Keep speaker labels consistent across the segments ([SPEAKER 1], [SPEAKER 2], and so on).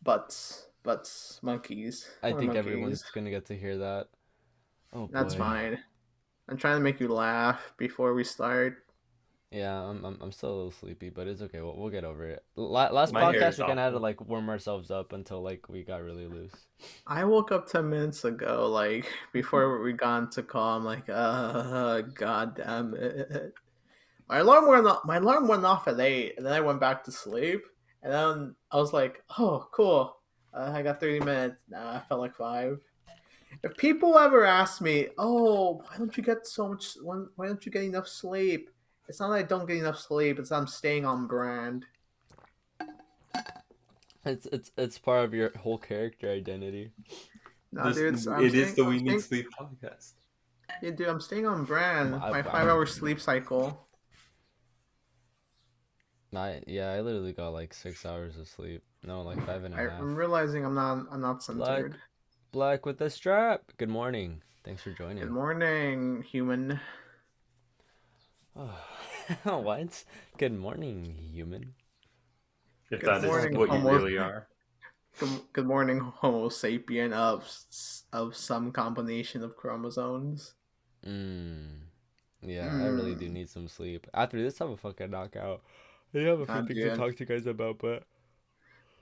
[SPEAKER 1] butts, monkeys.
[SPEAKER 2] I
[SPEAKER 1] We're
[SPEAKER 2] think
[SPEAKER 1] monkeys.
[SPEAKER 2] everyone's gonna get to hear that. Oh
[SPEAKER 1] That's
[SPEAKER 2] boy.
[SPEAKER 1] fine. I'm trying to make you laugh before we start.
[SPEAKER 2] Yeah, I'm still a little sleepy, but it's okay. We'll get over it. Last
[SPEAKER 3] My hair
[SPEAKER 2] podcast
[SPEAKER 3] is
[SPEAKER 2] we kind of had to
[SPEAKER 3] awful.
[SPEAKER 2] like warm ourselves up until like we got really loose.
[SPEAKER 1] I woke up 10 minutes ago, like before we got into call. I'm like, god damn it. My alarm went off at 8, and then I went back to sleep, and then I was like, oh, cool. I got 30 minutes. Nah, I felt like 5. If people ever ask me, oh, why don't you get so much? Why don't you get enough sleep? It's not that I don't get enough sleep. It's that I'm staying on brand.
[SPEAKER 2] It's part of your whole character identity.
[SPEAKER 1] No, dude,
[SPEAKER 3] It is the We Need Sleep podcast.
[SPEAKER 1] Yeah, dude, I'm staying on brand. My
[SPEAKER 2] I
[SPEAKER 1] 5 hour sleep cycle.
[SPEAKER 2] I literally got like 6 hours of sleep. No, like five and a half.
[SPEAKER 1] I'm realizing I'm not centered.
[SPEAKER 2] Black with a strap. Good morning. Thanks for
[SPEAKER 1] Good
[SPEAKER 2] joining.
[SPEAKER 1] morning, human.
[SPEAKER 2] What? Good morning, human.
[SPEAKER 3] If
[SPEAKER 1] Good
[SPEAKER 3] that is
[SPEAKER 1] morning,
[SPEAKER 3] what you
[SPEAKER 1] Homo.
[SPEAKER 3] really are.
[SPEAKER 1] Good morning, Homo sapien of some combination of chromosomes.
[SPEAKER 2] Yeah, I really do need some sleep. After this, I'm a fucking knockout. I have a few things to talk to you guys about, but...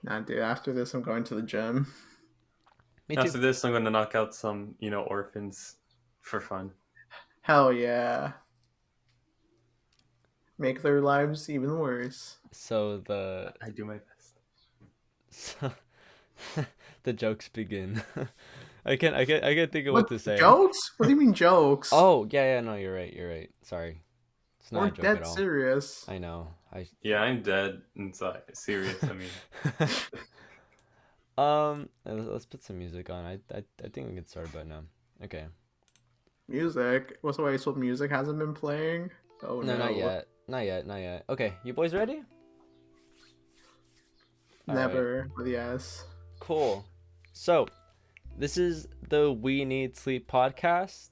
[SPEAKER 1] Nah, dude, after this, I'm going to the gym.
[SPEAKER 2] Me too.
[SPEAKER 3] After this, I'm going to knock out some, orphans for fun.
[SPEAKER 1] Hell yeah. Make their lives even worse.
[SPEAKER 2] So
[SPEAKER 3] I do my best.
[SPEAKER 2] So the jokes begin. I can't think of what to say.
[SPEAKER 1] Jokes? What do you mean jokes?
[SPEAKER 2] Oh, yeah, no, you're right. Sorry. It's not
[SPEAKER 1] We're
[SPEAKER 2] a joke
[SPEAKER 1] dead
[SPEAKER 2] at all.
[SPEAKER 1] serious.
[SPEAKER 2] I know.
[SPEAKER 3] Yeah, I'm dead inside. Serious, I mean.
[SPEAKER 2] Let's put some music on. I think we can start about now. Okay.
[SPEAKER 1] Music? What's the way so music hasn't been playing? Oh no.
[SPEAKER 2] Not yet. Okay, you boys ready?
[SPEAKER 1] Never, but yes.
[SPEAKER 2] Cool. So, this is the We Need Sleep podcast.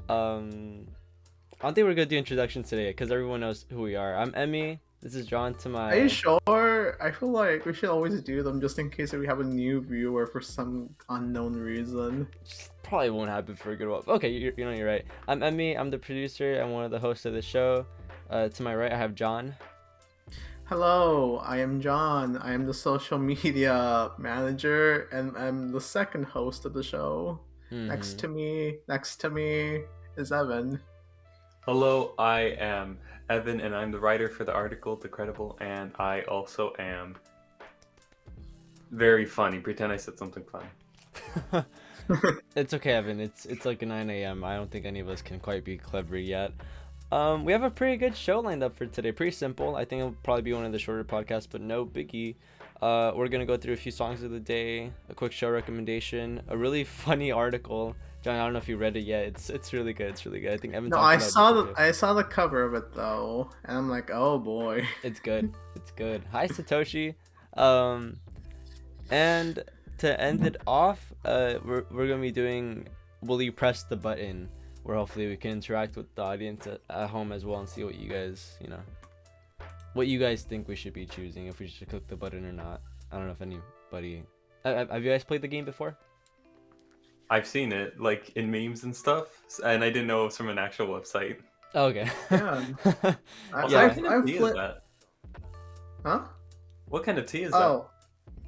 [SPEAKER 2] I don't think we're gonna do introductions today because everyone knows who we are. I'm Emmy. This is John to my...
[SPEAKER 1] Are you sure? I feel like we should always do them just in case we have a new viewer for some unknown reason.
[SPEAKER 2] Probably won't happen for a good while. Okay, you're right. I'm Emmy. I'm the producer. I'm one of the hosts of the show. To my right, I have John.
[SPEAKER 1] Hello, I am John. I am the social media manager, and I'm the second host of the show.
[SPEAKER 2] Mm-hmm.
[SPEAKER 1] Next to me is Evan.
[SPEAKER 3] Hello, I am Evan, and I'm the writer for the article, The Credible, and I also am very funny. Pretend I said something funny.
[SPEAKER 2] It's okay, Evan. It's like 9 a.m. I don't think any of us can quite be clever yet. We have a pretty good show lined up for today. Pretty simple. I think it'll probably be one of the shorter podcasts, but no biggie. We're gonna go through a few songs of the day, a quick show recommendation, a really funny article. John, I don't know if you read it yet. It's really good. It's really good. I think Evan.
[SPEAKER 1] No, I saw the cover of it though, and I'm like, oh boy.
[SPEAKER 2] It's good. Hi Satoshi. And to end it off, we're gonna be doing Will You Press the Button, where hopefully we can interact with the audience at home as well and see what you guys, what you guys think we should be choosing, if we should click the button or not. I don't know if anybody... Have you guys played the game before?
[SPEAKER 3] I've seen it, like, in memes and stuff, and I didn't know it was from an actual website.
[SPEAKER 2] Oh, okay.
[SPEAKER 1] Yeah.
[SPEAKER 3] What kind of tea is that?
[SPEAKER 1] Huh?
[SPEAKER 3] What kind of tea is that?
[SPEAKER 1] Oh,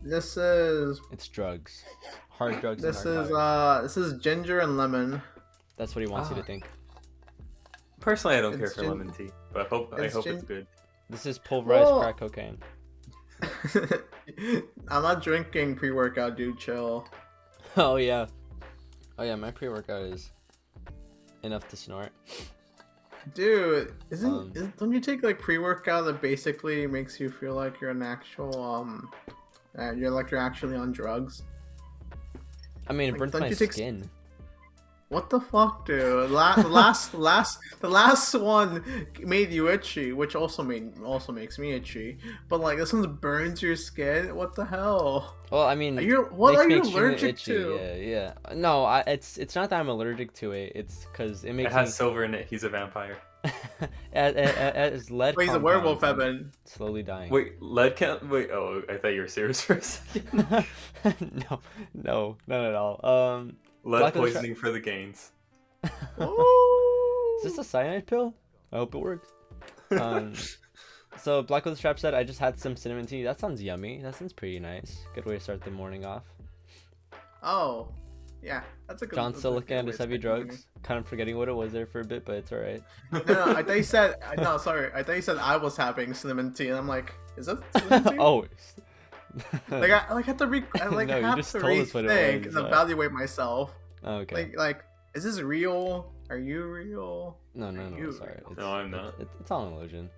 [SPEAKER 1] this is...
[SPEAKER 2] It's drugs. Hard drugs.
[SPEAKER 1] This is ginger and lemon.
[SPEAKER 2] That's what he wants you to think.
[SPEAKER 3] Personally, I don't care for lemon tea, but I hope it's good.
[SPEAKER 2] This is pulverized crack cocaine.
[SPEAKER 1] I'm not drinking pre-workout, dude. Chill.
[SPEAKER 2] Oh yeah, my pre-workout is enough to snort.
[SPEAKER 1] Dude, don't you take like pre-workout that basically makes you feel like you're an actual you're actually on drugs?
[SPEAKER 2] I mean, it
[SPEAKER 1] like,
[SPEAKER 2] burns my skin.
[SPEAKER 1] What the fuck, dude? The last one made you itchy, which also makes me itchy. But like this one burns your skin. What the hell?
[SPEAKER 2] Well, I mean,
[SPEAKER 1] what are you allergic to?
[SPEAKER 2] Yeah. No, it's not that I'm allergic to it. It's because it makes.
[SPEAKER 3] It has silver in it. He's a vampire.
[SPEAKER 2] as lead
[SPEAKER 1] Wait, he's a
[SPEAKER 2] compounds
[SPEAKER 1] werewolf,
[SPEAKER 2] and
[SPEAKER 1] Evan.
[SPEAKER 2] slowly dying.
[SPEAKER 3] Wait, lead count? Wait, oh, I thought you were serious for a second.
[SPEAKER 2] No, not at all.
[SPEAKER 3] Lead
[SPEAKER 2] Black Widow
[SPEAKER 3] poisoning for the gains.
[SPEAKER 2] Is this a cyanide pill? I hope it works. So Black Widow Strap said, I just had some cinnamon tea. That sounds yummy. That sounds pretty nice. Good way to start the morning off.
[SPEAKER 1] Oh, yeah, that's a good.
[SPEAKER 2] John's
[SPEAKER 1] that's
[SPEAKER 2] still
[SPEAKER 1] a
[SPEAKER 2] looking
[SPEAKER 1] good
[SPEAKER 2] at
[SPEAKER 1] way
[SPEAKER 2] his
[SPEAKER 1] to
[SPEAKER 2] heavy
[SPEAKER 1] start the morning.
[SPEAKER 2] drugs. Kind of forgetting what it was there for a bit, but it's alright.
[SPEAKER 1] No, I thought you said. No, sorry. I thought you said I was having cinnamon tea, and I'm like, is that cinnamon tea?
[SPEAKER 2] Oh.
[SPEAKER 1] Like I have to
[SPEAKER 2] No, you
[SPEAKER 1] have
[SPEAKER 2] just
[SPEAKER 1] to
[SPEAKER 2] told us what it
[SPEAKER 1] rethink
[SPEAKER 2] was,
[SPEAKER 1] and evaluate myself.
[SPEAKER 2] Okay.
[SPEAKER 1] Like, is this real? Are you real?
[SPEAKER 2] No,
[SPEAKER 1] You-
[SPEAKER 2] sorry. It's,
[SPEAKER 3] No, I'm not.
[SPEAKER 2] It's all an illusion.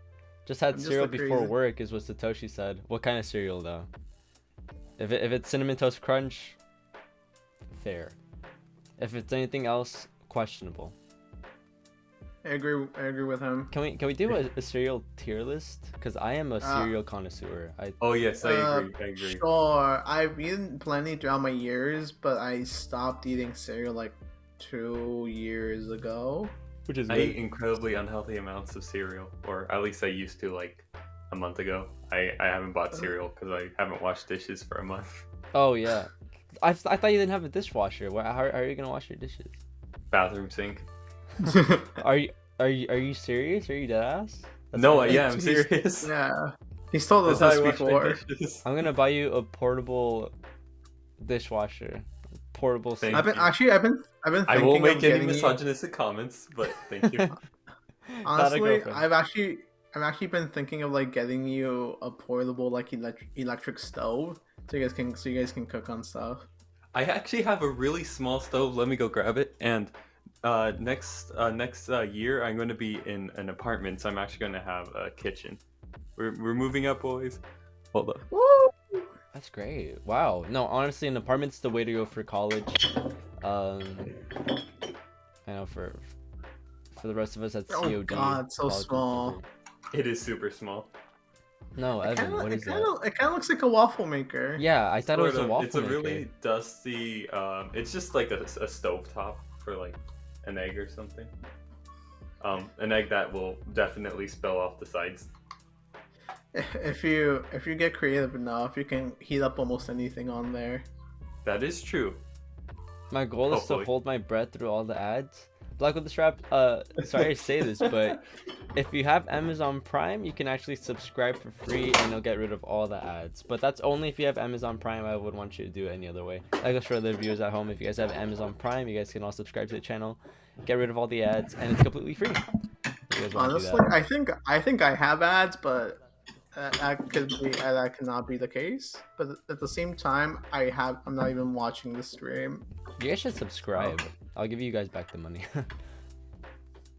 [SPEAKER 2] Just had
[SPEAKER 1] I'm just
[SPEAKER 2] cereal
[SPEAKER 1] a
[SPEAKER 2] before
[SPEAKER 1] crazy-
[SPEAKER 2] work is what Satoshi said. What kind of cereal though? If it's Cinnamon Toast Crunch, fair. If it's anything else, questionable.
[SPEAKER 1] I agree with him.
[SPEAKER 2] Can we do a cereal tier list? Because I am a cereal connoisseur.
[SPEAKER 3] Oh yes, I agree. I agree.
[SPEAKER 1] Sure, I've eaten plenty throughout my years, but I stopped eating cereal like 2 years ago.
[SPEAKER 2] Which is
[SPEAKER 3] I eat incredibly unhealthy amounts of cereal, or at least I used to like a month ago. I haven't bought cereal because I haven't washed dishes for a month.
[SPEAKER 2] Oh yeah, I thought you didn't have a dishwasher. How are you gonna wash your dishes?
[SPEAKER 3] Bathroom sink.
[SPEAKER 2] Are you serious? Are you dead ass?
[SPEAKER 3] No,
[SPEAKER 2] not-
[SPEAKER 3] yeah, I'm serious.
[SPEAKER 1] Yeah, he's told us
[SPEAKER 3] That's how
[SPEAKER 1] this
[SPEAKER 3] I wash my
[SPEAKER 1] before.
[SPEAKER 3] dishes.
[SPEAKER 2] I'm gonna buy you a portable dishwasher. Portable.
[SPEAKER 3] Thank
[SPEAKER 1] I've been
[SPEAKER 3] you.
[SPEAKER 1] actually I've been thinking
[SPEAKER 3] I won't
[SPEAKER 1] of
[SPEAKER 3] make any
[SPEAKER 1] getting you-
[SPEAKER 3] misogynistic comments, but thank you.
[SPEAKER 1] Honestly,
[SPEAKER 2] girlfriend.
[SPEAKER 1] I've actually been thinking of like getting you a portable like electric stove so you guys can cook on stuff.
[SPEAKER 3] I actually have a really small stove. Let me go grab it. And next year, I'm going to be in an apartment, so I'm actually going to have a kitchen. We're moving up, boys. Hold up.
[SPEAKER 1] Woo!
[SPEAKER 2] That's great. Wow. No, honestly, an apartment's the way to go for college. I know for the rest of us at
[SPEAKER 1] Oh
[SPEAKER 2] COD.
[SPEAKER 1] God, so
[SPEAKER 2] college
[SPEAKER 1] small.
[SPEAKER 2] computer.
[SPEAKER 3] It is super small.
[SPEAKER 2] No, Evan, what is that?
[SPEAKER 1] It kind of looks like a waffle maker.
[SPEAKER 2] Yeah, I thought it was
[SPEAKER 3] Sort
[SPEAKER 2] a
[SPEAKER 3] of.
[SPEAKER 2] waffle
[SPEAKER 3] It's a
[SPEAKER 2] maker.
[SPEAKER 3] really dusty. It's just like a stovetop for like an egg or something. An egg that will definitely spill off the sides.
[SPEAKER 1] If you get creative enough, you can heat up almost anything on there.
[SPEAKER 3] That is true.
[SPEAKER 2] My goal is to
[SPEAKER 3] Hopefully.
[SPEAKER 2] hold my breath through all the ads. Black with the Strap, sorry to say this, but if you have Amazon Prime, you can actually subscribe for free and it'll get rid of all the ads. But that's only if you have Amazon Prime. I wouldn't want you to do it any other way. Like I for the viewers at home, if you guys have Amazon Prime, you guys can all subscribe to the channel, get rid of all the ads, and it's completely free. If you guys wanna do
[SPEAKER 1] Honestly,
[SPEAKER 2] that.
[SPEAKER 1] I think I have ads, but that cannot be the case. But at the same time, I'm not even watching the stream.
[SPEAKER 2] You guys should subscribe. I'll give you guys back the money.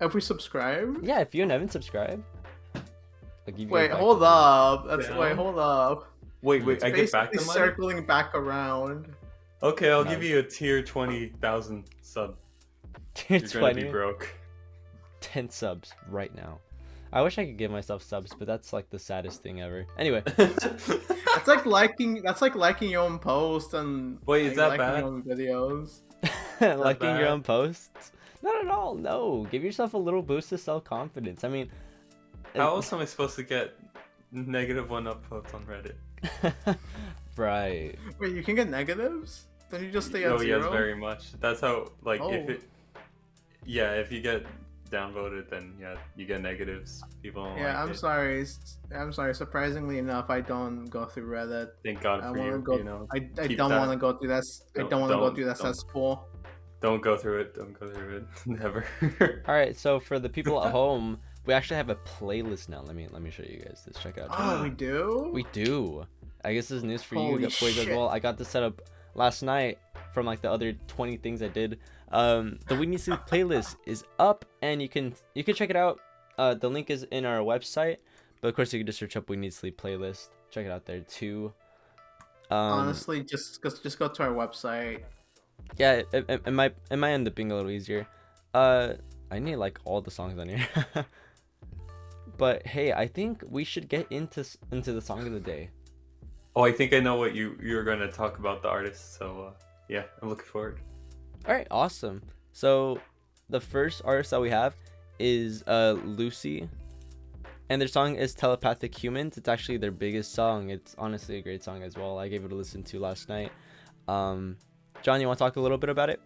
[SPEAKER 1] If we subscribe,
[SPEAKER 2] Yeah, if you and Evan subscribe. I'll give you guys
[SPEAKER 1] wait,
[SPEAKER 2] back
[SPEAKER 1] hold
[SPEAKER 2] the money.
[SPEAKER 1] up.
[SPEAKER 3] Yeah.
[SPEAKER 1] Wait, hold up.
[SPEAKER 3] Wait,
[SPEAKER 1] It's
[SPEAKER 3] I get back
[SPEAKER 1] basically
[SPEAKER 3] the money?
[SPEAKER 1] circling back around.
[SPEAKER 3] Okay, I'll
[SPEAKER 2] No.
[SPEAKER 3] give you a tier 20,000 sub.
[SPEAKER 2] Tier
[SPEAKER 3] You're gonna be
[SPEAKER 2] 20.
[SPEAKER 3] broke.
[SPEAKER 2] 10 subs right now. I wish I could give myself subs, but that's like the saddest thing ever. Anyway,
[SPEAKER 1] That's like liking your own post and
[SPEAKER 3] Wait, is that
[SPEAKER 1] like, liking
[SPEAKER 3] bad?
[SPEAKER 1] your own videos.
[SPEAKER 2] liking your
[SPEAKER 3] bad?
[SPEAKER 2] own posts? Not at all. No, give yourself a little boost of self-confidence. I mean,
[SPEAKER 3] How else am I supposed to get -1 upvotes on Reddit?
[SPEAKER 2] right.
[SPEAKER 1] Wait, you can get negatives? Don't you just stay at
[SPEAKER 3] Oh
[SPEAKER 1] zero?
[SPEAKER 3] yes, very much. That's how like
[SPEAKER 1] Oh.
[SPEAKER 3] if you get downvoted, then yeah, you get negatives. People don't
[SPEAKER 1] Yeah,
[SPEAKER 3] like
[SPEAKER 1] I'm
[SPEAKER 3] it.
[SPEAKER 1] sorry. I'm sorry. Surprisingly enough, I don't go through Reddit.
[SPEAKER 3] Thank God
[SPEAKER 1] I
[SPEAKER 3] for
[SPEAKER 1] want to
[SPEAKER 3] you.
[SPEAKER 1] go.
[SPEAKER 3] You know,
[SPEAKER 1] I
[SPEAKER 3] keep
[SPEAKER 1] don't
[SPEAKER 3] that.
[SPEAKER 1] want to go through that. I
[SPEAKER 3] Don't-
[SPEAKER 1] don't want to go
[SPEAKER 3] don't-
[SPEAKER 1] through that
[SPEAKER 3] don't.
[SPEAKER 1] cesspool.
[SPEAKER 3] Don't go through it. Don't go through it. Never.
[SPEAKER 2] All right. So for the people at home, we actually have a playlist now. Let me show you guys this. Check it out.
[SPEAKER 1] Oh, we do.
[SPEAKER 2] We do. I guess this is news for
[SPEAKER 1] Holy
[SPEAKER 2] you boys as
[SPEAKER 1] shit.
[SPEAKER 2] well. I got this set up last night from like the other 20 things I did. The We Need Sleep playlist is up, and you can check it out. The link is in our website, but of course you can just search up We Need Sleep playlist. Check it out there too.
[SPEAKER 1] Honestly, just go to our website.
[SPEAKER 2] Yeah, it might end up being a little easier. I need like all the songs on here. But hey, I think we should get into the song of the day.
[SPEAKER 3] Oh, I think I know what you're gonna talk about the artist. So yeah, I'm looking forward.
[SPEAKER 2] All right, awesome. So the first artist that we have is Lucy, and their song is Telepathic Humans. It's actually their biggest song. It's honestly a great song as well. I gave it a listen to last night. John, you want to talk a little bit about it?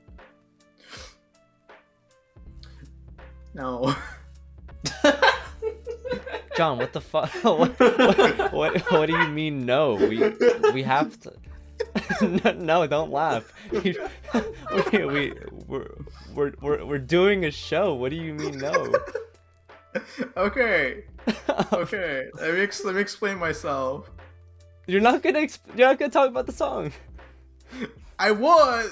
[SPEAKER 1] No.
[SPEAKER 2] John, what the fuck? What do you mean no? We have to. No, don't laugh. We're doing a show. What do you mean no?
[SPEAKER 1] Okay. Okay. Let me explain myself.
[SPEAKER 2] You're not gonna talk about the song.
[SPEAKER 1] I would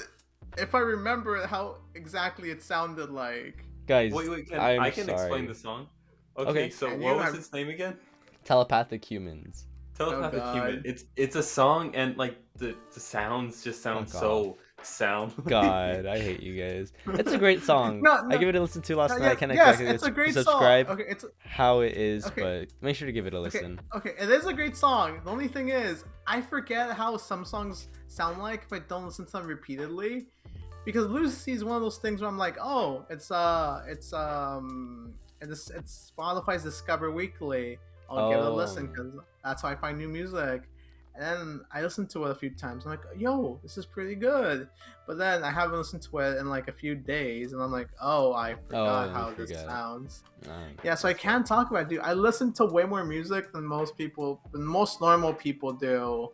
[SPEAKER 1] if I remember how exactly it sounded like.
[SPEAKER 2] Guys,
[SPEAKER 3] Wait,
[SPEAKER 2] I
[SPEAKER 3] can explain the song?
[SPEAKER 2] Okay.
[SPEAKER 3] Okay, so
[SPEAKER 1] And
[SPEAKER 3] what
[SPEAKER 1] you
[SPEAKER 3] was
[SPEAKER 1] have-
[SPEAKER 3] its name again?
[SPEAKER 2] Telepathic Humans.
[SPEAKER 3] Telepathic
[SPEAKER 1] God.
[SPEAKER 3] Human. It's a song, and like the sounds just sound
[SPEAKER 2] Fuck
[SPEAKER 3] so sound.
[SPEAKER 2] God, I hate you guys. It's a great song.
[SPEAKER 1] No,
[SPEAKER 2] I give it a listen to last night. I can't
[SPEAKER 1] yes,
[SPEAKER 2] exactly
[SPEAKER 1] it's a great
[SPEAKER 2] subscribe
[SPEAKER 1] song. Okay, it's
[SPEAKER 2] how it is,
[SPEAKER 1] Okay.
[SPEAKER 2] but make sure to give it a listen.
[SPEAKER 1] okay. It is a great song. The only thing is, I forget how some songs sound like if I don't listen to them repeatedly. Because Lucy is one of those things where I'm like, oh, it's Spotify's Discover Weekly. I'll give it a listen because that's how I find new music. And then I listened to it a few times. I'm like, yo, this is pretty good. But then I haven't listened to it in like a few days, and I'm like, oh, I forgot how this sounds. Yeah, so I can't talk about it, dude. I listen to way more music than most normal people do.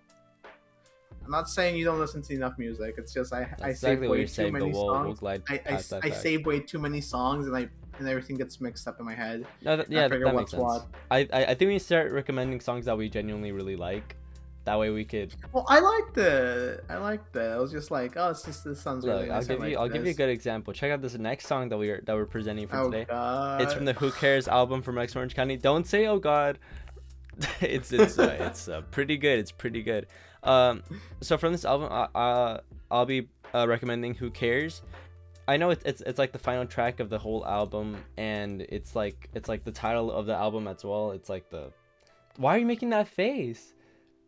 [SPEAKER 1] I'm not saying you don't listen to enough music. It's just I save way too many songs. I save way too many songs, and everything gets mixed up in my head.
[SPEAKER 2] No,
[SPEAKER 1] I
[SPEAKER 2] that
[SPEAKER 1] figure
[SPEAKER 2] makes sense.
[SPEAKER 1] what.
[SPEAKER 2] I think we need to start recommending songs that we genuinely really like. That way we could.
[SPEAKER 1] Well, I liked it. I was just like, oh, this sounds really
[SPEAKER 2] Look,
[SPEAKER 1] nice.
[SPEAKER 2] I'll give you a good example. Check out this next song that we're presenting for today.
[SPEAKER 1] God.
[SPEAKER 2] It's from the Who Cares album from Mexican Orange County. Don't say oh God. it's pretty good. It's pretty good. So from this album, I'll be recommending Who Cares. I know it's like the final track of the whole album, and it's like the title of the album as well. It's like the. Why are you making that face?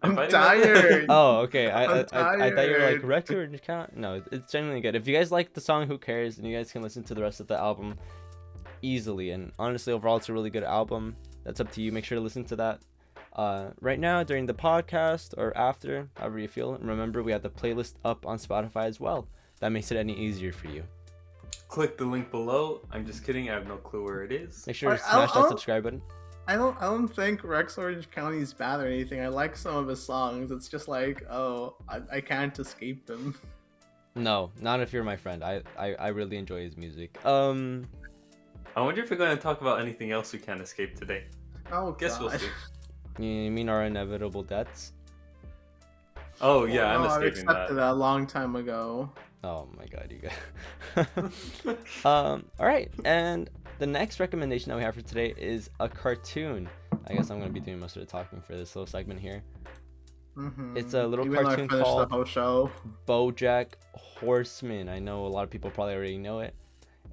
[SPEAKER 1] I'm tired.
[SPEAKER 2] Oh, okay. I thought you were like
[SPEAKER 1] tired.
[SPEAKER 2] record count. No, it's genuinely good. If you guys like the song Who Cares, then you guys can listen to the rest of the album easily. And honestly, overall, it's a really good album. That's up to you. Make sure to listen to that right now during the podcast or after, however you feel. And remember, we have the playlist up on Spotify as well. That makes it any easier for you.
[SPEAKER 3] Click the link below. I'm just kidding. I have no clue where it is.
[SPEAKER 2] Make sure to smash that subscribe button.
[SPEAKER 1] I don't think Rex Orange County is bad or anything. I like some of his songs. It's just like, oh, I can't escape them.
[SPEAKER 2] No, not if you're my friend. I really enjoy his music.
[SPEAKER 3] I wonder if we're going to talk about anything else we can't escape today.
[SPEAKER 1] Oh,
[SPEAKER 3] Guess we'll
[SPEAKER 1] God.
[SPEAKER 3] see.
[SPEAKER 2] You mean our inevitable deaths?
[SPEAKER 3] Oh yeah,
[SPEAKER 1] Oh,
[SPEAKER 3] I'm
[SPEAKER 1] no, I've
[SPEAKER 3] escaping
[SPEAKER 1] accepted
[SPEAKER 3] that.
[SPEAKER 1] that a long time ago.
[SPEAKER 2] Oh my God, you guys. All right, and the next recommendation that we have for today is a cartoon. I guess I'm going to be doing most of the talking for this little segment here.
[SPEAKER 1] Mm-hmm.
[SPEAKER 2] It's a little
[SPEAKER 1] Even though I
[SPEAKER 2] cartoon
[SPEAKER 1] finished
[SPEAKER 2] called
[SPEAKER 1] the whole show.
[SPEAKER 2] Bojack Horseman. I know a lot of people probably already know it.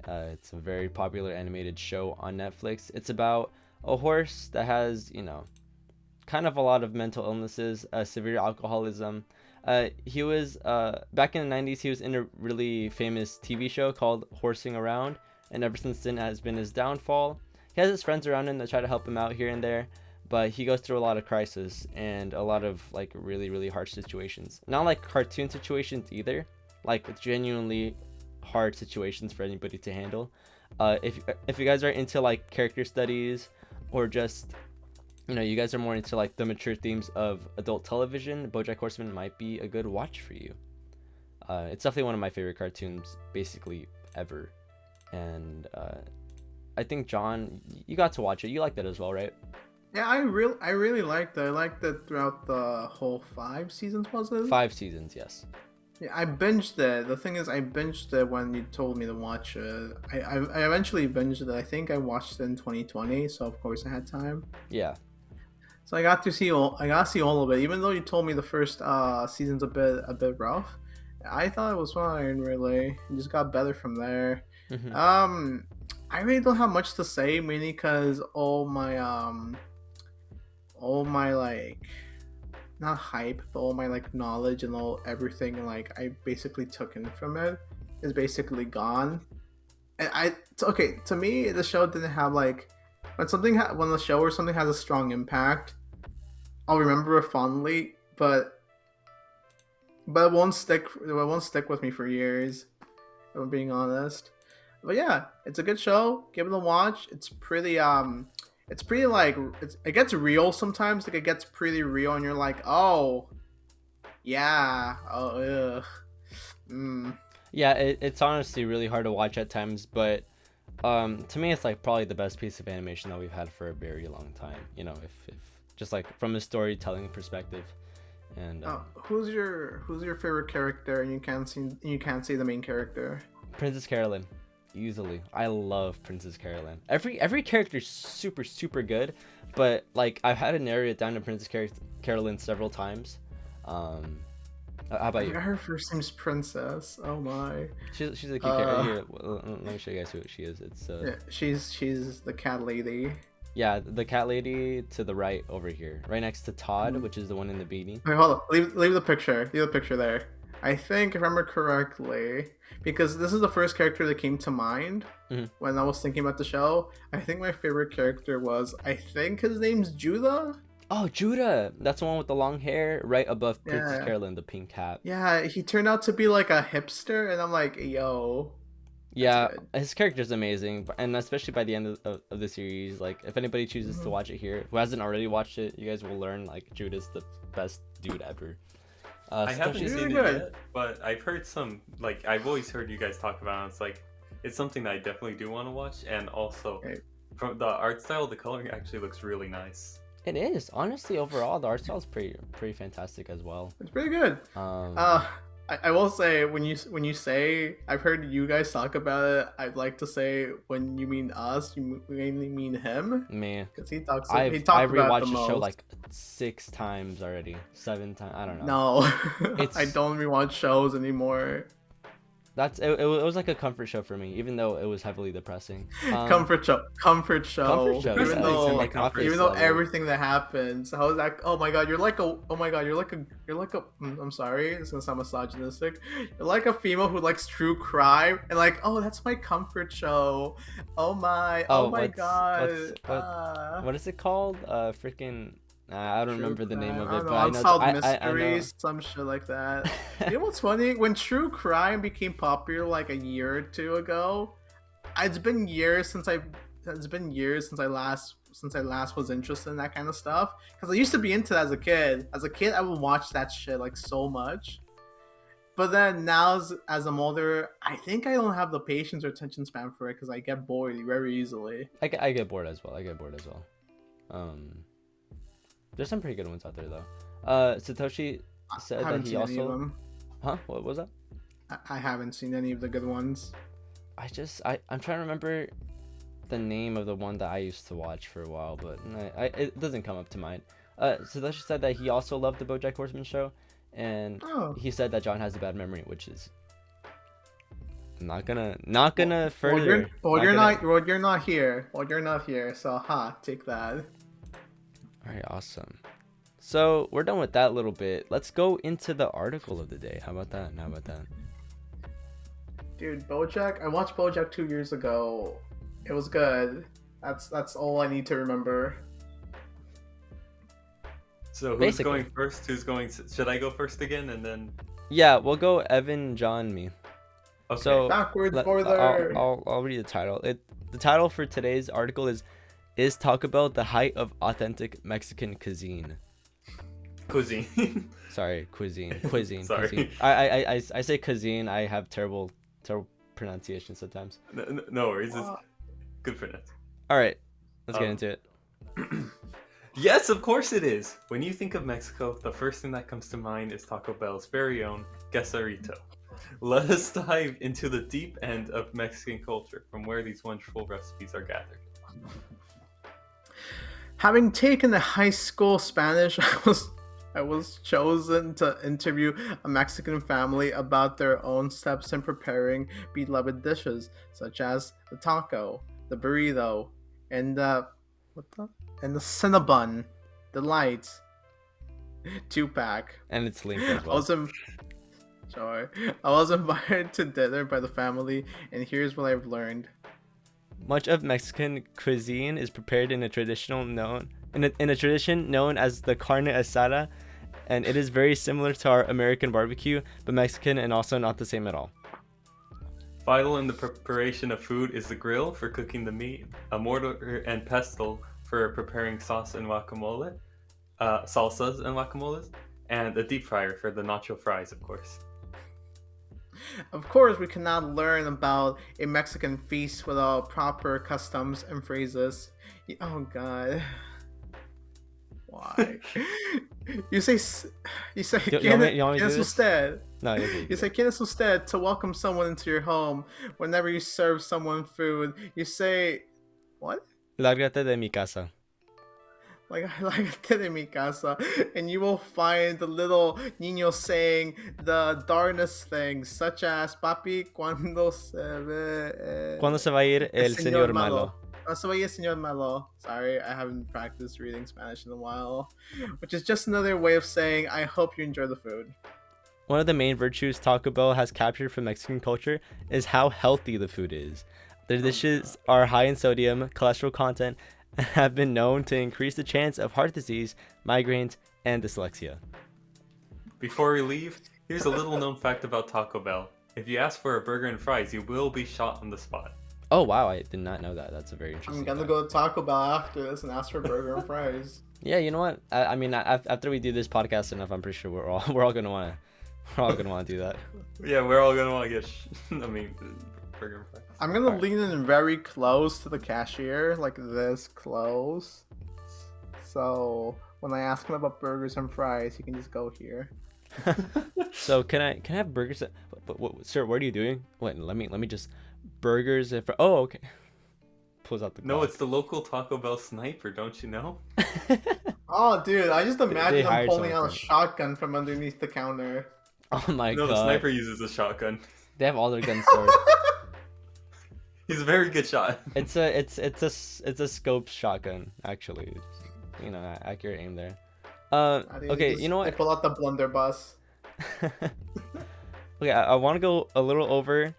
[SPEAKER 2] It's a very popular animated show on Netflix. It's about a horse that has, kind of a lot of mental illnesses, severe alcoholism. He was, back in the 90s, he was in a really famous TV show called Horsing Around, and ever since then has been his downfall. He has his friends around him that try to help him out here and there, but he goes through a lot of crisis and a lot of like really, really harsh situations. Not like cartoon situations either, like genuinely hard situations for anybody to handle. If you guys are into like character studies, or just you guys are more into like the mature themes of adult television, BoJack Horseman might be a good watch for you. It's definitely one of my favorite cartoons basically ever, and I think John, you got to watch it. You liked it as well, right?
[SPEAKER 1] Yeah, I really liked it. I liked it throughout the whole 5 seasons, was it?
[SPEAKER 2] 5 seasons, yes.
[SPEAKER 1] Yeah, I binged it. The thing is, I binged it when you told me to watch it. I eventually binged it. I think I watched it in 2020, so of course I had time.
[SPEAKER 2] Yeah.
[SPEAKER 1] So I got to see all of it. Even though you told me the first season's a bit rough, I thought it was fine. Really, it just got better from there.
[SPEAKER 2] Mm-hmm.
[SPEAKER 1] I really don't have much to say, mainly because all my like, not hype, but all my like knowledge and everything like I basically took in from it is basically gone. Okay. To me, the show didn't have like when the show or something has a strong impact, I'll remember it fondly, but it won't stick. It won't stick with me for years. If I'm being honest. But yeah, it's a good show. Give it a watch. It's pretty like it gets real sometimes. Like it gets pretty real, and you're like, oh yeah, oh ugh. Mm.
[SPEAKER 2] Yeah, it's honestly really hard to watch at times, but to me, it's like probably the best piece of animation that we've had for a very long time. You know, if just like from a storytelling perspective, and
[SPEAKER 1] Who's your favorite character? And you can't see the main character.
[SPEAKER 2] Princess Carolyn, easily. I love Princess Carolyn. Every character is super good, but like I've had to narrow it down to Carolyn several times. How about you?
[SPEAKER 1] Her first name's Princess. Oh my.
[SPEAKER 2] She's a cute character. Here, let me show you guys who she is. It's
[SPEAKER 1] yeah, she's the cat lady.
[SPEAKER 2] Yeah, the cat lady to the right over here, right next to Todd, which is the one in the beanie.
[SPEAKER 1] Wait, hold on. Leave the picture. Leave the picture there. I think, if I remember correctly, because this is the first character that came to mind when I was thinking about the show. I think my favorite character was, I think his name's Judah.
[SPEAKER 2] Oh, Judah! That's the one with the long hair, right above Princess Carolyn, the pink cap.
[SPEAKER 1] Yeah, he turned out to be like a hipster, and I'm like, yo.
[SPEAKER 2] Yeah, his character's amazing, and especially by the end of the series, like, if anybody chooses to watch it here, who hasn't already watched it, you guys will learn, like, Judah's the best dude ever.
[SPEAKER 3] I haven't seen it yet, but I've heard some, like, I've always heard you guys talk about it. It's like, it's something that I definitely do want to watch, and also, from the art style, the coloring actually looks really nice.
[SPEAKER 2] It is. Honestly, overall, the art style is pretty fantastic as well.
[SPEAKER 1] It's pretty good. I will say, when you say, I've heard you guys talk about it, I'd like to say, when you mean us, you mainly mean him.
[SPEAKER 2] Me.
[SPEAKER 1] Because he talks
[SPEAKER 2] I've
[SPEAKER 1] about
[SPEAKER 2] rewatched
[SPEAKER 1] the
[SPEAKER 2] show
[SPEAKER 1] most.
[SPEAKER 2] like 6 times already. 7 times. I don't know.
[SPEAKER 1] No. I don't rewatch shows anymore.
[SPEAKER 2] It was like a comfort show for me, even though it was heavily depressing.
[SPEAKER 1] Comfort show.
[SPEAKER 2] Even
[SPEAKER 1] though everything that happens, how is that? Oh my god, you're like a. I'm sorry, it's gonna sound misogynistic. You're like a female who likes true crime, and like, oh, that's my comfort show. Oh my god.
[SPEAKER 2] What is it called? Freaking. I don't remember the name of it, but
[SPEAKER 1] Unsolved Mysteries, some shit like that. You know what's funny? When true crime became popular like a year or two ago, it's been years since I last was interested in that kind of stuff. Because I used to be into that as a kid. As a kid, I would watch that shit like so much. But then now, as I'm older, I think I don't have the patience or attention span for it because I get bored very easily.
[SPEAKER 2] I get bored as well. There's some pretty good ones out there though. Satoshi said that he also. Huh? What was that?
[SPEAKER 1] I haven't seen any of the good ones.
[SPEAKER 2] I'm trying to remember the name of the one that I used to watch for a while, but it doesn't come up to mind. Satoshi said that he also loved the Bojack Horseman show, and he said that John has a bad memory, which is not gonna further.
[SPEAKER 1] You're not here. So take that.
[SPEAKER 2] All right, awesome. So we're done with that little bit. Let's go into the article of the day. How about that?
[SPEAKER 1] Dude, Bojack. I watched Bojack 2 years ago. It was good. That's all I need to remember.
[SPEAKER 3] So who's going first? Should I go first again, and then?
[SPEAKER 2] Yeah, we'll go Evan, John, me.
[SPEAKER 3] Okay.
[SPEAKER 2] So
[SPEAKER 1] backwards order.
[SPEAKER 2] I'll read the title. The title for today's article is Taco Bell the height of authentic Mexican cuisine?
[SPEAKER 3] Cuisine.
[SPEAKER 2] Sorry, cuisine.
[SPEAKER 3] Sorry.
[SPEAKER 2] Cuisine. I say cuisine. I have terrible pronunciation sometimes.
[SPEAKER 3] No worries. It's good for that.
[SPEAKER 2] All right, let's get into it.
[SPEAKER 3] Yes, of course it is. When you think of Mexico, the first thing that comes to mind is Taco Bell's very own quesarito. Let us dive into the deep end of Mexican culture, from where these wonderful recipes are gathered.
[SPEAKER 1] Having taken the high school Spanish, I was chosen to interview a Mexican family about their own steps in preparing beloved dishes, such as the taco, the burrito, and the Cinnabon, the light 2-pack.
[SPEAKER 2] And it's linked as well.
[SPEAKER 1] Sure. I was invited to dinner by the family, and here's what I've learned.
[SPEAKER 2] Much of Mexican cuisine is prepared in a tradition known as the carne asada, and it is very similar to our American barbecue, but Mexican and also not the same at all.
[SPEAKER 3] Vital in the preparation of food is the grill for cooking the meat, a mortar and pestle for preparing salsas and guacamoles, and a deep fryer for the nacho fries, of course.
[SPEAKER 1] Of course, we cannot learn about a Mexican feast without proper customs and phrases. Oh God. Why? You say
[SPEAKER 2] You want me to do this?
[SPEAKER 1] usted.
[SPEAKER 2] No,
[SPEAKER 1] You say "Quién es usted" to welcome someone into your home. Whenever you serve someone food, you say, "What?"
[SPEAKER 2] Lárgate de mi casa.
[SPEAKER 1] Like de mi casa, and you will find the little niños saying the darnest things, such as "Papi, cuando
[SPEAKER 2] ¿Cuándo se va a ir el señor malo?
[SPEAKER 1] Cuando se va a ir el señor malo." Sorry, I haven't practiced reading Spanish in a while, which is just another way of saying I hope you enjoy the food.
[SPEAKER 2] One of the main virtues Taco Bell has captured from Mexican culture is how healthy the food is. Their dishes are high in sodium, cholesterol content, and have been known to increase the chance of heart disease, migraines, and dyslexia.
[SPEAKER 3] Before we leave, here's a little known fact about Taco Bell. If you ask for a burger and fries, you will be shot on the spot.
[SPEAKER 2] Oh wow, I did not know that. That's a very interesting
[SPEAKER 1] I'm gonna
[SPEAKER 2] fact.
[SPEAKER 1] go to Taco Bell after this and ask for burger and fries.
[SPEAKER 2] Yeah, you know what? I mean, after we do this podcast enough, I'm pretty sure we're all gonna wanna do that.
[SPEAKER 3] Yeah, we're all gonna want to get, burger and fries.
[SPEAKER 1] I'm gonna lean in very close to the cashier, like this close. So when I ask him about burgers and fries, he can just go here.
[SPEAKER 2] So can I have burgers? What, sir, what are you doing? Wait, let me just burgers and oh, okay. Pulls out the
[SPEAKER 3] No,
[SPEAKER 2] Glock.
[SPEAKER 3] it's the local Taco Bell sniper, don't you know?
[SPEAKER 1] Oh, dude, I just imagine him
[SPEAKER 2] hired
[SPEAKER 1] pulling out a
[SPEAKER 2] someone.
[SPEAKER 1] shotgun from underneath the counter.
[SPEAKER 2] Oh my
[SPEAKER 3] No,
[SPEAKER 2] god.
[SPEAKER 3] the sniper uses a shotgun.
[SPEAKER 2] They have all their guns stored.
[SPEAKER 3] He's a very good shot.
[SPEAKER 2] It's a scope shotgun actually. You know, accurate aim there. Okay, you know
[SPEAKER 1] They
[SPEAKER 2] what?
[SPEAKER 1] pull out the blunderbuss.
[SPEAKER 2] Okay, I want to go a little over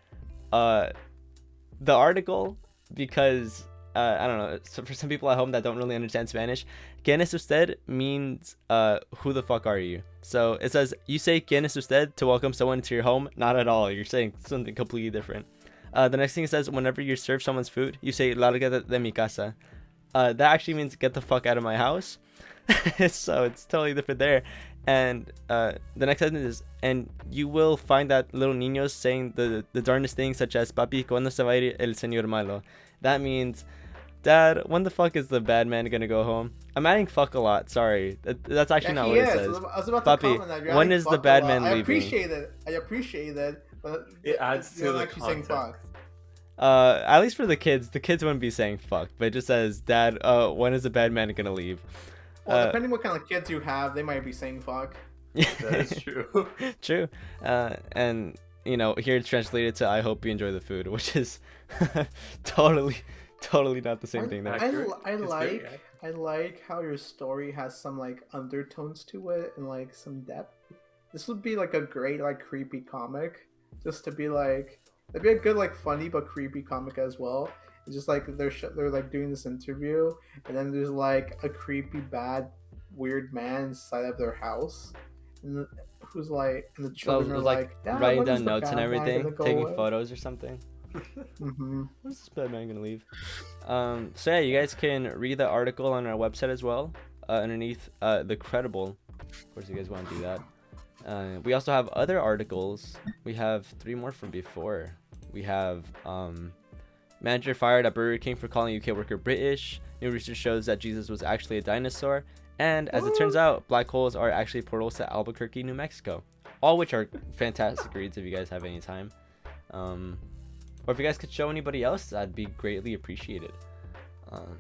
[SPEAKER 2] the article because I don't know. So for some people at home that don't really understand Spanish, ¿Quién es usted means who the fuck are you? So it says you say ¿Quién es usted to welcome someone to your home. Not at all. You're saying something completely different. The next thing it says whenever you serve someone's food, you say "Larga de mi casa." That actually means get the fuck out of my house. So it's totally different there. And the next sentence is, and you will find that little niños saying the darndest things such as "Papi, cuando se va a ir el señor malo?" That means, Dad, when the fuck is the bad man gonna go home? I'm adding fuck a lot. Sorry, that's actually not what it says.
[SPEAKER 1] I was about
[SPEAKER 2] Papi,
[SPEAKER 1] to comment that you're
[SPEAKER 2] when
[SPEAKER 1] adding
[SPEAKER 2] is the
[SPEAKER 1] fuck a
[SPEAKER 2] bad
[SPEAKER 1] lot.
[SPEAKER 2] man
[SPEAKER 1] I
[SPEAKER 2] leaving?
[SPEAKER 1] appreciate it, but
[SPEAKER 3] It adds
[SPEAKER 1] you're
[SPEAKER 3] to the
[SPEAKER 1] actually saying
[SPEAKER 3] context.
[SPEAKER 1] fuck.
[SPEAKER 2] At least for the kids wouldn't be saying fuck, but it just says, Dad, when is the bad man gonna leave?
[SPEAKER 1] Well, depending what kind of kids you have, they might be saying fuck.
[SPEAKER 3] That is true.
[SPEAKER 2] True. And you know, here it's translated to "I hope you enjoy the food," which is totally not the same thing there.
[SPEAKER 3] Accurate.
[SPEAKER 1] I
[SPEAKER 3] It's very
[SPEAKER 1] like
[SPEAKER 3] accurate.
[SPEAKER 1] I like how your story has some like undertones to it and like some depth. This would be like a great like creepy comic, just to be like it'd be a good like funny but creepy comic as well. It's just like they're like doing this interview, and then there's like a creepy bad weird man inside of their house, and who's like and the
[SPEAKER 2] So
[SPEAKER 1] children
[SPEAKER 2] it
[SPEAKER 1] are
[SPEAKER 2] was
[SPEAKER 1] like
[SPEAKER 2] like
[SPEAKER 1] "Dad,
[SPEAKER 2] writing
[SPEAKER 1] when is
[SPEAKER 2] down
[SPEAKER 1] the
[SPEAKER 2] notes and
[SPEAKER 1] bad man
[SPEAKER 2] everything,
[SPEAKER 1] gonna go
[SPEAKER 2] taking
[SPEAKER 1] away?"
[SPEAKER 2] photos or something.
[SPEAKER 1] Mm-hmm.
[SPEAKER 2] When's this bad man gonna leave? So yeah, you guys can read the article on our website as well, underneath the credible. Of course, you guys want to do that. We also have other articles. We have 3 more from before. We have manager fired at Burger King for calling UK worker British. New research shows that Jesus was actually a dinosaur. And as it turns out, black holes are actually portals to Albuquerque, New Mexico. All which are fantastic reads if you guys have any time. Or if you guys could show anybody else, that'd be greatly appreciated.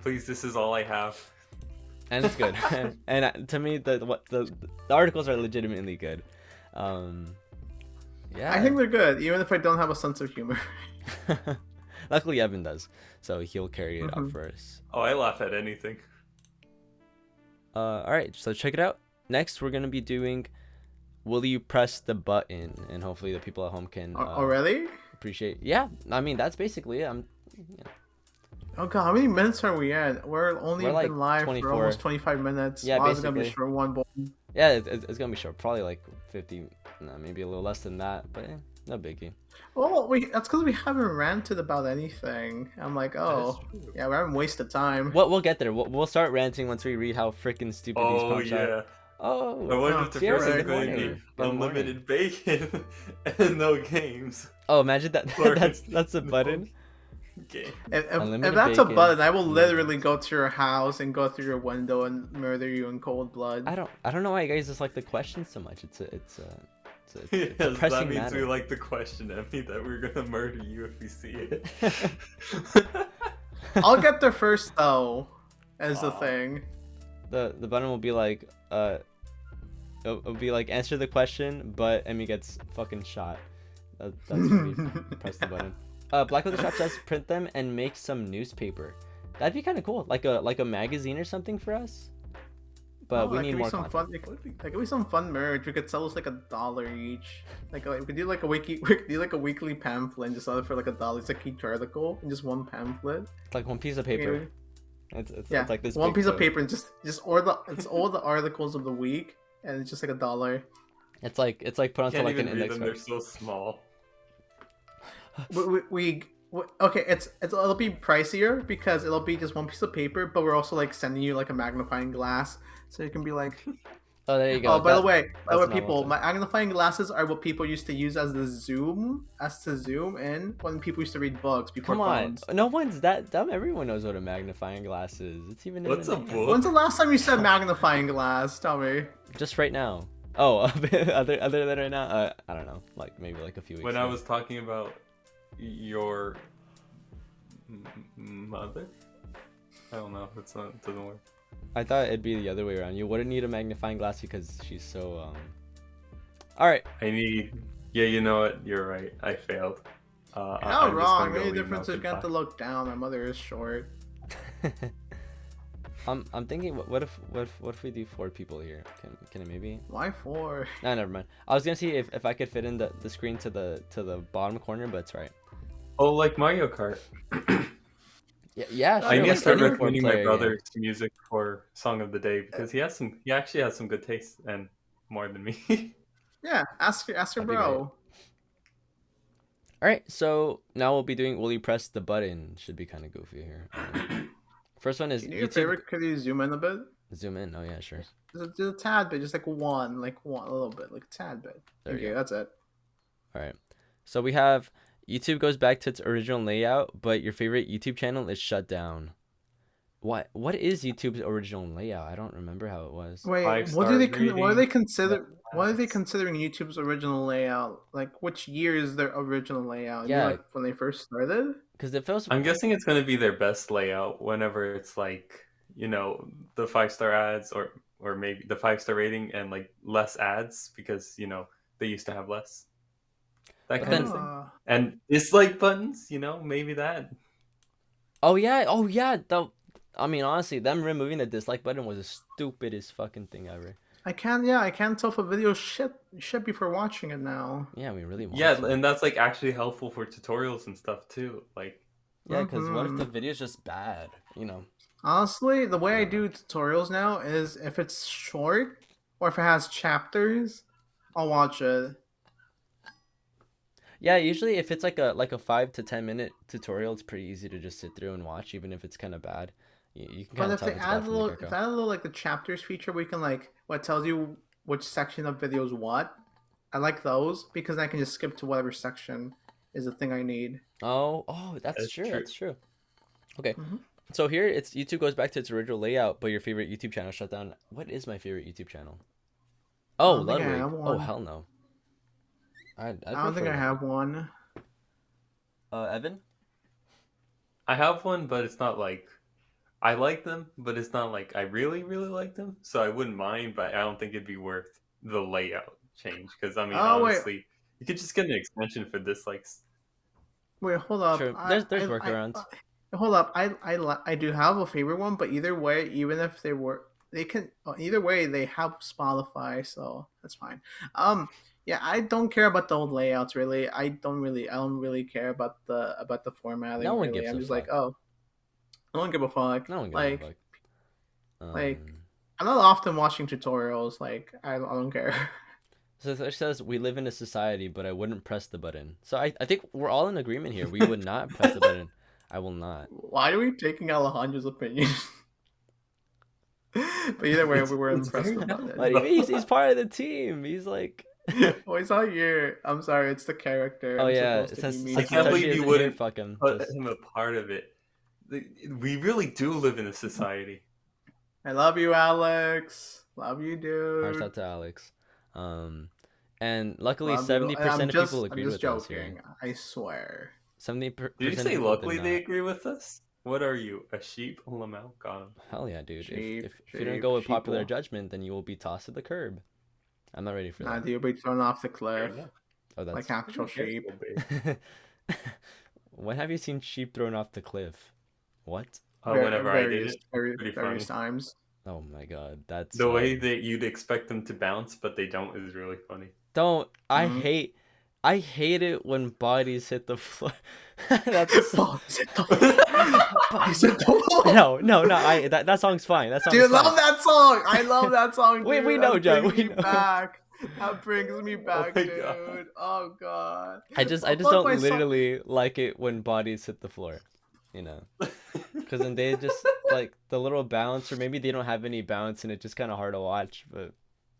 [SPEAKER 3] Please, this is all I have.
[SPEAKER 2] And it's good. And to me, the articles are legitimately good. Yeah.
[SPEAKER 1] I think they're good, even if I don't have a sense of humor.
[SPEAKER 2] Luckily, Evan does, so he'll carry it out for us.
[SPEAKER 3] Oh, I laugh at anything.
[SPEAKER 2] All right, so check it out. Next, we're gonna be doing will you press the button? And hopefully the people at home can
[SPEAKER 1] Already?
[SPEAKER 2] appreciate. Yeah, I mean that's basically it.
[SPEAKER 1] Oh god, how many minutes are we at? We're only
[SPEAKER 2] We're like
[SPEAKER 1] been live
[SPEAKER 2] 24.
[SPEAKER 1] for almost 25 minutes.
[SPEAKER 2] Yeah,
[SPEAKER 1] Wow, it's gonna be
[SPEAKER 2] basically.
[SPEAKER 1] short one, boy.
[SPEAKER 2] Yeah, it's gonna be short. Probably like 50, no, maybe a little less than that, but no biggie.
[SPEAKER 1] Well, that's because we haven't ranted about anything. I'm like, oh, yeah, we haven't wasted time.
[SPEAKER 2] We'll get there. We'll start ranting once we read how freaking stupid these
[SPEAKER 3] Oh
[SPEAKER 2] prompts are.
[SPEAKER 3] yeah. I
[SPEAKER 2] Oh,
[SPEAKER 3] wonder if the
[SPEAKER 2] Sierra,
[SPEAKER 3] first is
[SPEAKER 2] good
[SPEAKER 3] going to
[SPEAKER 2] morning.
[SPEAKER 3] be
[SPEAKER 2] Good morning.
[SPEAKER 3] unlimited bacon and no games.
[SPEAKER 2] Oh, imagine that.
[SPEAKER 3] Or
[SPEAKER 2] that's a
[SPEAKER 3] no
[SPEAKER 2] button.
[SPEAKER 3] game.
[SPEAKER 1] If
[SPEAKER 2] Unlimited
[SPEAKER 1] that's a
[SPEAKER 2] bacon.
[SPEAKER 1] button, I will literally go to your house and go through your window and murder you in cold blood.
[SPEAKER 2] I don't know why you guys just like the question so much. It's a
[SPEAKER 3] Yes,
[SPEAKER 2] pressing
[SPEAKER 3] that means
[SPEAKER 2] matter.
[SPEAKER 3] we like the question, Emmy, that we're gonna murder you if we see it.
[SPEAKER 1] I'll get there first though, as the
[SPEAKER 3] Aw.
[SPEAKER 1] thing.
[SPEAKER 2] The button will be like it'll be like answer the question, but Emmy gets fucking shot. That's gonna be press the button. Black Widow Shop says print them and make some newspaper. That'd be kind of cool, like a magazine or something for us. But we
[SPEAKER 1] that
[SPEAKER 2] need
[SPEAKER 1] could be
[SPEAKER 2] more
[SPEAKER 1] some
[SPEAKER 2] content.
[SPEAKER 1] fun. That could be some fun merch. We could sell us like $1 each. Like we could do like we could do like a weekly pamphlet and just sell it for like $1. It's like each article and just one pamphlet.
[SPEAKER 2] It's like one piece of paper.
[SPEAKER 1] Yeah.
[SPEAKER 2] It's
[SPEAKER 1] Yeah,
[SPEAKER 2] like this
[SPEAKER 1] one
[SPEAKER 2] big
[SPEAKER 1] piece of
[SPEAKER 2] book.
[SPEAKER 1] paper and just it's all the articles of the week and it's just like $1.
[SPEAKER 2] It's like put onto
[SPEAKER 3] Can't
[SPEAKER 2] like
[SPEAKER 3] even
[SPEAKER 2] an
[SPEAKER 3] read
[SPEAKER 2] index
[SPEAKER 3] them, they're
[SPEAKER 2] card.
[SPEAKER 3] so small.
[SPEAKER 1] Okay, it'll be pricier because it'll be just one piece of paper, but we're also like sending you like a magnifying glass, so you can be like.
[SPEAKER 2] Oh, there you go.
[SPEAKER 1] Oh, by the way,
[SPEAKER 2] that's not
[SPEAKER 1] people,
[SPEAKER 2] what
[SPEAKER 1] my magnifying glasses are what people used to use as to zoom in when people used to read books before
[SPEAKER 2] Come on,
[SPEAKER 1] phones.
[SPEAKER 2] no one's that dumb. Everyone knows what a magnifying glass is. It's even in
[SPEAKER 3] What's
[SPEAKER 2] the
[SPEAKER 3] a
[SPEAKER 2] name.
[SPEAKER 3] book?
[SPEAKER 1] When's the last time you said magnifying glass? Tell me.
[SPEAKER 2] Just right now. Oh, other than right now, I don't know. Like maybe like a few weeks.
[SPEAKER 3] When
[SPEAKER 2] ago.
[SPEAKER 3] I was talking about your mother? I don't know. It doesn't work.
[SPEAKER 2] I thought it'd be the other way around. You wouldn't need a magnifying glass because she's so All right.
[SPEAKER 3] I need. Yeah, you know what? You're right. I failed.
[SPEAKER 1] You're
[SPEAKER 3] I'm
[SPEAKER 1] not
[SPEAKER 3] just
[SPEAKER 1] wrong.
[SPEAKER 3] gonna go
[SPEAKER 1] Maybe the
[SPEAKER 3] leave
[SPEAKER 1] difference
[SPEAKER 3] now.
[SPEAKER 1] is you have to
[SPEAKER 3] Goodbye.
[SPEAKER 1] look down. My mother is short.
[SPEAKER 2] I'm thinking. What if we do 4 people here? Can it maybe?
[SPEAKER 1] Why 4?
[SPEAKER 2] No, never mind. I was gonna see if I could fit in the screen to the bottom corner, but it's right.
[SPEAKER 3] Oh, like Mario Kart.
[SPEAKER 2] Yeah.
[SPEAKER 1] I
[SPEAKER 3] I
[SPEAKER 2] Sure,
[SPEAKER 3] need
[SPEAKER 1] like
[SPEAKER 3] to start
[SPEAKER 1] any
[SPEAKER 3] recommending my
[SPEAKER 2] 4-player game.
[SPEAKER 3] brother's music for Song of the Day because he actually has some good taste and more than me.
[SPEAKER 1] Yeah, ask your
[SPEAKER 2] That'd be
[SPEAKER 1] bro.
[SPEAKER 2] All right, so now we'll be doing. Will you press the button? Should be kind of goofy here. First one is
[SPEAKER 1] You know your
[SPEAKER 2] YouTube.
[SPEAKER 1] favorite? Could you zoom in a bit?
[SPEAKER 2] Zoom in. Oh yeah, sure.
[SPEAKER 1] Just a tad bit, just like one, a little bit, like a tad bit.
[SPEAKER 2] There
[SPEAKER 1] Thank
[SPEAKER 2] you
[SPEAKER 1] you.
[SPEAKER 2] go.
[SPEAKER 1] That's it.
[SPEAKER 2] All right. So we have YouTube goes back to its original layout, but your favorite YouTube channel is shut down. What is YouTube's original layout? I don't remember how it was.
[SPEAKER 1] Wait,
[SPEAKER 3] Five-star
[SPEAKER 1] what are they
[SPEAKER 3] rating.
[SPEAKER 1] considering YouTube's original layout? Like, which year is their original layout? You mean,
[SPEAKER 2] Yeah.
[SPEAKER 1] like when they first started?
[SPEAKER 2] Because it feels.
[SPEAKER 3] I'm guessing it's gonna be their best layout whenever it's like, the 5-star ads or maybe the 5-star rating and like less ads because they used to have less. That
[SPEAKER 2] But
[SPEAKER 3] kind
[SPEAKER 2] then-
[SPEAKER 3] of thing. And dislike buttons, maybe that.
[SPEAKER 2] Oh yeah. Though, I mean, honestly, them removing the dislike button was the stupidest fucking thing ever.
[SPEAKER 1] I can't tell if a video shit before watching it now.
[SPEAKER 2] Yeah, we really want
[SPEAKER 3] Yeah,
[SPEAKER 2] to.
[SPEAKER 3] and that's like actually helpful for tutorials and stuff too. Like,
[SPEAKER 2] Yeah, because what if the
[SPEAKER 1] Mhm.
[SPEAKER 2] video's just bad?
[SPEAKER 1] Honestly, the way I
[SPEAKER 2] Yeah.
[SPEAKER 1] do tutorials now is if it's short or if it has chapters, I'll watch it.
[SPEAKER 2] Yeah, usually if it's like a 5 to 10 minute tutorial, it's pretty easy to just sit through and watch, even if it's kind of bad. You can
[SPEAKER 1] But
[SPEAKER 2] kind of
[SPEAKER 1] if
[SPEAKER 2] tell
[SPEAKER 1] they
[SPEAKER 2] if it's
[SPEAKER 1] add
[SPEAKER 2] bad
[SPEAKER 1] a
[SPEAKER 2] from the
[SPEAKER 1] little,
[SPEAKER 2] get-go.
[SPEAKER 1] if they add a little like the chapters feature, where you can like what tells you which section of videos what. I like those because I can just skip to whatever section is the thing I need.
[SPEAKER 2] Oh, that's
[SPEAKER 3] That's
[SPEAKER 2] true.
[SPEAKER 3] true.
[SPEAKER 2] That's true. Okay,
[SPEAKER 1] Mhm.
[SPEAKER 2] so here it's YouTube goes back to its original layout, but your favorite YouTube channel shut down. What is my favorite YouTube channel? Oh,
[SPEAKER 1] don't think I
[SPEAKER 2] Ludwig.
[SPEAKER 1] have
[SPEAKER 2] Oh,
[SPEAKER 1] one.
[SPEAKER 2] hell no.
[SPEAKER 1] I don't think I have one.
[SPEAKER 2] Evan?
[SPEAKER 3] I have one, but it's not like I like them, but it's not like I really, really like them. So I wouldn't mind, but I don't think it'd be worth the layout change. Because I mean,
[SPEAKER 1] Oh, wait.
[SPEAKER 3] honestly, you could just get an extension for dislikes.
[SPEAKER 1] Wait, hold up.
[SPEAKER 2] Sure, there's workarounds.
[SPEAKER 1] Hold up. I do have a favorite one, but either way, even if they were they can either way they help Spotify, so that's fine. Yeah, I don't care about the old layouts really. I don't really care about the
[SPEAKER 2] No
[SPEAKER 1] formatting
[SPEAKER 2] one
[SPEAKER 1] really.
[SPEAKER 2] gives
[SPEAKER 1] I'm
[SPEAKER 2] a
[SPEAKER 1] just like,
[SPEAKER 2] fuck.
[SPEAKER 1] oh, I don't give a fuck.
[SPEAKER 2] No one gives a fuck.
[SPEAKER 1] Like
[SPEAKER 2] Um,
[SPEAKER 1] I'm not often watching tutorials. Like I don't care.
[SPEAKER 2] so it says we live in a society, but I wouldn't press the button. So I think we're all in agreement here. We would not press the button. I will not.
[SPEAKER 1] Why are we taking Alejandro's opinion? But either way, we were
[SPEAKER 3] It's
[SPEAKER 1] impressed
[SPEAKER 3] very
[SPEAKER 1] about
[SPEAKER 3] valid.
[SPEAKER 2] What do
[SPEAKER 1] it.
[SPEAKER 2] you mean? He's part of the team. He's like,
[SPEAKER 1] Oh, he's not here. I'm sorry, it's the character.
[SPEAKER 2] oh
[SPEAKER 1] I'm
[SPEAKER 2] yeah.
[SPEAKER 1] supposed to be
[SPEAKER 3] I
[SPEAKER 1] mean to
[SPEAKER 3] can't
[SPEAKER 2] Since
[SPEAKER 1] him.
[SPEAKER 2] she
[SPEAKER 3] believe you
[SPEAKER 2] isn't here,
[SPEAKER 3] wouldn't
[SPEAKER 2] fuck him.
[SPEAKER 3] put
[SPEAKER 2] Just
[SPEAKER 3] him a part of it. We really do live in a society.
[SPEAKER 1] I love you, Alex. Love you,
[SPEAKER 2] hearts
[SPEAKER 1] dude.
[SPEAKER 2] out to Alex. And luckily,
[SPEAKER 1] Love you.
[SPEAKER 2] 70% of people
[SPEAKER 1] I'm
[SPEAKER 2] agreed
[SPEAKER 1] just
[SPEAKER 2] with us here.
[SPEAKER 1] joking. I swear.
[SPEAKER 2] 70%
[SPEAKER 3] Did you
[SPEAKER 2] of
[SPEAKER 3] say
[SPEAKER 2] people did
[SPEAKER 3] luckily they
[SPEAKER 2] not.
[SPEAKER 3] agree with us? What are you, a sheep? Lamau? God.
[SPEAKER 2] Hell yeah, dude.
[SPEAKER 1] Sheep,
[SPEAKER 2] If you don't
[SPEAKER 1] sheep,
[SPEAKER 2] go with popular
[SPEAKER 1] sheeple.
[SPEAKER 2] judgment, then you will be tossed to the curb. I'm not ready for
[SPEAKER 1] Nah,
[SPEAKER 2] that.
[SPEAKER 1] you'll be thrown off the
[SPEAKER 3] Fair
[SPEAKER 1] cliff
[SPEAKER 3] enough.
[SPEAKER 2] Oh,
[SPEAKER 1] like
[SPEAKER 2] that's.
[SPEAKER 1] actual
[SPEAKER 3] Be careful,
[SPEAKER 1] sheep.
[SPEAKER 3] babe.
[SPEAKER 2] When have you seen sheep thrown off the cliff? What?
[SPEAKER 3] Whenever I did it, pretty
[SPEAKER 1] Various
[SPEAKER 3] funny.
[SPEAKER 1] times.
[SPEAKER 2] Oh my god, that's
[SPEAKER 3] The way that you'd expect them to bounce, but they don't, is really funny.
[SPEAKER 2] don't.
[SPEAKER 1] Mm.
[SPEAKER 2] I hate it when bodies hit the floor. That's a song.
[SPEAKER 1] Bodies hit the floor.
[SPEAKER 2] No. That song's fine. That song's
[SPEAKER 1] Dude,
[SPEAKER 2] fine.
[SPEAKER 1] love that song. I love that song, dude.
[SPEAKER 2] We know,
[SPEAKER 1] That
[SPEAKER 2] Joe.
[SPEAKER 1] brings
[SPEAKER 2] We
[SPEAKER 1] me
[SPEAKER 2] know.
[SPEAKER 1] back. That brings me
[SPEAKER 3] Oh
[SPEAKER 1] back,
[SPEAKER 3] my
[SPEAKER 1] dude.
[SPEAKER 3] God.
[SPEAKER 1] Oh god.
[SPEAKER 2] I just
[SPEAKER 1] Fuck my
[SPEAKER 2] don't
[SPEAKER 1] song.
[SPEAKER 2] literally like it when bodies hit the floor, you know, because then they just like the little bounce, or maybe they don't have any bounce, and it's just kind of hard to watch. But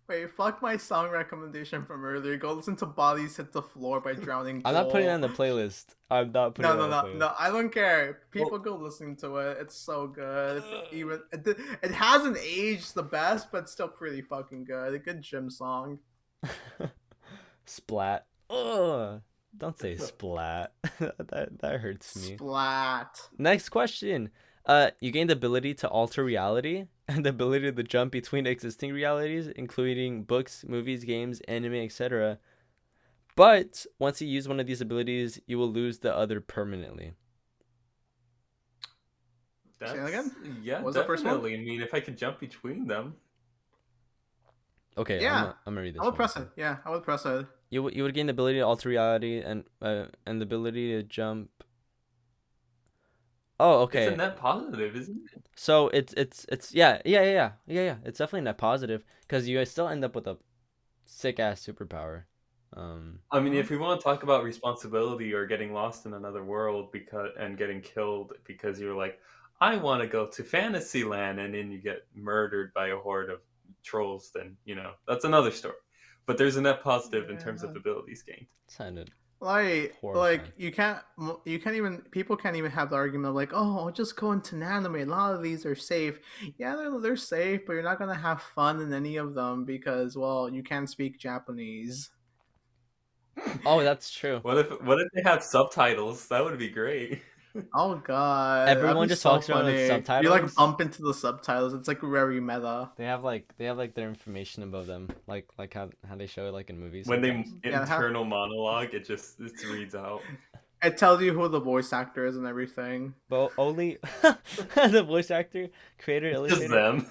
[SPEAKER 1] Wait, fuck my song recommendation from earlier. Go listen to "Bodies Hit the Floor" by Drowning
[SPEAKER 2] I'm not putting it
[SPEAKER 1] Joel.
[SPEAKER 2] on the playlist. I'm not putting it on the playlist.
[SPEAKER 1] No. I don't care. People go listen to it. It's so good. Even it hasn't aged the best, but still pretty fucking good. A good gym song.
[SPEAKER 2] Splat. Ugh. Don't say splat. that hurts me.
[SPEAKER 1] Splat.
[SPEAKER 2] Next question. You gain the ability to alter reality and the ability to jump between existing realities, including books, movies, games, anime, etc. But once you use one of these abilities, you will lose the other permanently.
[SPEAKER 3] That's,
[SPEAKER 1] Say that again?
[SPEAKER 3] yeah,
[SPEAKER 1] What was the first one?
[SPEAKER 3] definitely. I mean, if I could jump between them.
[SPEAKER 2] Okay,
[SPEAKER 1] Yeah.
[SPEAKER 2] I'm gonna read this.
[SPEAKER 1] I would
[SPEAKER 2] one.
[SPEAKER 1] press it. Yeah, I would press it.
[SPEAKER 2] You would gain the ability to alter reality and the ability to jump. Oh, okay.
[SPEAKER 3] It's a net positive, isn't it?
[SPEAKER 2] So it's yeah. It's definitely net positive because you guys still end up with a sick ass superpower.
[SPEAKER 3] I mean, if we want to talk about responsibility or getting lost in another world and getting killed because you're like, I want to go to Fantasyland, and then you get murdered by a horde of trolls, then that's another story. But there's a net positive in terms of abilities gained.
[SPEAKER 2] Sounded
[SPEAKER 1] Like
[SPEAKER 2] horrifying.
[SPEAKER 1] you can't even people can't even have the argument of like, oh, I'll just go into anime. A lot of these are safe. Yeah, they're safe, but you're not gonna have fun in any of them because, well, you can't speak Japanese.
[SPEAKER 2] Oh, that's true.
[SPEAKER 3] What if they have subtitles? That would be great.
[SPEAKER 1] Oh god,
[SPEAKER 2] Everyone
[SPEAKER 1] that'd be
[SPEAKER 2] just
[SPEAKER 1] so
[SPEAKER 2] talks around with
[SPEAKER 1] funny. You
[SPEAKER 2] subtitles?
[SPEAKER 1] like bump into the subtitles. It's like very meta.
[SPEAKER 2] They have like their information above them, like how they show it like in movies.
[SPEAKER 3] When they
[SPEAKER 2] sometimes.
[SPEAKER 3] internal monologue, it reads out.
[SPEAKER 1] It tells you who the voice actor is and everything.
[SPEAKER 2] But only the voice actor, creator,
[SPEAKER 3] Just
[SPEAKER 2] illustrator.
[SPEAKER 3] them.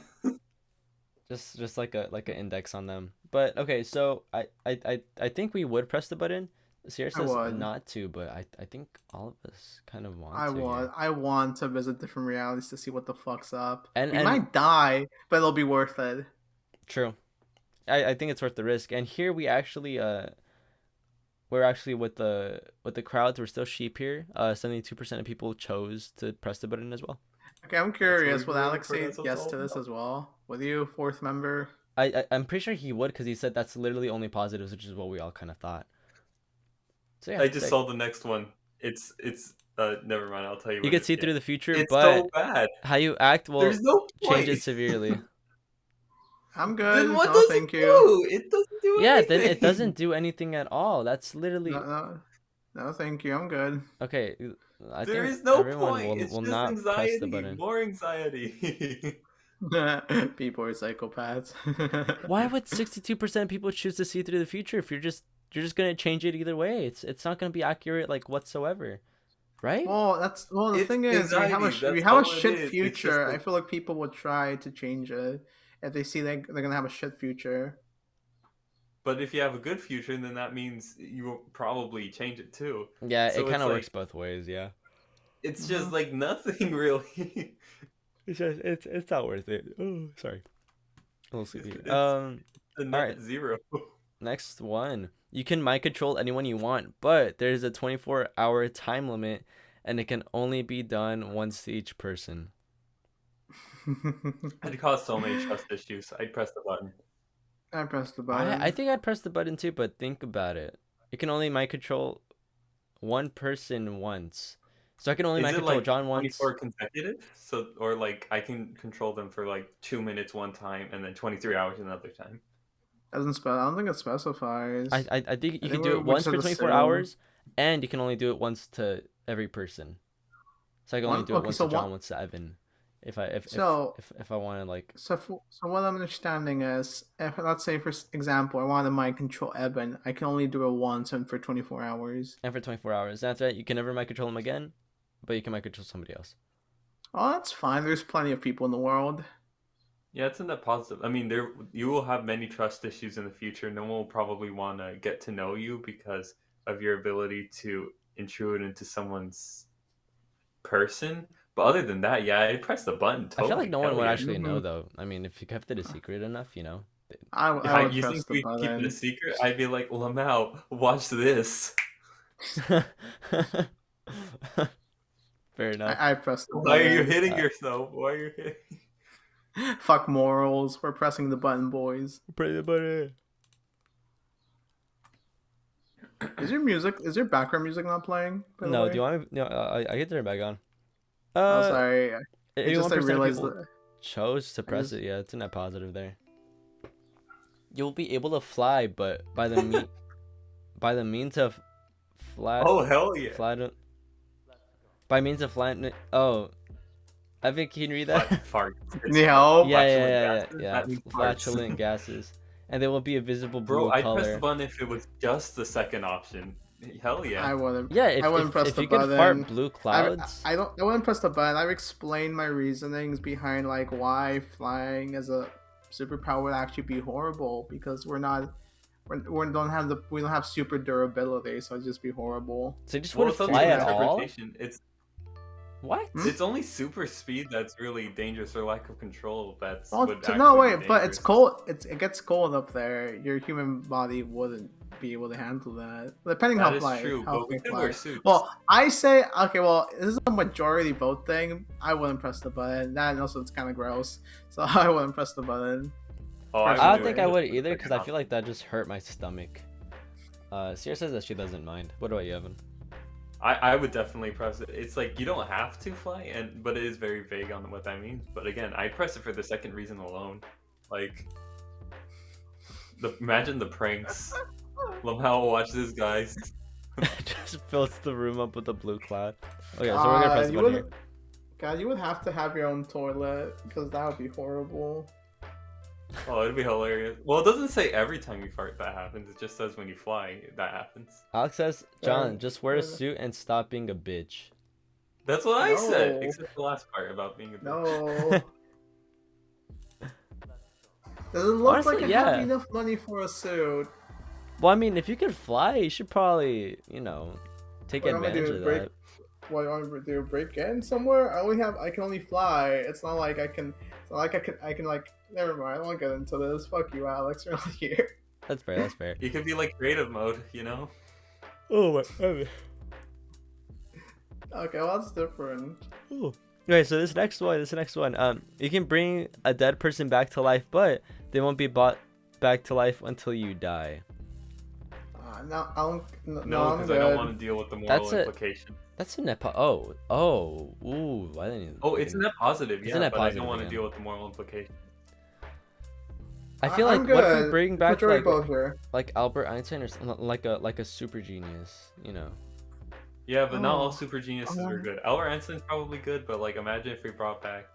[SPEAKER 2] Just like an index on them. But okay, so I think we would press the button. Sierra says
[SPEAKER 1] would.
[SPEAKER 2] not to, but I think all of us kind of want
[SPEAKER 1] I
[SPEAKER 2] to.
[SPEAKER 1] want.
[SPEAKER 2] Here.
[SPEAKER 1] I want to visit different realities to see what the fuck's up.
[SPEAKER 2] And
[SPEAKER 1] we might die, but it'll be worth it.
[SPEAKER 2] True. I think it's worth the risk. And here we actually we're actually with the crowds. We're still sheep here. 72% of people chose to press the button as well.
[SPEAKER 1] Okay, I'm curious. Will
[SPEAKER 3] really
[SPEAKER 1] Alex say
[SPEAKER 3] that's what
[SPEAKER 1] yes
[SPEAKER 3] it's
[SPEAKER 1] to
[SPEAKER 3] all
[SPEAKER 1] this
[SPEAKER 3] about.
[SPEAKER 1] as well? With you, fourth member?
[SPEAKER 2] I'm pretty sure he would because he said that's literally only positives, which is what we all kind of thought. So yeah,
[SPEAKER 3] I just saw the next one. It's never mind. I'll tell you.
[SPEAKER 2] You can see through the future,
[SPEAKER 3] It's
[SPEAKER 2] but
[SPEAKER 3] so bad.
[SPEAKER 2] how you act will
[SPEAKER 3] There's no point.
[SPEAKER 2] change it severely.
[SPEAKER 1] I'm good.
[SPEAKER 3] Then what
[SPEAKER 1] no,
[SPEAKER 3] does
[SPEAKER 1] thank
[SPEAKER 3] it
[SPEAKER 1] you.
[SPEAKER 3] do? It doesn't do
[SPEAKER 2] Yeah,
[SPEAKER 3] anything.
[SPEAKER 2] then it doesn't do anything at all. That's literally
[SPEAKER 1] No, thank you. I'm good.
[SPEAKER 2] okay. I
[SPEAKER 3] There
[SPEAKER 2] think
[SPEAKER 3] is no
[SPEAKER 2] everyone
[SPEAKER 3] point. It's
[SPEAKER 2] will
[SPEAKER 3] just
[SPEAKER 2] not
[SPEAKER 3] anxiety.
[SPEAKER 2] press the button.
[SPEAKER 3] More anxiety.
[SPEAKER 1] People are psychopaths.
[SPEAKER 2] Why would 62% of people choose to see through the future if you're just gonna change it either way? It's not gonna be accurate like whatsoever, right?
[SPEAKER 1] Well, the
[SPEAKER 3] It's
[SPEAKER 1] thing is,
[SPEAKER 3] anxiety,
[SPEAKER 1] we
[SPEAKER 3] that's
[SPEAKER 1] have a
[SPEAKER 3] all it
[SPEAKER 1] shit
[SPEAKER 3] is. It's just
[SPEAKER 1] future.
[SPEAKER 3] like-
[SPEAKER 1] I feel like people would try to change it. if they see they're gonna have a shit future.
[SPEAKER 3] But if you have a good future, then that means you will probably change it too.
[SPEAKER 2] Yeah, it
[SPEAKER 3] So
[SPEAKER 2] kind
[SPEAKER 3] it's
[SPEAKER 2] of
[SPEAKER 3] like
[SPEAKER 2] works both ways. Yeah.
[SPEAKER 3] it's just
[SPEAKER 1] Mhm.
[SPEAKER 3] like nothing really.
[SPEAKER 2] It's not worth it. Oh, sorry. A little sleepy.
[SPEAKER 3] It's the
[SPEAKER 2] All
[SPEAKER 3] net
[SPEAKER 2] right.
[SPEAKER 3] zero.
[SPEAKER 2] Next one. You can mind control anyone you want, but there's a 24-hour time limit, and it can only be done once to each person.
[SPEAKER 3] I'd cause so many trust issues. I'd press the button.
[SPEAKER 1] I pressed the
[SPEAKER 2] I
[SPEAKER 1] button.
[SPEAKER 2] think I'd press the button too, but think about it. You can only mind control one person once. So I can only
[SPEAKER 3] Is
[SPEAKER 2] mind
[SPEAKER 3] it
[SPEAKER 2] control
[SPEAKER 3] like
[SPEAKER 2] John once.
[SPEAKER 3] 24 consecutive? So, or like I can control them for like 2 minutes one time and then 23 hours another time.
[SPEAKER 1] I don't think it specifies.
[SPEAKER 2] I think
[SPEAKER 1] I
[SPEAKER 2] you
[SPEAKER 1] think
[SPEAKER 2] can do it
[SPEAKER 1] we
[SPEAKER 2] once
[SPEAKER 1] just
[SPEAKER 2] for
[SPEAKER 1] have to
[SPEAKER 2] 24
[SPEAKER 1] assume
[SPEAKER 2] hours, and you can only do it once to every person. So I can only
[SPEAKER 1] one.
[SPEAKER 2] do it
[SPEAKER 1] Okay,
[SPEAKER 2] once
[SPEAKER 1] so
[SPEAKER 2] to John,
[SPEAKER 1] one.
[SPEAKER 2] once to Evan. If I
[SPEAKER 1] So
[SPEAKER 2] if I want to like
[SPEAKER 1] so what I'm understanding is, if let's say for example, I want to mind control Evan, I can only do it once and for 24 hours.
[SPEAKER 2] and for 24 hours. That's right. You can never mind control him again, but you can mind control somebody else.
[SPEAKER 1] Oh, that's fine. There's plenty of people in the world.
[SPEAKER 3] Yeah, it's in that positive. I mean, there you will have many trust issues in the future. No one will probably want to get to know you because of your ability to intrude into someone's person. But other than that, yeah, I'd press the button
[SPEAKER 2] I feel like
[SPEAKER 3] totally.
[SPEAKER 2] no one
[SPEAKER 3] Hell
[SPEAKER 2] would
[SPEAKER 3] yeah.
[SPEAKER 2] actually
[SPEAKER 1] Hmm.
[SPEAKER 2] know though. I mean, if you kept it a secret enough, you know.
[SPEAKER 1] I
[SPEAKER 3] Yeah,
[SPEAKER 1] would
[SPEAKER 3] you
[SPEAKER 1] press
[SPEAKER 3] think
[SPEAKER 1] the
[SPEAKER 3] we keep it a
[SPEAKER 1] button.
[SPEAKER 3] secret? I'd be like, Lamau, watch this.
[SPEAKER 2] Fair enough.
[SPEAKER 1] I press the
[SPEAKER 3] Why are you
[SPEAKER 1] button.
[SPEAKER 3] hitting yourself? Why are you hitting?
[SPEAKER 1] Fuck morals. We're pressing the button, boys.
[SPEAKER 2] Press the button.
[SPEAKER 1] Is your background music not playing, by the
[SPEAKER 2] No, do
[SPEAKER 1] way?
[SPEAKER 2] you want me? No, I get there back on.
[SPEAKER 1] Oh,
[SPEAKER 2] Uh,
[SPEAKER 1] sorry. It just I
[SPEAKER 2] 81% of
[SPEAKER 1] realized
[SPEAKER 2] people
[SPEAKER 1] that
[SPEAKER 2] chose to
[SPEAKER 1] I
[SPEAKER 2] press
[SPEAKER 1] just
[SPEAKER 2] it. Yeah, it's a net positive there. You'll be able to fly, but by the means of flat
[SPEAKER 3] Oh hell yeah!
[SPEAKER 2] flat by means of flat. Oh, Evan, can you read that?
[SPEAKER 3] Fart. It's
[SPEAKER 1] need help.
[SPEAKER 3] flatulent gases. That means
[SPEAKER 2] Flatulent
[SPEAKER 3] farts.
[SPEAKER 2] gases, and they will be a visible
[SPEAKER 3] Bro,
[SPEAKER 2] blue
[SPEAKER 3] I'd press the
[SPEAKER 2] color.
[SPEAKER 3] button if it was just the second option. Hell yeah.
[SPEAKER 2] Yeah,
[SPEAKER 1] I wouldn't press
[SPEAKER 2] if
[SPEAKER 1] the
[SPEAKER 2] you could fart
[SPEAKER 1] button.
[SPEAKER 2] blue clouds,
[SPEAKER 1] I wouldn't press the button. I've explained my reasonings behind like why flying as a superpower would actually be horrible, because we don't have super durability, so it'd just be horrible.
[SPEAKER 2] so you just
[SPEAKER 3] Well,
[SPEAKER 2] wouldn't
[SPEAKER 3] it's up to
[SPEAKER 2] fly at all.
[SPEAKER 3] interpretation.
[SPEAKER 2] What?
[SPEAKER 1] Hmm?
[SPEAKER 3] It's only super speed that's really dangerous, or lack of control that's
[SPEAKER 1] Well,
[SPEAKER 3] would
[SPEAKER 1] no,
[SPEAKER 3] actually be
[SPEAKER 1] wait, but it's
[SPEAKER 3] dangerous.
[SPEAKER 1] cold. It gets cold up there. Your human body wouldn't be able to handle that, depending
[SPEAKER 3] That
[SPEAKER 1] how
[SPEAKER 3] is true,
[SPEAKER 1] how
[SPEAKER 3] but we
[SPEAKER 1] they
[SPEAKER 3] could
[SPEAKER 1] fly.
[SPEAKER 3] wear suits.
[SPEAKER 1] Well, I say okay. Well, this is a majority vote thing. I wouldn't press the button. That, and also it's kind of gross, so I wouldn't press the button.
[SPEAKER 3] Oh,
[SPEAKER 2] I
[SPEAKER 3] I
[SPEAKER 2] don't
[SPEAKER 3] would
[SPEAKER 2] think
[SPEAKER 3] do
[SPEAKER 2] I
[SPEAKER 3] it
[SPEAKER 2] would
[SPEAKER 3] just for the
[SPEAKER 2] either, because
[SPEAKER 3] second
[SPEAKER 2] I feel like that just hurt my stomach. Sierra says that she doesn't mind. What about you, Evan?
[SPEAKER 3] I would definitely press it. It's like you don't have to fly, but it is very vague on what that means. But again, I press it for the second reason alone. Like, imagine the pranks. Lamau, watch this, guys.
[SPEAKER 2] Just fills the room up with a blue cloud. Okay, so we're gonna press the
[SPEAKER 1] You
[SPEAKER 2] button here.
[SPEAKER 1] would, God, you would have to have your own toilet, because that would be horrible.
[SPEAKER 3] Oh, it'd be hilarious. Well, it doesn't say every time you fart that happens. It just says when you fly that happens.
[SPEAKER 2] Alex says, John,
[SPEAKER 1] Um,
[SPEAKER 2] just wear a
[SPEAKER 1] uh,
[SPEAKER 2] suit and stop being a bitch.
[SPEAKER 3] That's what I said,
[SPEAKER 1] No.
[SPEAKER 3] except the last part about being a bitch.
[SPEAKER 1] No. Doesn't look
[SPEAKER 2] Honestly,
[SPEAKER 1] like I
[SPEAKER 2] yeah.
[SPEAKER 1] have enough money for a suit.
[SPEAKER 2] Well, I mean, if you could fly, you should probably, take
[SPEAKER 1] What am I
[SPEAKER 2] advantage
[SPEAKER 1] doing?
[SPEAKER 2] of
[SPEAKER 1] Break?
[SPEAKER 2] that.
[SPEAKER 1] What do I want to do? Break in somewhere? I can only fly. It's not like I can. It's not like I can like. Never mind. I don't want to get into this. Fuck you, Alex. You're not here.
[SPEAKER 2] That's fair. That's fair.
[SPEAKER 3] You could be like creative mode, you know?
[SPEAKER 2] Oh my.
[SPEAKER 1] Okay, well that's different.
[SPEAKER 2] Oh. Okay, so this next one. You can bring a dead person back to life, but they won't be brought back to life until you die.
[SPEAKER 1] No, I don't.
[SPEAKER 3] No,
[SPEAKER 1] I'm
[SPEAKER 3] because I don't
[SPEAKER 1] good.
[SPEAKER 3] want to deal with the moral
[SPEAKER 2] That's a-
[SPEAKER 3] implication.
[SPEAKER 2] That's a net. Ooh. I didn't even.
[SPEAKER 3] Oh, it's a net positive,
[SPEAKER 2] It's
[SPEAKER 3] yeah,
[SPEAKER 2] a net
[SPEAKER 3] but I
[SPEAKER 2] positive
[SPEAKER 3] don't want to
[SPEAKER 2] again.
[SPEAKER 3] deal with the moral implication.
[SPEAKER 2] I feel
[SPEAKER 1] I'm
[SPEAKER 2] like what if we
[SPEAKER 1] good.
[SPEAKER 2] bring back
[SPEAKER 1] Majority vote here.
[SPEAKER 2] like Albert Einstein or something, like a super genius,
[SPEAKER 3] Yeah, but not all
[SPEAKER 1] Oh.
[SPEAKER 3] super geniuses are good. Albert Einstein's probably good, but like imagine if we brought back,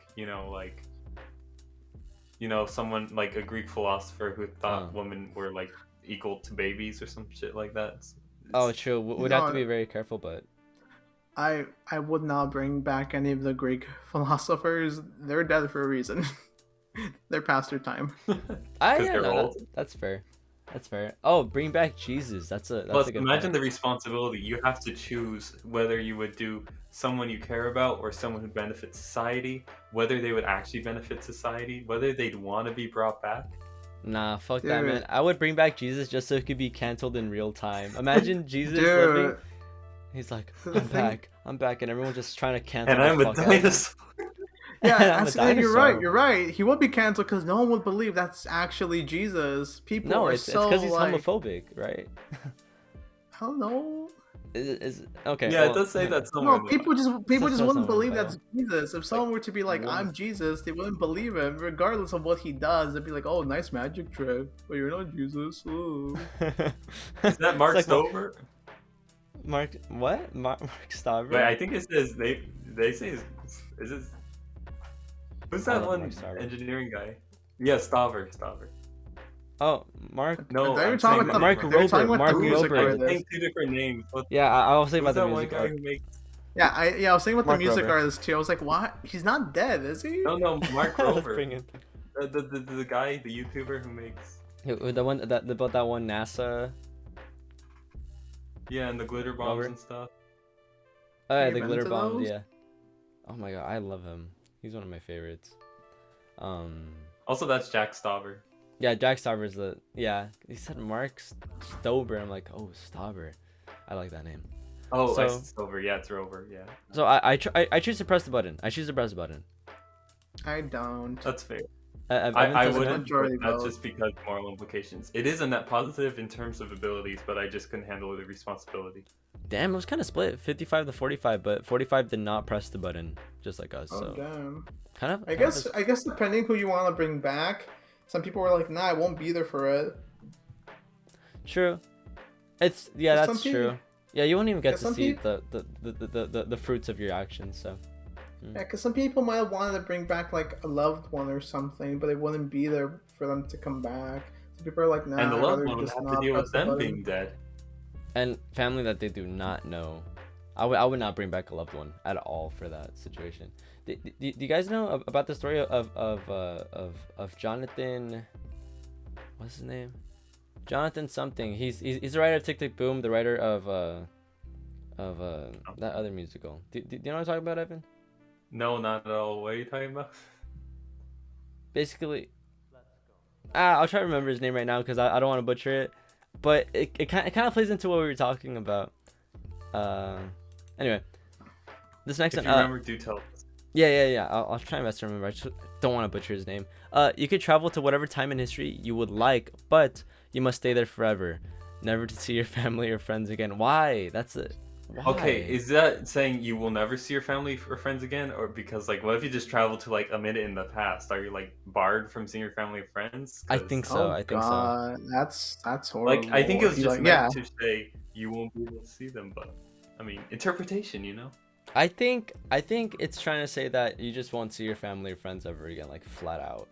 [SPEAKER 3] someone like a Greek philosopher who thought women were like equal to babies or some shit like that.
[SPEAKER 2] Oh, true. We'd have to
[SPEAKER 1] No.
[SPEAKER 2] be very careful, but
[SPEAKER 1] I would not bring back any of the Greek philosophers. They're dead for a reason. They're past their time.
[SPEAKER 3] They're old.
[SPEAKER 2] That's fair. That's fair. Oh, bring back Jesus. That's a
[SPEAKER 3] Plus,
[SPEAKER 2] good
[SPEAKER 3] imagine
[SPEAKER 2] point.
[SPEAKER 3] the responsibility. You have to choose whether you would do someone you care about or someone who benefits society, whether they would actually benefit society, whether they'd want to be brought back.
[SPEAKER 2] Nah, fuck that,
[SPEAKER 1] Dude.
[SPEAKER 2] man. I would bring back Jesus just so it could be canceled in real time. Imagine Jesus
[SPEAKER 1] Dude.
[SPEAKER 2] living. He's like,
[SPEAKER 1] The thing-
[SPEAKER 2] I'm back, and everyone's just trying to cancel.
[SPEAKER 3] And
[SPEAKER 2] the
[SPEAKER 3] I'm a
[SPEAKER 2] fuck out of him.
[SPEAKER 3] dinosaur.
[SPEAKER 1] Yeah,
[SPEAKER 2] I'm a
[SPEAKER 1] actually, you're
[SPEAKER 2] dinosaur.
[SPEAKER 1] right. He would be canceled because no one would believe that's actually Jesus. People
[SPEAKER 2] No,
[SPEAKER 1] are
[SPEAKER 2] it's
[SPEAKER 1] so
[SPEAKER 2] because he's
[SPEAKER 1] like,
[SPEAKER 2] homophobic, right?
[SPEAKER 1] I don't know.
[SPEAKER 2] Is okay.
[SPEAKER 3] Yeah,
[SPEAKER 2] well,
[SPEAKER 3] it does say that somewhere.
[SPEAKER 1] No, people just
[SPEAKER 2] Says
[SPEAKER 1] wouldn't
[SPEAKER 2] somewhere,
[SPEAKER 1] believe
[SPEAKER 2] though.
[SPEAKER 1] that's Jesus. If someone were to be like,
[SPEAKER 3] what?
[SPEAKER 1] "I'm Jesus," they wouldn't believe him, regardless of what he does. They'd be like, "Oh, nice magic trick, but you're not Jesus." Ooh.
[SPEAKER 3] Is that Mark
[SPEAKER 2] It's like,
[SPEAKER 3] Stover?
[SPEAKER 2] Mark what? Mark Stover?
[SPEAKER 3] Wait, I think it says they say is this who's
[SPEAKER 2] I
[SPEAKER 3] that
[SPEAKER 2] love
[SPEAKER 3] one
[SPEAKER 2] Mark Stover.
[SPEAKER 3] engineering guy? Yeah, Stover.
[SPEAKER 2] Oh, Mark.
[SPEAKER 3] No,
[SPEAKER 1] They were
[SPEAKER 3] I'm
[SPEAKER 1] talking
[SPEAKER 3] saying
[SPEAKER 1] about
[SPEAKER 2] Mark
[SPEAKER 1] they were talking
[SPEAKER 2] Rober,
[SPEAKER 1] about
[SPEAKER 2] Mark
[SPEAKER 1] the music
[SPEAKER 2] Rober.
[SPEAKER 3] I'm
[SPEAKER 1] artist.
[SPEAKER 3] saying two different names.
[SPEAKER 2] Yeah, I was thinking
[SPEAKER 3] Who's
[SPEAKER 2] about
[SPEAKER 3] that
[SPEAKER 2] the
[SPEAKER 3] one
[SPEAKER 2] music
[SPEAKER 3] guy
[SPEAKER 2] art.
[SPEAKER 3] who makes?
[SPEAKER 1] Yeah, I was thinking about
[SPEAKER 2] Mark
[SPEAKER 1] the music
[SPEAKER 2] Rober.
[SPEAKER 1] artist too. I was like, "What? He's not dead, is he?"
[SPEAKER 3] No, Mark
[SPEAKER 2] Let's
[SPEAKER 3] Rover.
[SPEAKER 2] bring it.
[SPEAKER 3] The guy, the YouTuber who makes.
[SPEAKER 2] The one about that one NASA.
[SPEAKER 3] Yeah, and the glitter bombs
[SPEAKER 2] Robert?
[SPEAKER 3] and stuff.
[SPEAKER 2] Oh yeah,
[SPEAKER 1] You
[SPEAKER 2] the
[SPEAKER 1] been
[SPEAKER 2] glitter
[SPEAKER 1] to
[SPEAKER 2] bomb.
[SPEAKER 1] those?
[SPEAKER 2] Yeah. Oh my god, I love him. He's one of my favorites.
[SPEAKER 3] Also, that's Jack Stauber.
[SPEAKER 2] Yeah, Jack Stauber's the He said Mark Stober. I'm like, oh, Stauber. I like that name.
[SPEAKER 3] Oh,
[SPEAKER 2] So-
[SPEAKER 3] it's Stover. Yeah, it's Rover. Yeah,
[SPEAKER 2] So I choose to press the button. I choose to press the button.
[SPEAKER 1] I don't.
[SPEAKER 3] that's fair.
[SPEAKER 2] Evan
[SPEAKER 3] I
[SPEAKER 2] says no?
[SPEAKER 3] wouldn't,
[SPEAKER 1] Majority
[SPEAKER 3] but that's
[SPEAKER 1] vote.
[SPEAKER 3] just because moral implications. It is a net positive in terms of abilities, but I just couldn't handle the responsibility.
[SPEAKER 2] Damn, it was kind of split, 55 to 45, but 45 did not press the button, just like us.
[SPEAKER 1] Oh
[SPEAKER 2] So
[SPEAKER 1] damn.
[SPEAKER 2] kind of.
[SPEAKER 1] I guess depending who you want to bring back, some people were like, "Nah, I won't be there for it."
[SPEAKER 2] True. It's
[SPEAKER 1] Some
[SPEAKER 2] that's
[SPEAKER 1] people-
[SPEAKER 2] true. Yeah, you won't even get
[SPEAKER 1] Yeah,
[SPEAKER 2] to
[SPEAKER 1] some
[SPEAKER 2] see the fruits of your actions. So
[SPEAKER 1] Yeah, because some people might have wanted to bring back like a loved one or something, but they wouldn't be there for them to come back. Some people are like, "Nah,
[SPEAKER 3] And the
[SPEAKER 1] I'd
[SPEAKER 3] loved
[SPEAKER 1] rather
[SPEAKER 3] one would
[SPEAKER 1] just
[SPEAKER 3] have to
[SPEAKER 1] not
[SPEAKER 3] deal
[SPEAKER 1] press
[SPEAKER 3] with
[SPEAKER 1] the
[SPEAKER 3] them
[SPEAKER 1] button."
[SPEAKER 3] being dead.
[SPEAKER 2] and family that they do not know. I would not bring back a loved one at all for that situation. Do you guys know about the story of Jonathan? What's his name? Jonathan something. He's the writer of Tick Tick Boom, the writer of that other musical. Do you know what I'm talking about, Evan?
[SPEAKER 3] No, not at all. What are you talking about?
[SPEAKER 2] Basically, I'll try to remember his name right now because I don't want to butcher it. But it kind of plays into what we were talking about. Anyway, this next
[SPEAKER 3] If
[SPEAKER 2] one.
[SPEAKER 3] you remember, do tell us.
[SPEAKER 2] Yeah. I'll try my best to remember. I just don't want to butcher his name. You could travel to whatever time in history you would like, but you must stay there forever, never to see your family or friends again. Why? That's it. Why?
[SPEAKER 3] Okay, is that saying you will never see your family or friends again, or because like, what if you just travel to like a minute in the past? Are you like barred from seeing your family or friends?
[SPEAKER 2] I think so.
[SPEAKER 1] Oh
[SPEAKER 2] I think so.
[SPEAKER 1] God, that's horrible.
[SPEAKER 3] Like, I think it was
[SPEAKER 1] He's
[SPEAKER 3] just
[SPEAKER 1] like,
[SPEAKER 3] meant to say you won't be able to see them, but I mean, interpretation, you know.
[SPEAKER 2] I think it's trying to say that you just won't see your family or friends ever again, like flat out.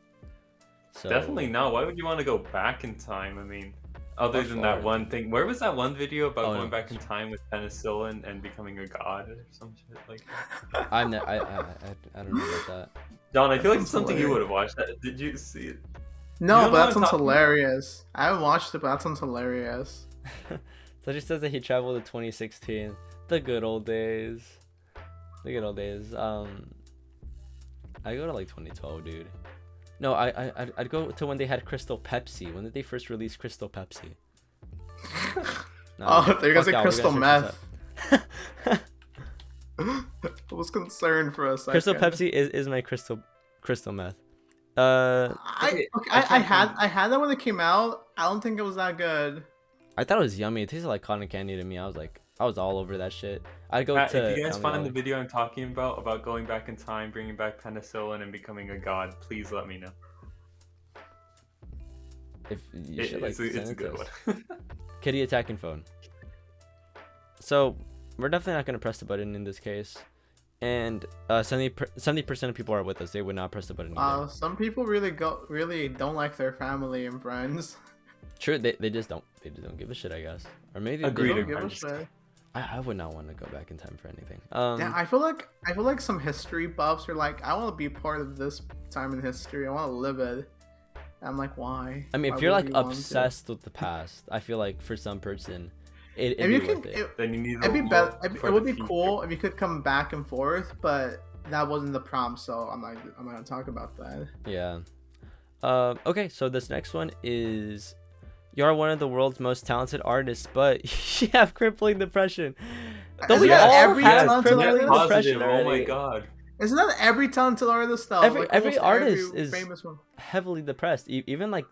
[SPEAKER 2] So
[SPEAKER 3] Definitely not. Why would you want to go back in time? I mean, other
[SPEAKER 2] How
[SPEAKER 3] than
[SPEAKER 2] far?
[SPEAKER 3] that one thing. Where was that one video about
[SPEAKER 2] Oh,
[SPEAKER 3] going
[SPEAKER 2] no.
[SPEAKER 3] back in time with penicillin and becoming a god or some shit? Like,
[SPEAKER 2] I don't know about that.
[SPEAKER 3] John, I feel like it's
[SPEAKER 1] That's
[SPEAKER 3] something you
[SPEAKER 1] hilarious.
[SPEAKER 3] would have watched. That. Did you see it?
[SPEAKER 1] no,
[SPEAKER 3] You know
[SPEAKER 1] but
[SPEAKER 3] what
[SPEAKER 1] that
[SPEAKER 3] I'm
[SPEAKER 1] sounds
[SPEAKER 3] talking about?
[SPEAKER 1] hilarious. I haven't watched it, but that sounds hilarious.
[SPEAKER 2] So it just says that he traveled to 2016, the good old days. The good old days. I go to like 2012, dude. No, I'd go to when they had Crystal Pepsi. When did they first release Crystal Pepsi? No,
[SPEAKER 1] Oh, they're gonna
[SPEAKER 2] fuck
[SPEAKER 1] say
[SPEAKER 2] y'all, we
[SPEAKER 1] crystal
[SPEAKER 2] gotta search this
[SPEAKER 1] meth. I was concerned for a second.
[SPEAKER 2] Crystal Pepsi is my crystal meth.
[SPEAKER 1] I
[SPEAKER 3] can't
[SPEAKER 1] had that when it came out. I don't think it was that good.
[SPEAKER 2] I thought it was yummy. It tasted like cotton candy to me. I was all over that shit. I'd go
[SPEAKER 3] Pat,
[SPEAKER 2] to.
[SPEAKER 3] if you guys
[SPEAKER 2] Family
[SPEAKER 3] find
[SPEAKER 2] Dollar.
[SPEAKER 3] the video I'm talking about going back in time, bringing back penicillin, and becoming a god, please let me know.
[SPEAKER 2] If you should, like,
[SPEAKER 3] It's a
[SPEAKER 2] send it to
[SPEAKER 3] good
[SPEAKER 2] us.
[SPEAKER 3] one.
[SPEAKER 2] Kitty attacking phone. So we're definitely not gonna press the button in this case, and 70% of people are with us. They would not press the button. Either.
[SPEAKER 1] Some people really don't like their family and friends.
[SPEAKER 2] True, they just don't give a shit, I guess, or maybe
[SPEAKER 3] Agreed.
[SPEAKER 1] They
[SPEAKER 2] they
[SPEAKER 1] don't
[SPEAKER 2] do.
[SPEAKER 1] give a shit.
[SPEAKER 2] I would not want to go back in time for anything.
[SPEAKER 1] Yeah, I feel like some history buffs are like, I want to be part of this time in history. I want to live it. And I'm like, why?
[SPEAKER 2] I mean,
[SPEAKER 1] Why
[SPEAKER 2] if you're
[SPEAKER 1] would
[SPEAKER 2] like
[SPEAKER 1] you want to?
[SPEAKER 2] obsessed with the past, I feel like for some person, it'd
[SPEAKER 1] If
[SPEAKER 2] be
[SPEAKER 1] you
[SPEAKER 2] worth
[SPEAKER 1] can,
[SPEAKER 2] it.
[SPEAKER 3] Then you need
[SPEAKER 1] it'd be
[SPEAKER 3] to
[SPEAKER 1] better.
[SPEAKER 3] look
[SPEAKER 1] It
[SPEAKER 3] for
[SPEAKER 1] would
[SPEAKER 3] the
[SPEAKER 1] be
[SPEAKER 3] future.
[SPEAKER 1] cool if you could come back and forth, but that wasn't the prompt, so I'm not gonna talk about that.
[SPEAKER 2] Yeah. Okay, so this next one is, you're one of the world's most talented artists, but you have crippling depression. Don't
[SPEAKER 1] Isn't
[SPEAKER 2] we
[SPEAKER 1] that
[SPEAKER 2] all
[SPEAKER 1] every
[SPEAKER 2] have
[SPEAKER 1] talented
[SPEAKER 2] crippling
[SPEAKER 1] artist?
[SPEAKER 2] depression
[SPEAKER 3] Positive. Oh my
[SPEAKER 2] already?
[SPEAKER 3] god.
[SPEAKER 1] Isn't that every talented artist though?
[SPEAKER 2] Every
[SPEAKER 1] Almost
[SPEAKER 2] artist is
[SPEAKER 1] famous one.
[SPEAKER 2] heavily depressed. Even like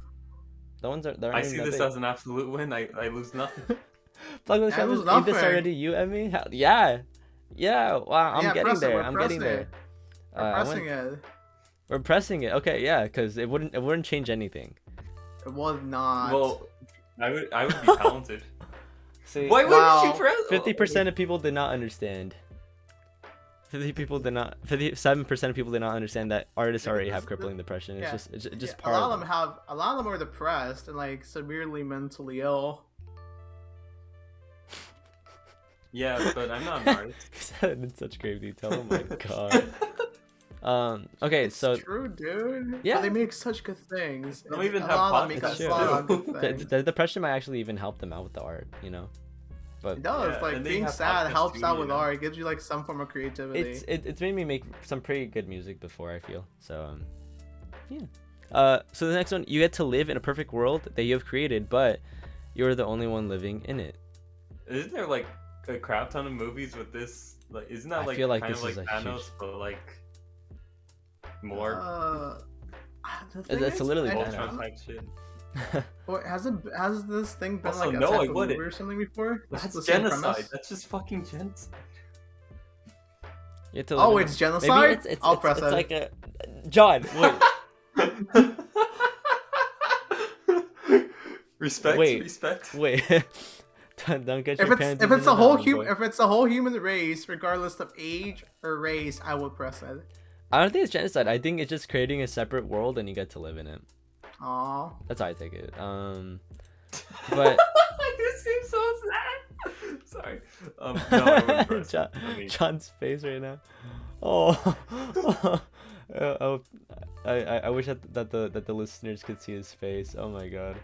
[SPEAKER 2] the ones that aren't
[SPEAKER 3] I
[SPEAKER 2] even
[SPEAKER 3] see
[SPEAKER 2] that
[SPEAKER 3] this
[SPEAKER 2] big.
[SPEAKER 3] as an absolute win. I lose nothing.
[SPEAKER 2] Plug with
[SPEAKER 1] That was
[SPEAKER 2] Eat this
[SPEAKER 1] nothing.
[SPEAKER 2] already, you and me? Yeah. Wow, I'm
[SPEAKER 1] Yeah,
[SPEAKER 2] getting
[SPEAKER 1] press it,
[SPEAKER 2] there.
[SPEAKER 1] we're
[SPEAKER 2] I'm getting there.
[SPEAKER 1] pressing We're
[SPEAKER 2] I
[SPEAKER 1] pressing
[SPEAKER 2] went-
[SPEAKER 1] it.
[SPEAKER 2] We're pressing it. Okay, yeah, because it wouldn't change anything.
[SPEAKER 1] It was not.
[SPEAKER 3] Well, I would be talented.
[SPEAKER 2] See,
[SPEAKER 3] Why
[SPEAKER 1] Wow.
[SPEAKER 3] wouldn't you press?
[SPEAKER 2] 50% of people did not understand. 57% of people did not understand that artists already have crippling depression. It's
[SPEAKER 1] Yeah.
[SPEAKER 2] just
[SPEAKER 1] Yeah,
[SPEAKER 2] part
[SPEAKER 1] a
[SPEAKER 2] of
[SPEAKER 1] lot of them have. A lot of them are depressed and like severely mentally ill.
[SPEAKER 3] Yeah, but I'm not an artist.
[SPEAKER 2] He said it in such grave detail. Oh my god. Okay,
[SPEAKER 1] It's
[SPEAKER 2] so
[SPEAKER 1] true, dude.
[SPEAKER 2] Yeah.
[SPEAKER 1] But they make such good things.
[SPEAKER 3] They don't even
[SPEAKER 1] A
[SPEAKER 3] have
[SPEAKER 1] lot of them make
[SPEAKER 2] podcasts,
[SPEAKER 1] a lot of
[SPEAKER 3] too.
[SPEAKER 1] good
[SPEAKER 2] the,
[SPEAKER 1] things.
[SPEAKER 2] the depression might actually even help them out with the art, you know. But
[SPEAKER 1] It does.
[SPEAKER 3] Yeah,
[SPEAKER 1] like
[SPEAKER 3] and they
[SPEAKER 1] being
[SPEAKER 3] have
[SPEAKER 1] sad
[SPEAKER 3] podcasts
[SPEAKER 1] helps
[SPEAKER 3] too,
[SPEAKER 1] out
[SPEAKER 3] you
[SPEAKER 1] with
[SPEAKER 3] know?
[SPEAKER 1] art. It gives you like some form of creativity.
[SPEAKER 2] it's made me make some pretty good music before, I feel. So yeah. So the next one, you get to live in a perfect world that you have created, but you're the only one living in it.
[SPEAKER 3] Isn't there like a crap ton of movies with this? Like, isn't that
[SPEAKER 2] I
[SPEAKER 3] like
[SPEAKER 2] feel like
[SPEAKER 3] kind
[SPEAKER 2] this
[SPEAKER 3] of
[SPEAKER 2] is
[SPEAKER 3] like
[SPEAKER 2] a
[SPEAKER 3] Thanos,
[SPEAKER 2] huge-
[SPEAKER 3] but like more
[SPEAKER 1] The thing
[SPEAKER 2] It's
[SPEAKER 1] is,
[SPEAKER 2] literally
[SPEAKER 1] I-
[SPEAKER 2] Thanos.
[SPEAKER 3] Ultron type shit?
[SPEAKER 1] Wait, has this thing been
[SPEAKER 3] Also,
[SPEAKER 1] like a
[SPEAKER 3] no,
[SPEAKER 1] type
[SPEAKER 3] I
[SPEAKER 1] of
[SPEAKER 3] wouldn't.
[SPEAKER 1] movie or something before? That's
[SPEAKER 3] That's
[SPEAKER 1] the same
[SPEAKER 3] genocide.
[SPEAKER 1] premise?
[SPEAKER 3] That's just fucking genocide.
[SPEAKER 2] You have to
[SPEAKER 1] Oh,
[SPEAKER 2] live in
[SPEAKER 1] it's
[SPEAKER 2] a-
[SPEAKER 1] genocide?
[SPEAKER 2] Maybe it's
[SPEAKER 1] I'll press it.
[SPEAKER 2] like a John.
[SPEAKER 3] Respect.
[SPEAKER 2] Wait.
[SPEAKER 3] Respect.
[SPEAKER 2] Wait. Don't get
[SPEAKER 1] If
[SPEAKER 2] your
[SPEAKER 1] it's
[SPEAKER 2] panties
[SPEAKER 1] if
[SPEAKER 2] in
[SPEAKER 1] it's
[SPEAKER 2] the
[SPEAKER 1] a whole
[SPEAKER 2] bottom, boy.
[SPEAKER 1] if it's a whole human race, regardless of age or race, I would press it.
[SPEAKER 2] I don't think it's genocide. I think it's just creating a separate world and you get to live in it.
[SPEAKER 1] Aw.
[SPEAKER 2] That's how I take it. But
[SPEAKER 3] You seem so sad. Sorry. No, I wouldn't press
[SPEAKER 2] John,
[SPEAKER 3] it. I mean,
[SPEAKER 2] John's face right now. Oh, I wish that the listeners could see his face. Oh my god,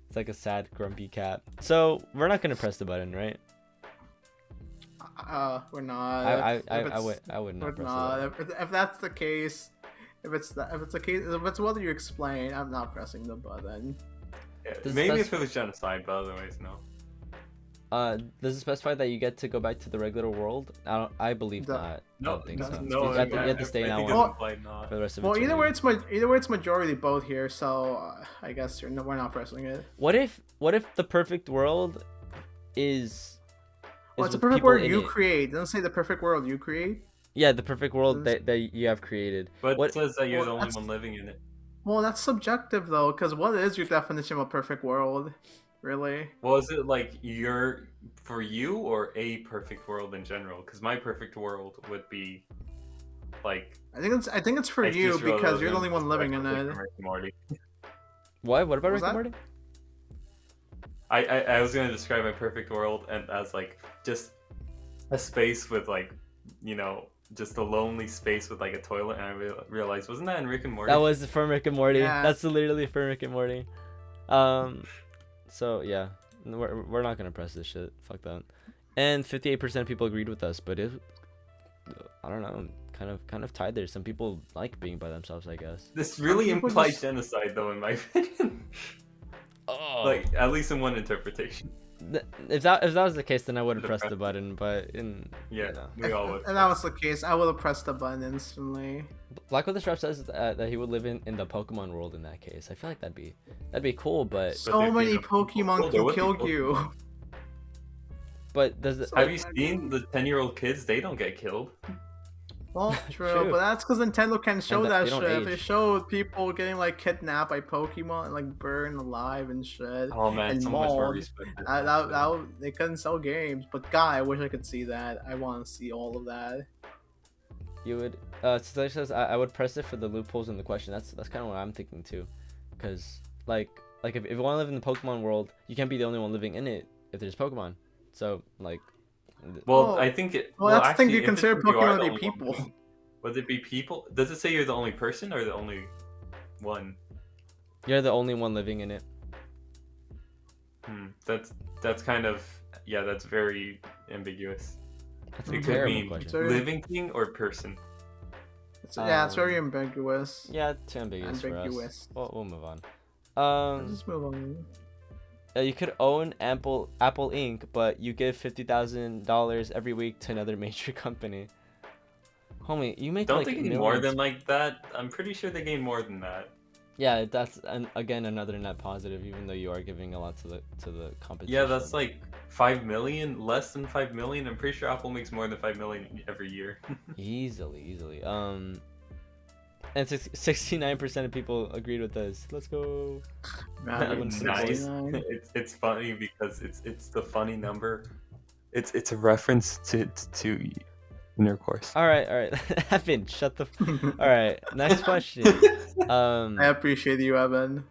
[SPEAKER 2] it's like a sad, grumpy cat. So we're not gonna press the button, right?
[SPEAKER 1] We're not.
[SPEAKER 2] I would not
[SPEAKER 1] We're
[SPEAKER 2] press
[SPEAKER 1] not.
[SPEAKER 2] the button.
[SPEAKER 1] If that's the case, if it's a case, if it's what you explain, I'm not pressing the button.
[SPEAKER 3] yeah,
[SPEAKER 2] Does
[SPEAKER 3] maybe
[SPEAKER 2] it
[SPEAKER 3] if it was genocide, but otherwise, no.
[SPEAKER 2] Does it specify that you get to go back to the regular world? I believe
[SPEAKER 1] The-
[SPEAKER 2] not. I
[SPEAKER 3] No,
[SPEAKER 2] don't think so.
[SPEAKER 3] no.
[SPEAKER 2] You have to stay in
[SPEAKER 3] I
[SPEAKER 2] that
[SPEAKER 3] think
[SPEAKER 2] one
[SPEAKER 3] it's implied not.
[SPEAKER 2] for the rest of
[SPEAKER 1] Well, either way,
[SPEAKER 2] eternity.
[SPEAKER 1] it's majority both here, so I guess we're not pressing it.
[SPEAKER 2] What if the perfect world is
[SPEAKER 1] Well, it's a
[SPEAKER 2] with
[SPEAKER 1] perfect
[SPEAKER 2] people
[SPEAKER 1] world
[SPEAKER 2] in
[SPEAKER 1] you
[SPEAKER 2] it?
[SPEAKER 1] create. It doesn't say the perfect world you create.
[SPEAKER 2] Yeah, the perfect world
[SPEAKER 1] Doesn't-
[SPEAKER 2] that you have created.
[SPEAKER 3] But
[SPEAKER 2] What-
[SPEAKER 3] it says that you're the
[SPEAKER 1] well,
[SPEAKER 3] only
[SPEAKER 1] that's-
[SPEAKER 3] one living in it.
[SPEAKER 1] Well, that's subjective though, because what is your definition of a perfect world? Really?
[SPEAKER 3] Well, is it like for you or a perfect world in general? Because my perfect world would be like.
[SPEAKER 1] I think it's for
[SPEAKER 3] I
[SPEAKER 1] you
[SPEAKER 3] just wrote
[SPEAKER 1] because you're the
[SPEAKER 3] them
[SPEAKER 1] only one living in
[SPEAKER 3] directly
[SPEAKER 1] it.
[SPEAKER 3] from Rick and Morty.
[SPEAKER 2] What about
[SPEAKER 1] What
[SPEAKER 2] Rick
[SPEAKER 1] was
[SPEAKER 2] and Morty?
[SPEAKER 3] I was gonna describe my perfect world and as like just a space with like, just a lonely space with like a toilet, and I realized wasn't that in Rick and Morty?
[SPEAKER 2] That was from Rick and Morty.
[SPEAKER 1] Yeah.
[SPEAKER 2] That's literally from Rick and Morty. So yeah, we're not gonna press this shit. Fuck that. And 58% of people agreed with us, but I don't know, kind of tied there. Some people like being by themselves, I guess.
[SPEAKER 3] This really
[SPEAKER 1] Some people
[SPEAKER 3] implies
[SPEAKER 1] just-
[SPEAKER 3] genocide, though, in my opinion.
[SPEAKER 2] Oh.
[SPEAKER 3] Like at least in one interpretation.
[SPEAKER 2] If that was the case, then I wouldn't
[SPEAKER 3] The
[SPEAKER 2] press the
[SPEAKER 3] press-
[SPEAKER 2] button. But
[SPEAKER 3] Yeah,
[SPEAKER 2] you know.
[SPEAKER 3] we all would.
[SPEAKER 1] If that was the case, I would have pressed the button instantly.
[SPEAKER 2] Black with the Strap says that he would live in the Pokemon world in that case. I feel like that'd be cool, but
[SPEAKER 1] So
[SPEAKER 3] there'd be
[SPEAKER 1] many
[SPEAKER 3] no people.
[SPEAKER 1] Pokemon
[SPEAKER 3] Well, there
[SPEAKER 1] can
[SPEAKER 3] would be
[SPEAKER 1] kill
[SPEAKER 3] Pokemon.
[SPEAKER 1] you.
[SPEAKER 2] does the,
[SPEAKER 1] So-
[SPEAKER 3] Have you seen the 10-year-old kids? They don't get killed.
[SPEAKER 1] Well, true,
[SPEAKER 2] True.
[SPEAKER 1] but that's because Nintendo can show
[SPEAKER 2] And
[SPEAKER 1] that
[SPEAKER 2] they don't
[SPEAKER 1] shit. If they
[SPEAKER 2] age.
[SPEAKER 1] showed people getting like kidnapped by Pokemon and like burned alive and shit.
[SPEAKER 3] Oh man,
[SPEAKER 1] And
[SPEAKER 3] so much more
[SPEAKER 1] mauled.
[SPEAKER 3] respect.
[SPEAKER 1] They couldn't sell games, but God, I wish I could see that. I want to see all of that.
[SPEAKER 2] you would so says I would press it for the loopholes in the question. That's kind of what I'm thinking too, because like if you want to live in the Pokemon world, you can't be the only one living in it if there's Pokemon. So like
[SPEAKER 3] Well,
[SPEAKER 1] Oh,
[SPEAKER 3] I think it.
[SPEAKER 1] well, that's the thing.
[SPEAKER 3] Actually,
[SPEAKER 1] You
[SPEAKER 3] if it
[SPEAKER 1] consider
[SPEAKER 3] says you are
[SPEAKER 1] Pokemon
[SPEAKER 3] the
[SPEAKER 1] to be
[SPEAKER 3] only
[SPEAKER 1] people.
[SPEAKER 3] one, would it be people? Does it say you're the only person or the only one?
[SPEAKER 2] You're the only one living in it.
[SPEAKER 3] That's kind of that's very ambiguous.
[SPEAKER 2] That's
[SPEAKER 3] It
[SPEAKER 2] a
[SPEAKER 3] could
[SPEAKER 2] terrible
[SPEAKER 3] mean
[SPEAKER 2] question.
[SPEAKER 1] Very-
[SPEAKER 3] living thing or person.
[SPEAKER 1] It's very ambiguous.
[SPEAKER 2] Yeah, too ambiguous for us.
[SPEAKER 1] Ambiguous.
[SPEAKER 2] We'll move on.
[SPEAKER 1] Let's just move on.
[SPEAKER 2] You could own Apple Inc., but you give $50,000 every week to another major company. Homie, you make
[SPEAKER 3] Don't
[SPEAKER 2] like
[SPEAKER 3] they gain
[SPEAKER 2] millions.
[SPEAKER 3] more than like that? I'm pretty sure they gain more than that.
[SPEAKER 2] Yeah, that's again another net positive, even though you are giving a lot to the competition.
[SPEAKER 3] Yeah, that's like 5 million, less than 5 million. I'm pretty sure Apple makes more than 5 million every year.
[SPEAKER 2] easily. And 69% of people agreed with this. Let's go.
[SPEAKER 1] Man,
[SPEAKER 3] Nice.
[SPEAKER 1] 69.
[SPEAKER 3] It's funny because it's the funny number. It's a reference to intercourse.
[SPEAKER 2] All right. Evan, shut the. All right, next question.
[SPEAKER 1] I appreciate you, Evan.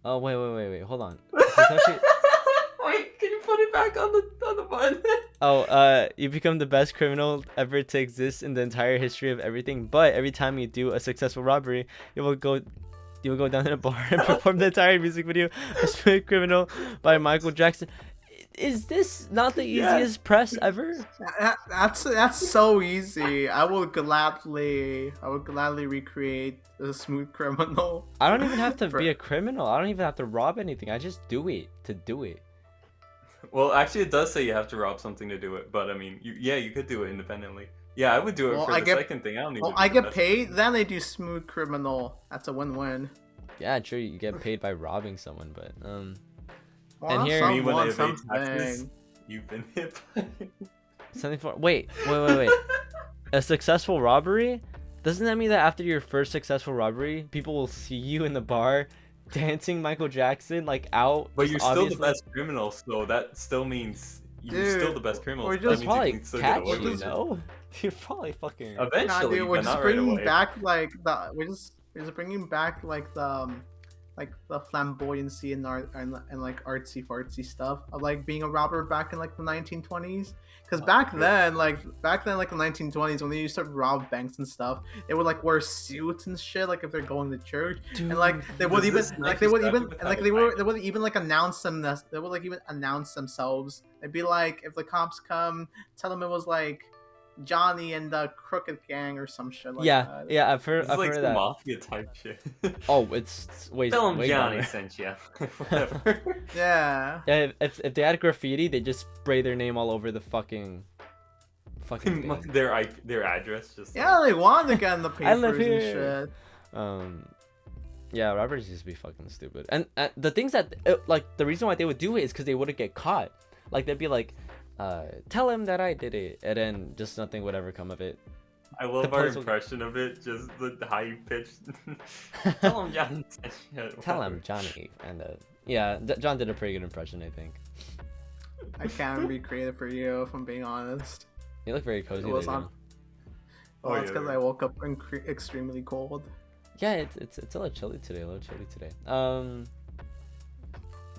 [SPEAKER 2] Oh wait. Hold on.
[SPEAKER 3] Wait, can you put it back on the button?
[SPEAKER 2] Oh, you become the best criminal ever to exist in the entire history of everything. But every time you do a successful robbery, you will go down to the bar and perform the entire music video of Smooth Criminal by Michael Jackson. Is this not the easiest press ever?
[SPEAKER 1] That's so easy. I would gladly recreate the Smooth Criminal.
[SPEAKER 2] I don't even have to be a criminal. I don't even have to rob anything. I just do it to do it.
[SPEAKER 3] Well, actually, it does say you have to rob something to do it, but I mean, you could do it independently. Yeah, I would do it
[SPEAKER 1] Well,
[SPEAKER 3] for
[SPEAKER 1] I
[SPEAKER 3] the
[SPEAKER 1] get-
[SPEAKER 3] second thing. I don't need
[SPEAKER 1] Well,
[SPEAKER 3] to do
[SPEAKER 1] I
[SPEAKER 3] the
[SPEAKER 1] get
[SPEAKER 3] best
[SPEAKER 1] paid,
[SPEAKER 3] thing.
[SPEAKER 1] then they do Smooth Criminal. That's a win-win.
[SPEAKER 2] Yeah, true. You get paid by robbing someone, but
[SPEAKER 1] Well,
[SPEAKER 2] And here-
[SPEAKER 3] Me, when I
[SPEAKER 1] someone,
[SPEAKER 3] evade taxes,
[SPEAKER 1] something.
[SPEAKER 3] you've been hit by...
[SPEAKER 2] something for wait. A successful robbery? Doesn't that mean that after your first successful robbery, people will see you in the bar dancing Michael Jackson like out?
[SPEAKER 3] But
[SPEAKER 2] just
[SPEAKER 3] you're still
[SPEAKER 2] obviously?
[SPEAKER 3] the best criminal, so that still means you're
[SPEAKER 1] Dude,
[SPEAKER 3] still the best criminal.
[SPEAKER 1] or
[SPEAKER 3] so
[SPEAKER 1] just
[SPEAKER 3] that
[SPEAKER 2] They'll
[SPEAKER 3] means you
[SPEAKER 2] probably
[SPEAKER 3] can still
[SPEAKER 2] catch
[SPEAKER 3] get away
[SPEAKER 2] you,
[SPEAKER 3] with it.
[SPEAKER 2] no? You're probably fucking.
[SPEAKER 3] Eventually,
[SPEAKER 1] Nah, dude, we're
[SPEAKER 3] but
[SPEAKER 1] just
[SPEAKER 3] not right
[SPEAKER 1] bringing
[SPEAKER 3] away.
[SPEAKER 1] back like the we're just bringing back like the flamboyancy and art and like artsy fartsy stuff of like being a robber back in like the 1920s. Because back then like the 1920s when they used to rob banks and stuff, they would like wear suits and shit like if they're going to church. And like they would
[SPEAKER 3] Does
[SPEAKER 1] even
[SPEAKER 3] this
[SPEAKER 1] like they would
[SPEAKER 3] statue
[SPEAKER 1] even
[SPEAKER 3] have
[SPEAKER 1] like
[SPEAKER 3] a
[SPEAKER 1] they would
[SPEAKER 3] title?
[SPEAKER 1] they would even like announce they would like even announce themselves. They'd be like, if the cops come, tell them it was like Johnny and the Crooked Gang or some shit like that.
[SPEAKER 2] Yeah, I've heard
[SPEAKER 3] It's
[SPEAKER 2] I've
[SPEAKER 3] like
[SPEAKER 2] heard
[SPEAKER 3] some
[SPEAKER 2] that.
[SPEAKER 3] mafia type shit.
[SPEAKER 2] Oh, it's way
[SPEAKER 3] Tell him
[SPEAKER 2] way
[SPEAKER 3] Johnny
[SPEAKER 2] better.
[SPEAKER 3] sent you. Whatever.
[SPEAKER 1] Yeah.
[SPEAKER 2] Yeah, if they had graffiti, they just spray their name all over the fucking thing.
[SPEAKER 3] their address just.
[SPEAKER 1] Yeah, they wanted to get in the
[SPEAKER 2] I live
[SPEAKER 1] papers and
[SPEAKER 2] here.
[SPEAKER 1] shit.
[SPEAKER 2] Yeah, robbers just be fucking stupid. And the things that like the reason why they would do it is because they wouldn't get caught. Like they'd be like, tell him that I did it, and then just nothing would ever come of it.
[SPEAKER 3] I love
[SPEAKER 2] The
[SPEAKER 3] our
[SPEAKER 2] police will-
[SPEAKER 3] impression of it, just the high pitched. Tell him Johnny sent you.
[SPEAKER 2] Tell him Johnny, and yeah, John did a pretty good impression, I think.
[SPEAKER 1] I can't recreate it for you, if I'm being honest.
[SPEAKER 2] You look very cozy.
[SPEAKER 1] It was
[SPEAKER 2] there,
[SPEAKER 1] on.
[SPEAKER 2] John.
[SPEAKER 1] Well,
[SPEAKER 3] Oh,
[SPEAKER 1] it's
[SPEAKER 3] yeah,
[SPEAKER 1] because
[SPEAKER 3] yeah.
[SPEAKER 1] I woke up extremely cold.
[SPEAKER 2] Yeah, it's a little chilly today.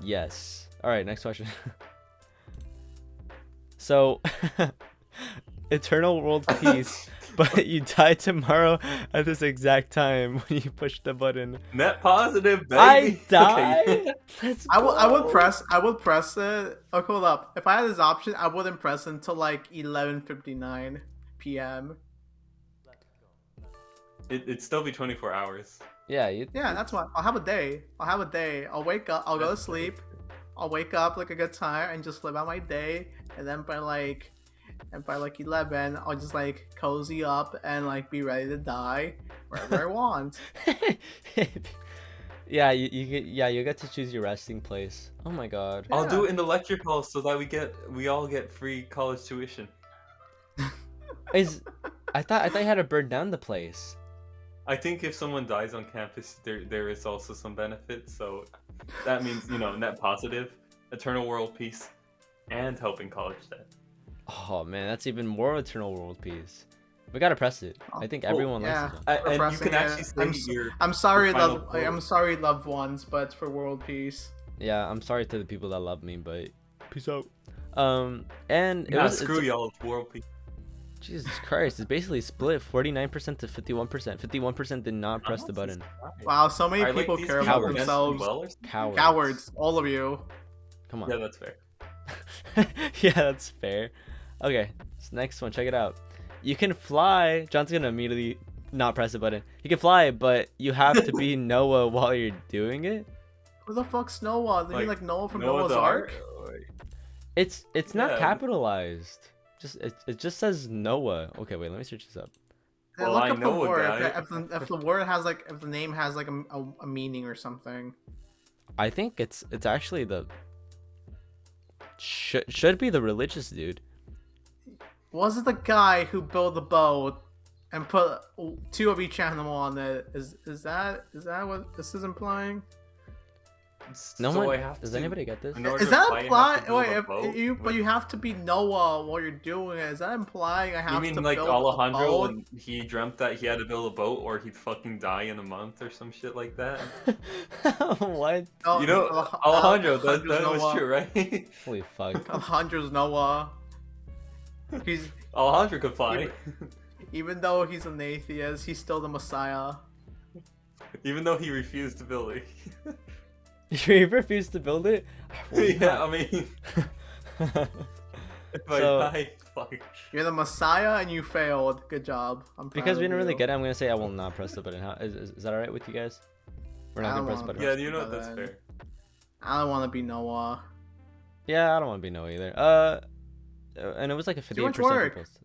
[SPEAKER 2] Yes. All right, next question. So, eternal world peace, but you die tomorrow at this exact time when you push the button.
[SPEAKER 3] Net positive, baby.
[SPEAKER 2] I die.
[SPEAKER 3] Okay.
[SPEAKER 2] Let's
[SPEAKER 1] I would
[SPEAKER 2] go.
[SPEAKER 1] press it. Oh, hold up. If I had this option, I wouldn't press until like 11:59 p.m.
[SPEAKER 3] It'd still be 24 hours.
[SPEAKER 2] Yeah,
[SPEAKER 1] Yeah, that's why. I'll have a day. I'll wake up. I'll go to sleep. I'll wake up like a good time and just live out my day. And then by like 11, I'll just like cozy up and like be ready to die wherever I want.
[SPEAKER 2] Yeah, you get to choose your resting place. Oh my god.
[SPEAKER 3] I'll do
[SPEAKER 1] Yeah.
[SPEAKER 3] it in the lecture hall so that we all get free college tuition.
[SPEAKER 2] I thought you had to burn down the place.
[SPEAKER 3] I think if someone dies on campus, there is also some benefit. So that means net positive, eternal world peace, and helping college debt.
[SPEAKER 2] Oh man, that's even more eternal world peace. We gotta press it. I think everyone
[SPEAKER 1] yeah.
[SPEAKER 2] likes it.
[SPEAKER 1] We're
[SPEAKER 3] And you
[SPEAKER 1] pressing
[SPEAKER 3] can actually
[SPEAKER 1] it.
[SPEAKER 3] say your.
[SPEAKER 1] I'm sorry,
[SPEAKER 3] final
[SPEAKER 1] I'm
[SPEAKER 3] quote.
[SPEAKER 1] sorry, loved ones, but it's for world peace.
[SPEAKER 2] Yeah, I'm sorry to the people that love me, but Peace out. And it
[SPEAKER 3] Nah,
[SPEAKER 2] was
[SPEAKER 3] screw y'all, world peace.
[SPEAKER 2] Jesus Christ, it's basically split 49% to 51%. 51% did not press the button.
[SPEAKER 1] Wow, so many
[SPEAKER 3] Are, like,
[SPEAKER 1] people
[SPEAKER 3] these
[SPEAKER 1] care
[SPEAKER 3] people
[SPEAKER 1] about
[SPEAKER 2] Cowards.
[SPEAKER 1] themselves.
[SPEAKER 3] well or something?
[SPEAKER 1] Cowards, all of you.
[SPEAKER 2] Come on.
[SPEAKER 3] Yeah, that's fair.
[SPEAKER 2] Yeah, that's fair. Okay, this next one, check it out. You can fly. John's gonna immediately not press the button. You can fly, but you have to be Noah while you're doing it.
[SPEAKER 1] Who the fuck's Noah? You mean like Noah from
[SPEAKER 3] Noah
[SPEAKER 1] Noah's
[SPEAKER 3] the
[SPEAKER 1] Ark?
[SPEAKER 2] It's not
[SPEAKER 3] Yeah.
[SPEAKER 2] capitalized. It just says Noah. Okay, wait, let me search this up.
[SPEAKER 1] Yeah,
[SPEAKER 3] Well,
[SPEAKER 1] look
[SPEAKER 3] I
[SPEAKER 1] up the
[SPEAKER 3] know a
[SPEAKER 1] word.
[SPEAKER 3] guy.
[SPEAKER 1] If the word has like, if the name has like a meaning or something.
[SPEAKER 2] I think it's actually the should be the religious dude.
[SPEAKER 1] Was it the guy who built the boat and put 2 of each animal on it? Is that what this is implying?
[SPEAKER 2] No
[SPEAKER 3] So
[SPEAKER 2] one.
[SPEAKER 3] I have
[SPEAKER 2] Does
[SPEAKER 3] to,
[SPEAKER 2] anybody get this?
[SPEAKER 3] in order
[SPEAKER 1] Is
[SPEAKER 3] to
[SPEAKER 1] that
[SPEAKER 3] fly, you have to
[SPEAKER 1] implying?
[SPEAKER 3] build
[SPEAKER 1] Wait,
[SPEAKER 3] a boat
[SPEAKER 1] but you have to be Noah while you're doing it. Is that implying I have
[SPEAKER 3] You mean
[SPEAKER 1] to
[SPEAKER 3] like
[SPEAKER 1] build
[SPEAKER 3] Alejandro
[SPEAKER 1] a boat?
[SPEAKER 3] when he dreamt that he had to build a boat or he'd fucking die in a month or some shit like that?
[SPEAKER 2] What?
[SPEAKER 1] No,
[SPEAKER 3] You know, Alejandro, that was
[SPEAKER 1] Noah.
[SPEAKER 3] true, right?
[SPEAKER 2] Holy fuck.
[SPEAKER 1] Alejandro's Noah. He's
[SPEAKER 3] Alejandro could fly.
[SPEAKER 1] even though he's an atheist, he's still the Messiah.
[SPEAKER 3] Even though he refused to build it.
[SPEAKER 2] You refused to build it?
[SPEAKER 3] Yeah, I mean, if I
[SPEAKER 2] So-
[SPEAKER 3] die, fuck.
[SPEAKER 1] You're the Messiah and you failed. Good job. I'm proud
[SPEAKER 2] Because we
[SPEAKER 1] of
[SPEAKER 2] didn't really
[SPEAKER 1] you.
[SPEAKER 2] get it, I'm gonna say I will not press the button. How, is that alright with you guys? We're not
[SPEAKER 1] I
[SPEAKER 2] gonna
[SPEAKER 1] don't
[SPEAKER 2] press the
[SPEAKER 1] wanna
[SPEAKER 2] button.
[SPEAKER 3] Yeah, you know what? That's
[SPEAKER 1] Then-
[SPEAKER 3] fair.
[SPEAKER 1] I don't want to be Noah.
[SPEAKER 2] Yeah, I don't want to be Noah either. And it was like a
[SPEAKER 1] Too much
[SPEAKER 2] 58%
[SPEAKER 1] work.
[SPEAKER 2] post.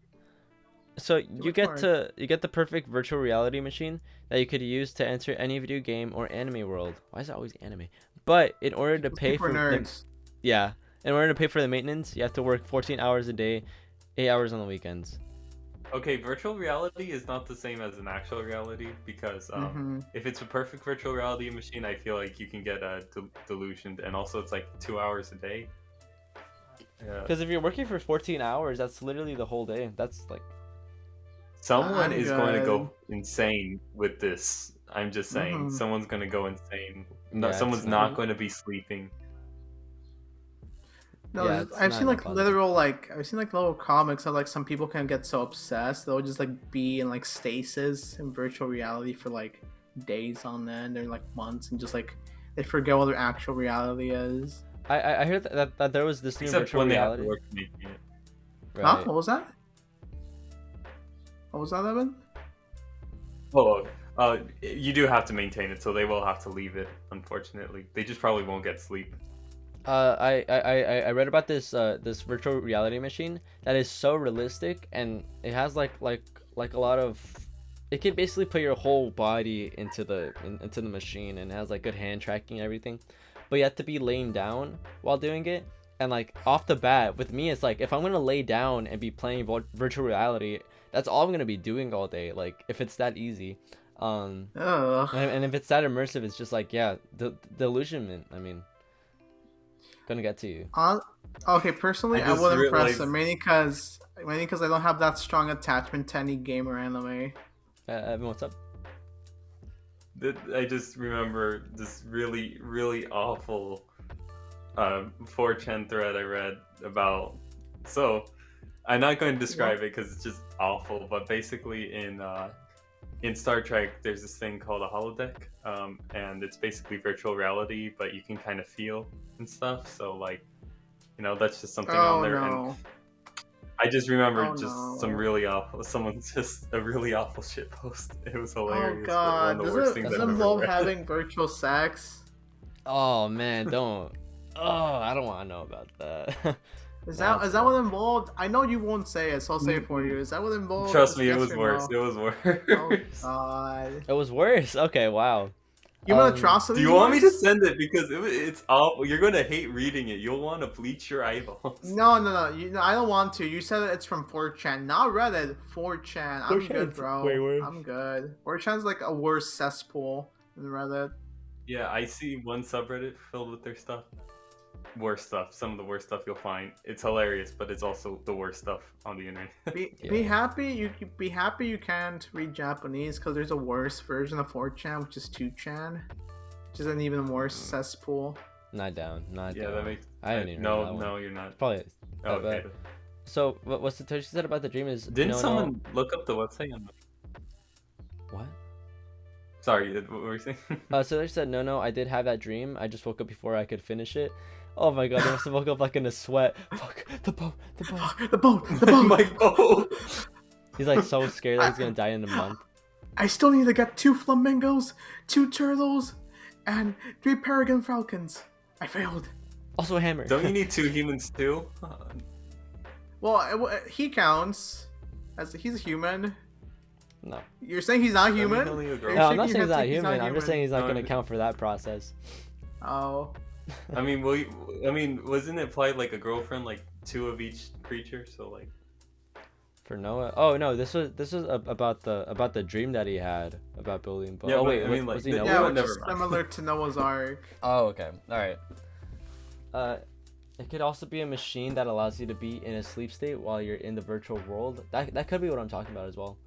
[SPEAKER 2] So you
[SPEAKER 1] much
[SPEAKER 2] get
[SPEAKER 1] work.
[SPEAKER 2] you get the perfect virtual reality machine that you could use to enter any video game or anime world. Why is it always anime? But in order to pay
[SPEAKER 1] People
[SPEAKER 2] for
[SPEAKER 1] are
[SPEAKER 2] the,
[SPEAKER 1] nerds.
[SPEAKER 2] yeah, in order to pay for the maintenance, you have to work 14 hours a day, 8 hours on the weekends.
[SPEAKER 3] Okay, virtual reality is not the same as an actual reality because
[SPEAKER 1] Mhm.
[SPEAKER 3] if it's a perfect virtual reality machine, I feel like you can get delusioned, and also it's like 2 hours a day. Yeah.
[SPEAKER 2] Because if you're working for 14 hours, that's literally the whole day. That's like,
[SPEAKER 3] Someone
[SPEAKER 1] I'm
[SPEAKER 3] is going to
[SPEAKER 1] good.
[SPEAKER 3] go insane with this. I'm just saying,
[SPEAKER 1] Mhm.
[SPEAKER 3] someone's going to go insane. No,
[SPEAKER 2] Yeah,
[SPEAKER 3] someone's
[SPEAKER 2] it's
[SPEAKER 3] not
[SPEAKER 2] not-
[SPEAKER 3] going to be sleeping.
[SPEAKER 1] No,
[SPEAKER 2] Yeah, it's
[SPEAKER 1] I've
[SPEAKER 2] not
[SPEAKER 1] seen like
[SPEAKER 2] fun.
[SPEAKER 1] literal little comics of like some people can get so obsessed they'll just like be in like stasis in virtual reality for like days on end or like months and just like they forget what their actual reality is.
[SPEAKER 2] I heard that there was this new
[SPEAKER 3] Except
[SPEAKER 2] virtual
[SPEAKER 3] when they have
[SPEAKER 2] reality.
[SPEAKER 3] to work making it.
[SPEAKER 1] Huh?
[SPEAKER 2] Right.
[SPEAKER 1] What was that? What was that, Evan?
[SPEAKER 3] Oh, you do have to maintain it, so they will have to leave it. Unfortunately, they just probably won't get sleep.
[SPEAKER 2] I read about this this virtual reality machine that is so realistic, and it has like a lot of, it can basically put your whole body into the machine, and it has like good hand tracking and everything, but you have to be laying down while doing it. And like off the bat with me, it's like if I'm gonna lay down and be playing virtual reality, that's all I'm gonna be doing all day, like if it's that easy.
[SPEAKER 1] Ugh.
[SPEAKER 2] And if it's that immersive, it's just like, yeah, the illusionment, I mean, gonna get to you.
[SPEAKER 1] Okay, personally,
[SPEAKER 3] I
[SPEAKER 1] I
[SPEAKER 3] just
[SPEAKER 1] wouldn't press
[SPEAKER 3] realized-
[SPEAKER 1] it mainly because I don't have that strong attachment to any game or anime.
[SPEAKER 2] Evan, what's up?
[SPEAKER 3] I just remember this really, really awful 4chan thread I read about. So, I'm not going to describe it because it's just awful. But basically, in Star Trek, there's this thing called a holodeck, and it's basically virtual reality, but you can kind of feel and stuff. So, like, that's just something on there. And
[SPEAKER 1] No.
[SPEAKER 3] I just remember
[SPEAKER 1] Oh,
[SPEAKER 3] just
[SPEAKER 1] no.
[SPEAKER 3] some really awful, someone's just a really awful shit post. It was hilarious.
[SPEAKER 1] Oh
[SPEAKER 3] but
[SPEAKER 1] god,
[SPEAKER 3] one of the worst things
[SPEAKER 1] does it
[SPEAKER 3] I've ever
[SPEAKER 1] involve
[SPEAKER 3] read.
[SPEAKER 1] having virtual sex?
[SPEAKER 2] Oh man, don't. Oh, I don't want to know about that.
[SPEAKER 1] Is
[SPEAKER 2] That's
[SPEAKER 1] that what involved? I know you won't say it, so I'll say it for you. Is that what involved?
[SPEAKER 3] Trust me, it
[SPEAKER 1] Yes
[SPEAKER 3] was
[SPEAKER 1] or
[SPEAKER 3] worse.
[SPEAKER 1] no?
[SPEAKER 3] It was worse.
[SPEAKER 1] Oh god.
[SPEAKER 2] It was worse. Okay, wow.
[SPEAKER 1] Human atrocity.
[SPEAKER 3] Do you want me to send it? Because it's awful. You're gonna hate reading it. You'll want to bleach your eyeballs.
[SPEAKER 1] No. I don't want to. You said it's from 4chan, not Reddit. 4chan. I'm
[SPEAKER 2] 4chan's
[SPEAKER 1] good, bro.
[SPEAKER 2] way worse.
[SPEAKER 1] I'm good. 4chan's like a worse cesspool than Reddit.
[SPEAKER 3] Yeah, I see one subreddit filled with their stuff. Worst stuff. Some of the worst stuff you'll find. It's hilarious, but it's also the worst stuff on the internet.
[SPEAKER 1] Be
[SPEAKER 2] Yeah.
[SPEAKER 1] happy. Be happy you can't read Japanese because there's a worse version of 4chan, which is 2chan, which is an even worse cesspool.
[SPEAKER 2] Not down. Not
[SPEAKER 3] Yeah,
[SPEAKER 2] down.
[SPEAKER 3] that makes
[SPEAKER 2] I haven't even heard
[SPEAKER 3] No,
[SPEAKER 2] that one.
[SPEAKER 3] no, you're not.
[SPEAKER 2] Probably.
[SPEAKER 3] Oh, okay.
[SPEAKER 2] So what's the Toshi said about the dream is
[SPEAKER 3] Didn't
[SPEAKER 2] no,
[SPEAKER 3] someone look up the website?
[SPEAKER 2] What?
[SPEAKER 3] Sorry, what were you saying?
[SPEAKER 2] So they said no, I did have that dream. I just woke up before I could finish it. Oh my god, I must have woke up like in a sweat. Fuck the boat.
[SPEAKER 1] The boat.
[SPEAKER 3] My boat.
[SPEAKER 2] He's like so scared that he's gonna die in a month.
[SPEAKER 1] I still need to get 2 flamingos, 2 turtles, and 3 peregrine falcons. I failed.
[SPEAKER 2] Also a hammer.
[SPEAKER 3] Don't you need 2 humans too?
[SPEAKER 1] Well, he counts as he's a human.
[SPEAKER 2] No.
[SPEAKER 1] You're saying he's not human?
[SPEAKER 3] only a girl.
[SPEAKER 2] No, I'm not
[SPEAKER 1] shaking
[SPEAKER 2] saying he's
[SPEAKER 1] your
[SPEAKER 2] not
[SPEAKER 1] head
[SPEAKER 2] human. I'm just saying he's not
[SPEAKER 3] No,
[SPEAKER 2] gonna count for that process.
[SPEAKER 1] Oh.
[SPEAKER 3] I mean, wasn't it applied like a girlfriend, like 2 of each creature? So like.
[SPEAKER 2] For Noah? Oh no, this was about the dream that he had about building.
[SPEAKER 3] Yeah,
[SPEAKER 2] oh
[SPEAKER 3] but
[SPEAKER 2] wait,
[SPEAKER 3] I mean,
[SPEAKER 2] was he
[SPEAKER 3] like,
[SPEAKER 2] Noah?
[SPEAKER 1] Yeah,
[SPEAKER 3] Well,
[SPEAKER 1] which
[SPEAKER 3] never
[SPEAKER 1] is
[SPEAKER 3] mind.
[SPEAKER 1] similar to Noah's Ark.
[SPEAKER 2] Oh okay, all right. It could also be a machine that allows you to be in a sleep state while you're in the virtual world. That could be what I'm talking about as well.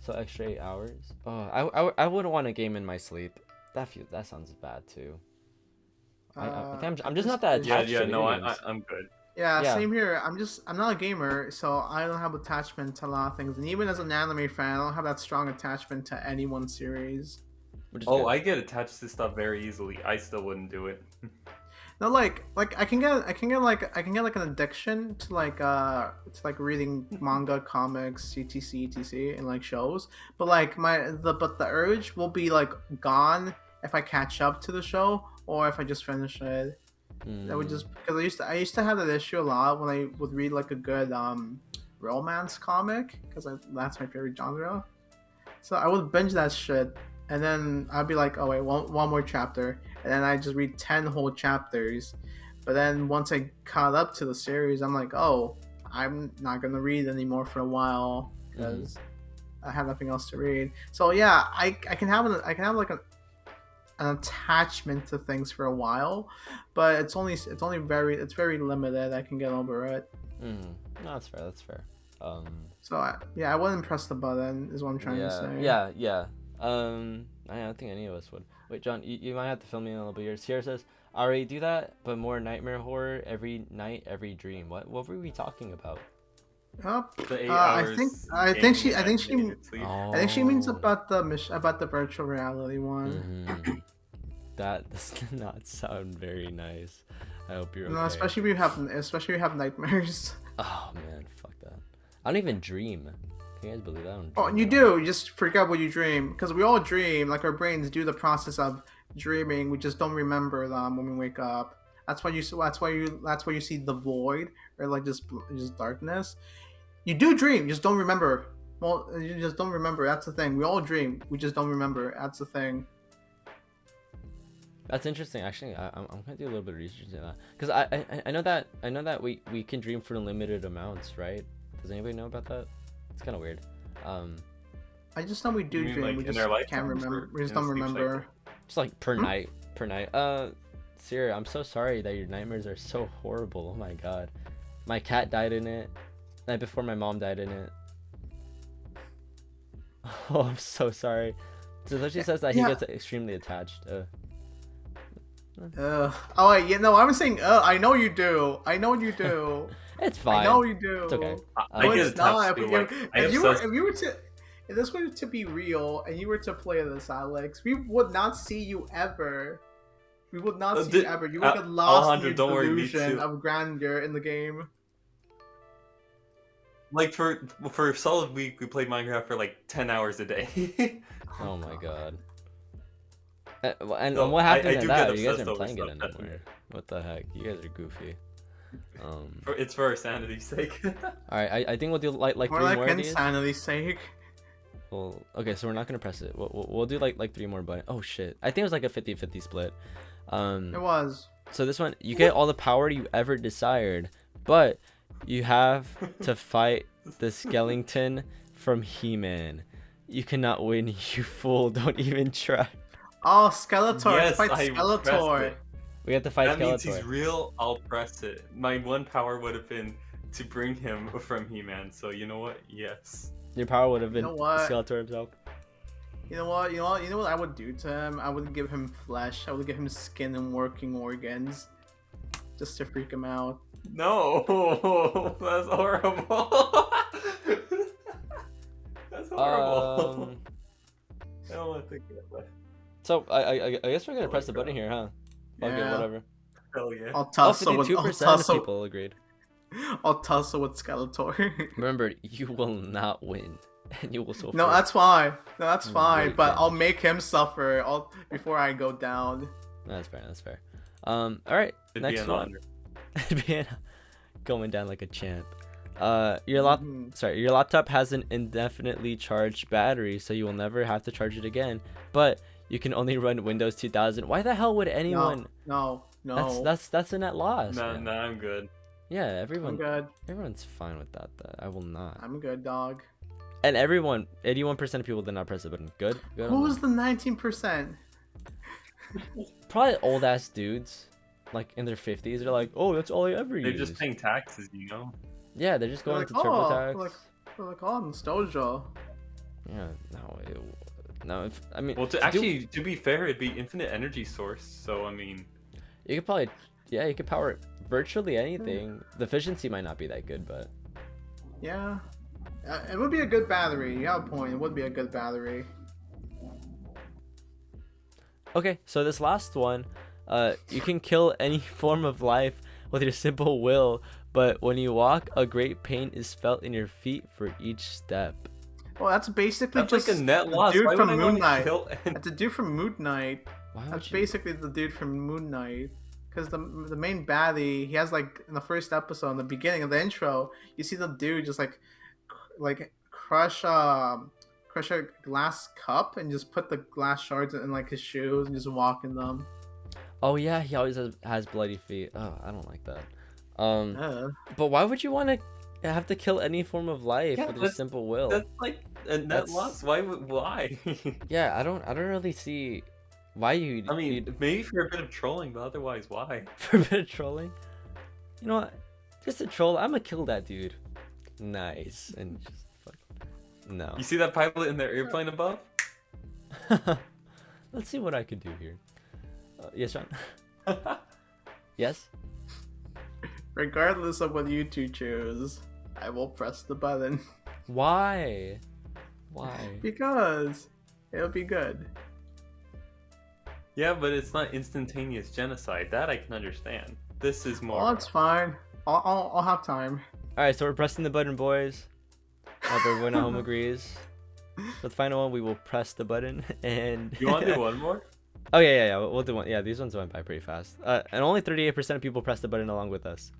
[SPEAKER 2] So extra 8 hours. Oh, I wouldn't want a game in my sleep. That sounds bad too. I'm just not that attached
[SPEAKER 3] Yeah,
[SPEAKER 2] to
[SPEAKER 3] no,
[SPEAKER 2] video games.
[SPEAKER 3] I'm good.
[SPEAKER 1] Yeah,
[SPEAKER 2] Yeah.
[SPEAKER 1] same here. I'm not a gamer, so I don't have attachment to a lot of things. And even as an anime fan, I don't have that strong attachment to any one series.
[SPEAKER 2] Which is
[SPEAKER 3] Oh,
[SPEAKER 2] good.
[SPEAKER 3] I get attached to stuff very easily. I still wouldn't do it.
[SPEAKER 1] No, like I can get like an addiction to like reading manga, comics, etc, and like shows. But like the urge will be like gone if I catch up to the show or if I just finish it. That would just because I used to have that issue a lot when I would read like a good romance comic because that's my favorite genre. So I would binge that shit and then I'd be like, oh wait, one more chapter, and then I just read 10 whole chapters. But then once I caught up to the series, I'm like, oh, I'm not gonna read anymore for a while because I have nothing else to read. So yeah, I can have like an attachment to things for a while, but it's very limited. I can get over it.
[SPEAKER 2] No, that's fair.
[SPEAKER 1] So I wouldn't press the button is what I'm trying to say.
[SPEAKER 2] Yeah. I don't think any of us would. Wait, John, you might have to fill me in a little bit here. Sierra says, I already do that, but more nightmare horror every night, every dream. What were we talking about?
[SPEAKER 3] The 8
[SPEAKER 1] I
[SPEAKER 3] hours
[SPEAKER 1] think she
[SPEAKER 2] Oh.
[SPEAKER 1] I think she means about the virtual reality one.
[SPEAKER 2] That does not sound very nice. I hope you're okay.
[SPEAKER 1] No, especially if you have nightmares.
[SPEAKER 2] Oh man, fuck that. I don't even dream. Can you guys believe that? I don't
[SPEAKER 1] Oh,
[SPEAKER 2] dream
[SPEAKER 1] you
[SPEAKER 2] at all.
[SPEAKER 1] do. You just forget what you dream because we all dream. Like our brains do the process of dreaming. We just don't remember them when we wake up. That's why you see the void or like just darkness. You do dream. You just don't remember. Well, you just don't remember. That's the thing. We all dream. We just don't remember. That's the thing.
[SPEAKER 2] That's interesting. Actually, I'm gonna do a little bit of research into that because I know that we can dream for limited amounts, right? Does anybody know about that? It's kind of weird.
[SPEAKER 1] I just know we do
[SPEAKER 3] You mean,
[SPEAKER 1] dream.
[SPEAKER 3] like,
[SPEAKER 1] We
[SPEAKER 3] in
[SPEAKER 1] just
[SPEAKER 3] our
[SPEAKER 1] can't
[SPEAKER 3] lifetimes
[SPEAKER 1] remember.
[SPEAKER 3] or
[SPEAKER 1] We just
[SPEAKER 3] in a
[SPEAKER 1] don't
[SPEAKER 3] sleep
[SPEAKER 1] remember.
[SPEAKER 2] Just like per night. Sierra, I'm so sorry that your nightmares are so horrible. Oh my god, my cat died in it. Night before my mom died in it. Oh, I'm so sorry. So she says that he gets extremely attached.
[SPEAKER 1] Oh wait, I'm saying. I know you do. I know you do.
[SPEAKER 2] It's fine.
[SPEAKER 1] I know you do.
[SPEAKER 2] It's okay.
[SPEAKER 3] I
[SPEAKER 1] No,
[SPEAKER 3] get
[SPEAKER 1] it's not.
[SPEAKER 3] attached to like.
[SPEAKER 1] If this were to be real and you were to play this, Alex, we would not see you ever. We would not see you ever. You would have lost
[SPEAKER 3] Alejandro,
[SPEAKER 1] the
[SPEAKER 3] don't worry, me
[SPEAKER 1] illusion
[SPEAKER 3] too.
[SPEAKER 1] of grandeur in the game.
[SPEAKER 3] Like for a solid week, we played Minecraft for like 10 hours a day.
[SPEAKER 2] Oh my god. And
[SPEAKER 3] No,
[SPEAKER 2] what
[SPEAKER 3] I
[SPEAKER 2] happened
[SPEAKER 3] do
[SPEAKER 2] to
[SPEAKER 3] get
[SPEAKER 2] that? You guys
[SPEAKER 3] obsessed
[SPEAKER 2] aren't
[SPEAKER 3] over
[SPEAKER 2] playing it
[SPEAKER 3] stuff,
[SPEAKER 2] anymore.
[SPEAKER 3] definitely.
[SPEAKER 2] What the heck? You guys are goofy.
[SPEAKER 3] It's for our sanity's sake.
[SPEAKER 2] Alright, I think we'll do like
[SPEAKER 1] More
[SPEAKER 2] 3
[SPEAKER 1] like
[SPEAKER 2] more of these.
[SPEAKER 1] insanity's sake.
[SPEAKER 2] Well, okay, so we're not gonna press it. We'll do like 3 more buttons. Oh shit! I think it was like a 50-50 split.
[SPEAKER 1] It was.
[SPEAKER 2] So this one, you get all the power you ever desired, but you have to fight the skeleton from He-Man. You cannot win, you fool! Don't even try.
[SPEAKER 1] Oh, Skeletor!
[SPEAKER 3] Yes,
[SPEAKER 1] Fight
[SPEAKER 3] I pressed
[SPEAKER 1] Skeletor!
[SPEAKER 3] it.
[SPEAKER 2] We have to fight
[SPEAKER 3] That means
[SPEAKER 2] Skeletor.
[SPEAKER 3] he's real. I'll press it. My one power would have been to bring him from He-Man. So you know what? Yes.
[SPEAKER 2] Your power would have been
[SPEAKER 1] You know what?
[SPEAKER 2] Skeletor himself.
[SPEAKER 1] You know what I would do to him? I would give him flesh. I would give him skin and working organs. just to freak him out.
[SPEAKER 3] No, that's horrible. That's horrible. I don't want to think about that.
[SPEAKER 2] So I guess we're gonna
[SPEAKER 3] Oh
[SPEAKER 2] press
[SPEAKER 3] my
[SPEAKER 2] the button
[SPEAKER 3] God.
[SPEAKER 2] here, huh? Okay,
[SPEAKER 1] Yeah.
[SPEAKER 2] whatever.
[SPEAKER 3] Hell yeah.
[SPEAKER 1] I'll
[SPEAKER 2] Oh,
[SPEAKER 1] tussle with
[SPEAKER 2] 52% of people agreed.
[SPEAKER 1] I'll tussle with Skeletor.
[SPEAKER 2] Remember, you will not win, and you will suffer.
[SPEAKER 1] No, that's fine. No, that's fine.
[SPEAKER 2] Great
[SPEAKER 1] But I'll
[SPEAKER 2] damage.
[SPEAKER 1] make him suffer. Before I go down.
[SPEAKER 2] That's fair. That's fair. All right.
[SPEAKER 3] It'd be
[SPEAKER 2] Next
[SPEAKER 3] an
[SPEAKER 2] one.
[SPEAKER 3] honor.
[SPEAKER 2] It'd be going down like a champ. Your
[SPEAKER 1] Mhm.
[SPEAKER 2] your laptop has an indefinitely charged battery, so you will never have to charge it again. But you can only run Windows 2000. Why the hell would anyone?
[SPEAKER 1] No.
[SPEAKER 2] That's a net loss.
[SPEAKER 3] No,
[SPEAKER 2] man.
[SPEAKER 3] no, I'm good.
[SPEAKER 2] Yeah,
[SPEAKER 1] I'm
[SPEAKER 2] everyone's
[SPEAKER 1] good.
[SPEAKER 2] fine with that. I will not.
[SPEAKER 1] I'm good, dog.
[SPEAKER 2] And 81% of people did not press the button. Good. Good. on
[SPEAKER 1] Who's
[SPEAKER 2] them.
[SPEAKER 1] the 19%?
[SPEAKER 2] Probably old ass dudes, like in their 50s. They're like, oh, that's all I ever
[SPEAKER 3] They're
[SPEAKER 2] use.
[SPEAKER 3] just paying taxes, you know.
[SPEAKER 2] Yeah, they're just
[SPEAKER 1] They're
[SPEAKER 2] going
[SPEAKER 1] like,
[SPEAKER 2] to TurboTax.
[SPEAKER 1] they're like, oh, nostalgia.
[SPEAKER 2] Yeah, no. I mean,
[SPEAKER 3] Well, to be fair, it'd be infinite energy source. So I mean,
[SPEAKER 2] you could probably, you could power virtually anything. The efficiency might not be that good, but
[SPEAKER 1] Yeah. It would be a good battery. You have a point. It would be a good battery.
[SPEAKER 2] okay. So this last one, you can kill any form of life with your simple will, but when you walk, a great pain is felt in your feet for each step.
[SPEAKER 1] Well, that's basically
[SPEAKER 3] that's
[SPEAKER 1] just
[SPEAKER 3] like a net
[SPEAKER 1] the
[SPEAKER 3] loss.
[SPEAKER 1] dude
[SPEAKER 3] Why
[SPEAKER 1] from
[SPEAKER 3] would I
[SPEAKER 1] Moon
[SPEAKER 3] want to
[SPEAKER 1] Knight.
[SPEAKER 3] kill?
[SPEAKER 1] That's a dude from Moon Knight.
[SPEAKER 2] Why would
[SPEAKER 1] That's
[SPEAKER 2] you?
[SPEAKER 1] basically the dude from Moon Knight. Because the main baddie, he has like in the first episode, in the beginning of the intro, you see the dude just like crush a glass cup and just put the glass shards in like his shoes and just walk in them.
[SPEAKER 2] Oh yeah, he always has bloody feet. Oh, I don't like that.
[SPEAKER 1] Yeah.
[SPEAKER 2] But why would you want to have to kill any form of life
[SPEAKER 3] Yeah,
[SPEAKER 2] with your simple will?
[SPEAKER 3] That's like a net
[SPEAKER 2] That's-
[SPEAKER 3] loss. Why?
[SPEAKER 2] Yeah, I don't really see why you.
[SPEAKER 3] I mean, maybe for a bit of trolling, but otherwise, why?
[SPEAKER 2] for a bit of trolling. You know what? Just a troll. I'm gonna kill that dude. Nice and just fuck. No.
[SPEAKER 3] You see that pilot in the airplane above?
[SPEAKER 2] Let's see what I could do here. Yes, John. Yes.
[SPEAKER 1] Regardless of what you two choose, I will press the button
[SPEAKER 2] Why? Why?
[SPEAKER 1] because it'll be good.
[SPEAKER 3] Yeah, but it's not instantaneous genocide. That I can understand. This is more.
[SPEAKER 1] Oh, that's fine. I'll have time.
[SPEAKER 2] All right, so we're pressing the button, boys. Hope everyone at home agrees. For the final one, we will press the button and.
[SPEAKER 3] You want to do one more?
[SPEAKER 2] Oh yeah. We'll do one. Yeah, these ones went by pretty fast. And only 38% of people pressed the button along with us.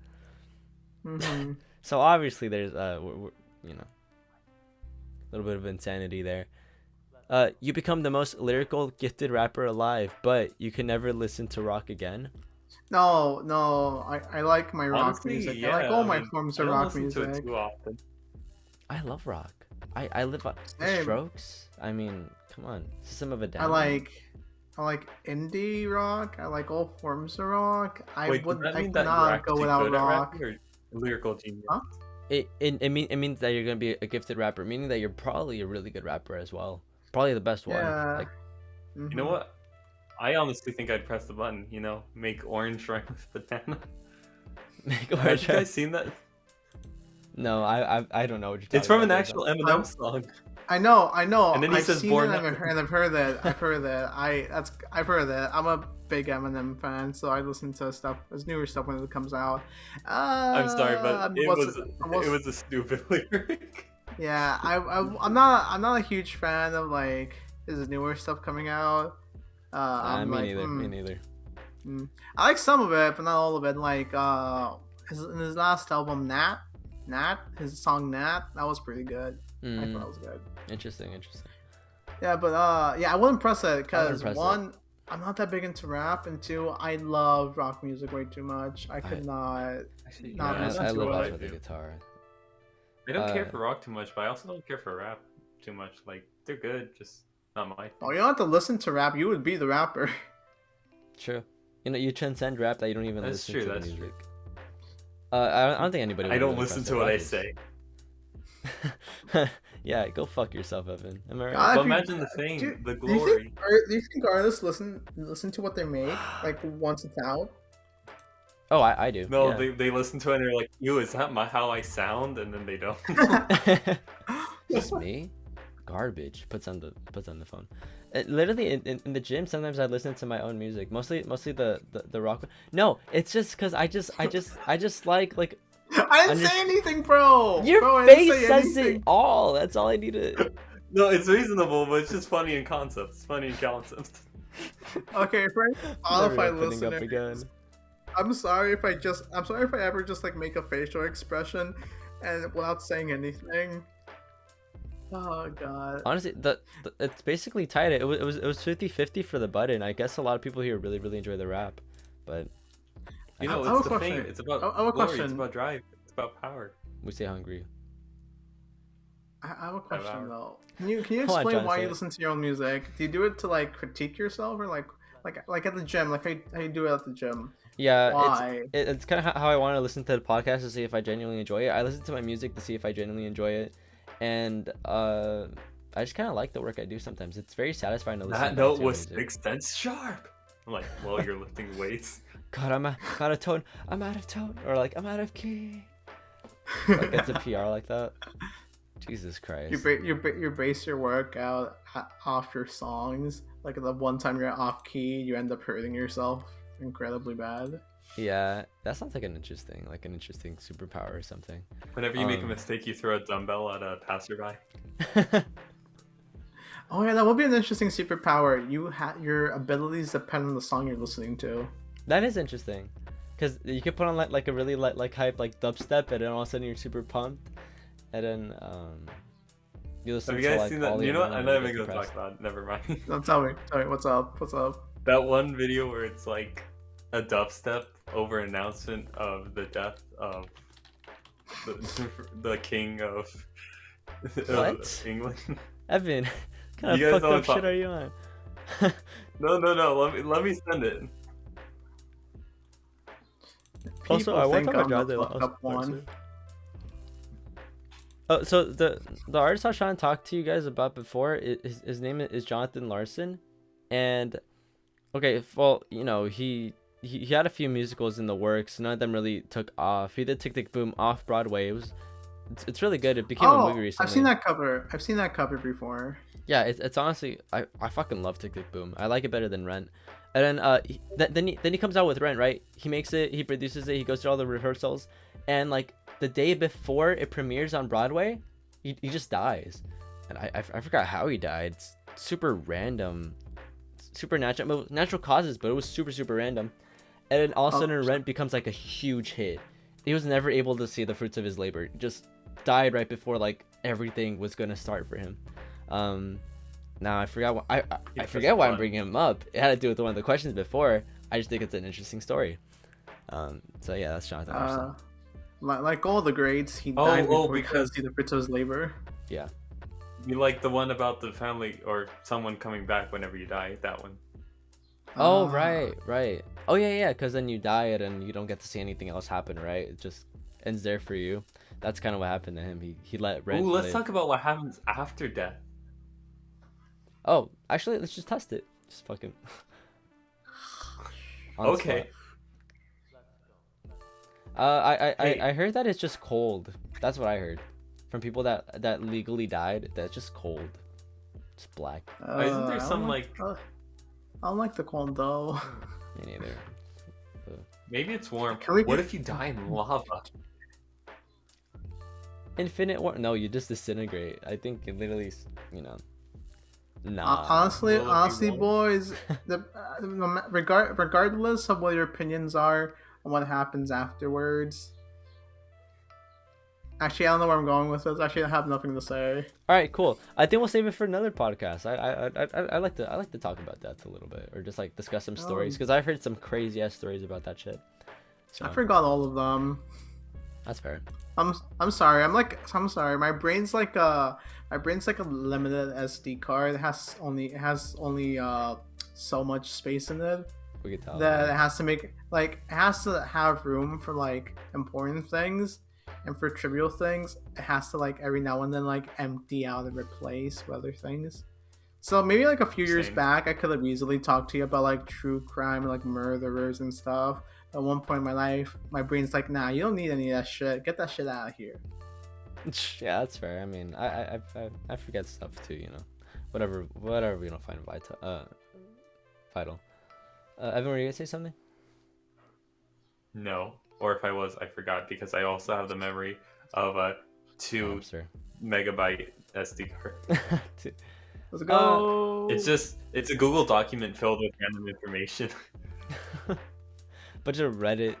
[SPEAKER 1] Hmm.
[SPEAKER 2] So obviously there's we're, you know, a little bit of insanity there. You become the most lyrical, gifted rapper alive, but you can never listen to rock again.
[SPEAKER 1] No, I like my rock
[SPEAKER 3] Honestly,
[SPEAKER 1] music.
[SPEAKER 3] yeah,
[SPEAKER 1] I like all my
[SPEAKER 3] mean,
[SPEAKER 1] forms
[SPEAKER 3] I
[SPEAKER 1] of
[SPEAKER 3] don't
[SPEAKER 1] rock
[SPEAKER 3] listen to
[SPEAKER 1] music.
[SPEAKER 3] it too often.
[SPEAKER 2] I love rock. I live on the
[SPEAKER 1] Same.
[SPEAKER 2] Strokes. I mean, come on, System of a Down.
[SPEAKER 1] I like indie rock. I like all forms of rock.
[SPEAKER 3] Wait, does that
[SPEAKER 1] I
[SPEAKER 3] mean that you're
[SPEAKER 1] cannot go
[SPEAKER 3] actually
[SPEAKER 1] without
[SPEAKER 3] good at
[SPEAKER 1] rock.
[SPEAKER 3] rapping or lyrical genius?
[SPEAKER 1] Huh?
[SPEAKER 2] It means that you're gonna be a gifted rapper, meaning that you're probably a really good rapper as well. Probably the best one.
[SPEAKER 1] Yeah.
[SPEAKER 2] Like,
[SPEAKER 3] You know what? I honestly think I'd press the button. You know, make orange rhyme with banana. Have you guys seen that?
[SPEAKER 2] No, I don't know what you're talking
[SPEAKER 3] It's from an
[SPEAKER 2] about.
[SPEAKER 3] actual Eminem song.
[SPEAKER 1] I know.
[SPEAKER 3] And then he
[SPEAKER 1] I've
[SPEAKER 3] says
[SPEAKER 1] seen
[SPEAKER 3] born
[SPEAKER 1] it.
[SPEAKER 3] up.
[SPEAKER 1] I've heard that. I've heard that. I'm a big Eminem fan, so I listen to his newer stuff when it comes out.
[SPEAKER 3] I'm sorry, but it
[SPEAKER 1] almost-
[SPEAKER 3] was a stupid lyric.
[SPEAKER 1] Yeah, I'm not a huge fan of like his newer stuff coming out. I'm
[SPEAKER 2] me
[SPEAKER 1] like,
[SPEAKER 2] neither. Me neither.
[SPEAKER 1] I like some of it, but not all of it. Like in his last album, Nat, his song Nat, that was pretty good. I thought that was good.
[SPEAKER 2] Interesting.
[SPEAKER 1] Yeah, but I wouldn't press it because
[SPEAKER 2] press it.
[SPEAKER 1] one, I'm not that big into rap, and two, I love rock music way too much. I could not.
[SPEAKER 3] Actually,
[SPEAKER 1] Not
[SPEAKER 2] Yeah,
[SPEAKER 1] listen
[SPEAKER 2] I
[SPEAKER 1] to
[SPEAKER 2] love
[SPEAKER 1] what
[SPEAKER 2] us
[SPEAKER 3] I
[SPEAKER 2] with the
[SPEAKER 3] do.
[SPEAKER 2] guitar.
[SPEAKER 3] I don't care for rock too much, but I also don't care for rap too much. Like, they're good, just not my thing.
[SPEAKER 1] Oh, you don't have to listen to rap. You would be the rapper.
[SPEAKER 2] True. You know, you transcend rap that you don't even
[SPEAKER 3] That's
[SPEAKER 2] listen
[SPEAKER 3] true,
[SPEAKER 2] to the
[SPEAKER 3] that's
[SPEAKER 2] music. I don't think anybody.
[SPEAKER 3] I
[SPEAKER 2] would
[SPEAKER 3] don't
[SPEAKER 2] really
[SPEAKER 3] listen
[SPEAKER 2] press
[SPEAKER 3] to
[SPEAKER 2] it.
[SPEAKER 3] what I
[SPEAKER 2] Rock
[SPEAKER 3] say.
[SPEAKER 2] is- Yeah, go fuck yourself, Evan. Am I right?
[SPEAKER 1] God,
[SPEAKER 3] But
[SPEAKER 1] if you-
[SPEAKER 3] imagine the fame, the
[SPEAKER 1] Do you
[SPEAKER 3] glory.
[SPEAKER 1] think artists listen to what they make like once it's out?
[SPEAKER 2] Oh, I do.
[SPEAKER 3] No,
[SPEAKER 2] Yeah.
[SPEAKER 3] they listen to it and they're like, "Ew, is that how I sound?" And then they don't.
[SPEAKER 2] Just me? Garbage. Puts on the phone. Literally in the gym, sometimes I listen to my own music. Mostly the rock. No, it's just because I just like
[SPEAKER 1] I didn't say anything, bro.
[SPEAKER 2] Your
[SPEAKER 1] Bro, I didn't
[SPEAKER 2] face
[SPEAKER 1] say
[SPEAKER 2] says
[SPEAKER 1] anything.
[SPEAKER 2] it all. That's all I needed.
[SPEAKER 3] No, it's reasonable, but it's just funny in concept. It's funny in concept.
[SPEAKER 1] Okay, for
[SPEAKER 2] Never
[SPEAKER 1] Spotify
[SPEAKER 2] opening up
[SPEAKER 1] listeners,
[SPEAKER 2] again.
[SPEAKER 1] I'm sorry if I ever just like make a facial expression and without saying anything. Oh god.
[SPEAKER 2] Honestly, it's basically tight. It was 50-50 for the button. I guess a lot of people here really enjoy the rap, but
[SPEAKER 3] You know,
[SPEAKER 1] I have
[SPEAKER 3] it's
[SPEAKER 1] a
[SPEAKER 3] the
[SPEAKER 1] question.
[SPEAKER 3] fame. It's about
[SPEAKER 1] I have a
[SPEAKER 3] glory. It's
[SPEAKER 1] question.
[SPEAKER 3] about drive. It's about power.
[SPEAKER 2] we stay hungry.
[SPEAKER 1] I have a question
[SPEAKER 3] hours.
[SPEAKER 1] though. Can you
[SPEAKER 2] Hold on,
[SPEAKER 1] explain
[SPEAKER 2] John,
[SPEAKER 1] why
[SPEAKER 2] say
[SPEAKER 1] you
[SPEAKER 2] it.
[SPEAKER 1] listen to your own music? Do you do it to like critique yourself or like at the gym? Like how you do it at the gym?
[SPEAKER 2] Yeah,
[SPEAKER 1] Why?
[SPEAKER 2] it's kind of how I want to listen to the podcast to see if I genuinely enjoy it. I listen to my music to see if I genuinely enjoy it, and I just kind of like the work I do sometimes. It's very satisfying to listen
[SPEAKER 3] That
[SPEAKER 2] back
[SPEAKER 3] note
[SPEAKER 2] to your
[SPEAKER 3] was
[SPEAKER 2] music.
[SPEAKER 3] 6 cents sharp. I'm like, well, you're lifting weights.
[SPEAKER 2] God, I'm out of tone. I'm out of tone, or like I'm out of key. Like it's a PR like that. Jesus Christ.
[SPEAKER 1] You base your workout off your songs. Like the one time you're off key, you end up hurting yourself incredibly bad.
[SPEAKER 2] Yeah, that sounds like an interesting superpower or something.
[SPEAKER 3] Whenever you make a mistake, you throw a dumbbell at a passerby.
[SPEAKER 1] Oh yeah, that would be an interesting superpower. Your abilities depend on the song you're listening to.
[SPEAKER 2] That is interesting, because you could put on like a really like hype like dubstep, and then all of a sudden you're super pumped, and then you listen
[SPEAKER 3] Have you
[SPEAKER 2] to
[SPEAKER 3] guys
[SPEAKER 2] like
[SPEAKER 3] seen that?
[SPEAKER 2] all the
[SPEAKER 3] You know what? I'm not
[SPEAKER 2] Eminem,
[SPEAKER 3] even
[SPEAKER 2] you
[SPEAKER 3] gonna
[SPEAKER 2] get
[SPEAKER 3] talk about it. Never mind.
[SPEAKER 1] No, tell me, what's up? What's up?
[SPEAKER 3] That one video where it's like a dubstep over announcement of the death of the king of
[SPEAKER 2] What?
[SPEAKER 3] England.
[SPEAKER 2] Evan, what kind
[SPEAKER 3] You
[SPEAKER 2] of
[SPEAKER 3] guys
[SPEAKER 2] fucked
[SPEAKER 3] know
[SPEAKER 2] up
[SPEAKER 3] what
[SPEAKER 2] shit are you on?
[SPEAKER 3] No. Let me send it.
[SPEAKER 2] Also,
[SPEAKER 1] People
[SPEAKER 2] I want to
[SPEAKER 1] think
[SPEAKER 2] talk
[SPEAKER 1] I'm
[SPEAKER 2] about
[SPEAKER 1] the
[SPEAKER 2] the
[SPEAKER 1] fucked up one.
[SPEAKER 2] Oh, so the artist I was trying to talk to you guys about before, his name is Jonathan Larson, and okay, well, you know, he had a few musicals in the works. None of them really took off. He did Tick Tick Boom off Broadway. It's really good. It became a movie recently.
[SPEAKER 1] I've seen that cover. I've seen that cover before.
[SPEAKER 2] Yeah, it's honestly, I fucking love Tick Tick Boom. I like it better than Rent. And then then he comes out with Rent, right? He makes it, he produces it, he goes through all the rehearsals, and like the day before it premieres on Broadway, he just dies. And I forgot how he died. It's super random, super natural causes, but it was super random. And then all of a sudden Rent becomes like a huge hit. He was never able to see the fruits of his labor. He just died right before like everything was gonna start for him. Now I forgot I forget why I'm bringing him up. It had to do with one of the questions before. I just think it's an interesting story. So yeah, that's Jonathan Larson.
[SPEAKER 1] Like all the greats, he died before he could see the fruits of his labor.
[SPEAKER 2] Yeah.
[SPEAKER 3] You like the one about the family or someone coming back whenever you die? That one.
[SPEAKER 2] Oh right. Oh yeah, because then you die and you don't get to see anything else happen, right? It just ends there for you. That's kind of what happened to him. He let Rent.
[SPEAKER 3] Ooh, let's
[SPEAKER 2] live.
[SPEAKER 3] talk about what happens after death.
[SPEAKER 2] Oh, actually, let's just test it. Just fucking.
[SPEAKER 3] Okay.
[SPEAKER 2] I heard that it's just cold. That's what I heard from people that legally died. That's just cold. It's black.
[SPEAKER 3] Isn't there some
[SPEAKER 1] I don't like the cold though.
[SPEAKER 2] Me neither.
[SPEAKER 3] Maybe it's warm.
[SPEAKER 1] Can we
[SPEAKER 3] What
[SPEAKER 1] do-
[SPEAKER 3] if you die in lava?
[SPEAKER 2] Infinite war? No, you just disintegrate. I think it literally, you know. Nah.
[SPEAKER 1] Honestly,
[SPEAKER 3] Well, if you want-
[SPEAKER 1] boys, regardless of what your opinions are on what happens afterwards. Actually, I don't know where I'm going with this. Actually, I have nothing to say.
[SPEAKER 2] All right, cool. I think we'll save it for another podcast. I like to talk about death a little bit, or just like discuss some stories, because I've heard some crazy ass stories about that shit. So
[SPEAKER 1] I forgot all of them.
[SPEAKER 2] that's fair.
[SPEAKER 1] I'm sorry. I'm sorry. My brain's like a limited SD card. It has only so much space in it
[SPEAKER 2] We could tell.
[SPEAKER 1] that it has to have room for like important things, and for trivial things it has to like every now and then like empty out and replace with other things. So maybe like a few years
[SPEAKER 3] Same.
[SPEAKER 1] back I could have easily talked to you about like true crime and like murderers and stuff. at one point in my life, my brain's like, nah, you don't need any of that shit. Get that shit out of here.
[SPEAKER 2] Yeah, that's fair. I mean, I forget stuff too, you know. Whatever we don't find vital. Evan, were you gonna say something?
[SPEAKER 3] No, or if I was, I forgot because I also have the memory of a 2 megabyte SD card.
[SPEAKER 1] Let's go.
[SPEAKER 3] It's a Google document filled with random information.
[SPEAKER 2] Bunch of Reddit.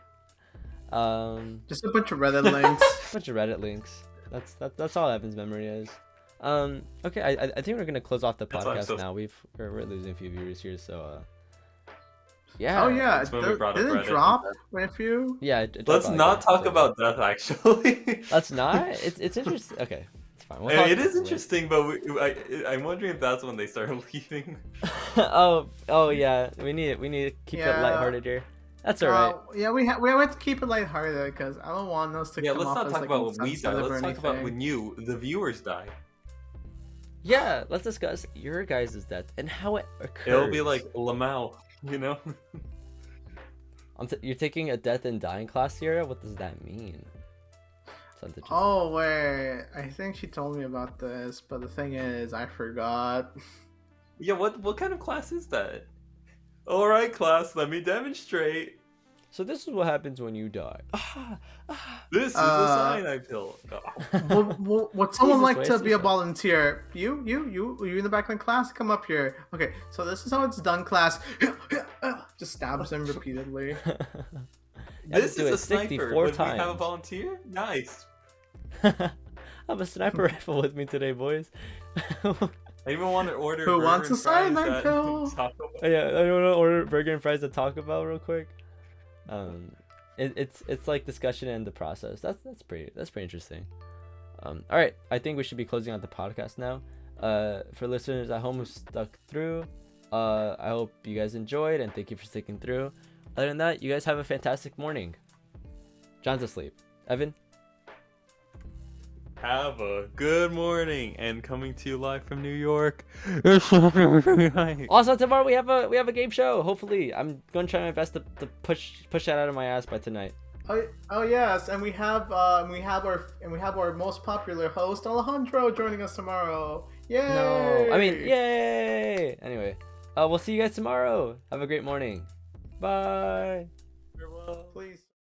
[SPEAKER 1] Just a bunch of Reddit links.
[SPEAKER 2] Bunch of Reddit links. That's all Evan's memory is. Okay, I think we're gonna close off the podcast now. We're losing a few viewers here, so yeah.
[SPEAKER 1] Oh yeah,
[SPEAKER 3] Did it
[SPEAKER 1] drop with you?
[SPEAKER 2] Yeah.
[SPEAKER 3] Let's not talk about death. Actually,
[SPEAKER 2] let's not. It's interesting. Okay, it's fine.
[SPEAKER 3] It is interesting, but I'm wondering if that's when they start leaving.
[SPEAKER 2] oh yeah. We need to keep it lighthearted here. That's alright.
[SPEAKER 1] Yeah, we have to keep it lighthearted because I don't want us to come
[SPEAKER 3] let's
[SPEAKER 1] off
[SPEAKER 3] not
[SPEAKER 1] as
[SPEAKER 3] talk
[SPEAKER 1] like
[SPEAKER 3] about when we die. Let's talk about
[SPEAKER 1] anything.
[SPEAKER 3] when the viewers die.
[SPEAKER 2] Yeah, let's discuss your guys' death and how it occurs.
[SPEAKER 3] It'll be like Lamau, you know?
[SPEAKER 2] You're taking a death and dying class here? What does that mean?
[SPEAKER 1] Oh, wait. I think she told me about this, but the thing is, I forgot.
[SPEAKER 3] Yeah, what kind of class is that? Alright, class, let me demonstrate.
[SPEAKER 2] So this is what happens when you die.
[SPEAKER 3] This is a cyanide pill.
[SPEAKER 1] Would someone like to be a volunteer? You in the back of the class? Come up here. Okay, so this is how it's done, class. Just stabs him repeatedly.
[SPEAKER 3] This is a sniper. Would we have a volunteer? Nice.
[SPEAKER 2] I have a sniper rifle with me today, boys.
[SPEAKER 3] Anyone want to order?
[SPEAKER 1] Who wants a cyanide pill?
[SPEAKER 2] Yeah, I want to order burger and fries at Taco Bell real quick. It's like discussion and the process. That's pretty interesting. All right, I think we should be closing out the podcast now. For listeners at home who stuck through, I hope you guys enjoyed and thank you for sticking through. Other than that, you guys have a fantastic morning. John's asleep. Evan?
[SPEAKER 3] Have a good morning, and coming to you live from New York.
[SPEAKER 2] Also tomorrow we have a game show. Hopefully, I'm going to try my best to push that out of my ass by tonight.
[SPEAKER 1] Oh yes, and we have our most popular host Alejandro joining us tomorrow. Yay!
[SPEAKER 2] No, I mean yay! Anyway, we'll see you guys tomorrow. Have a great morning. Bye.
[SPEAKER 3] Farewell.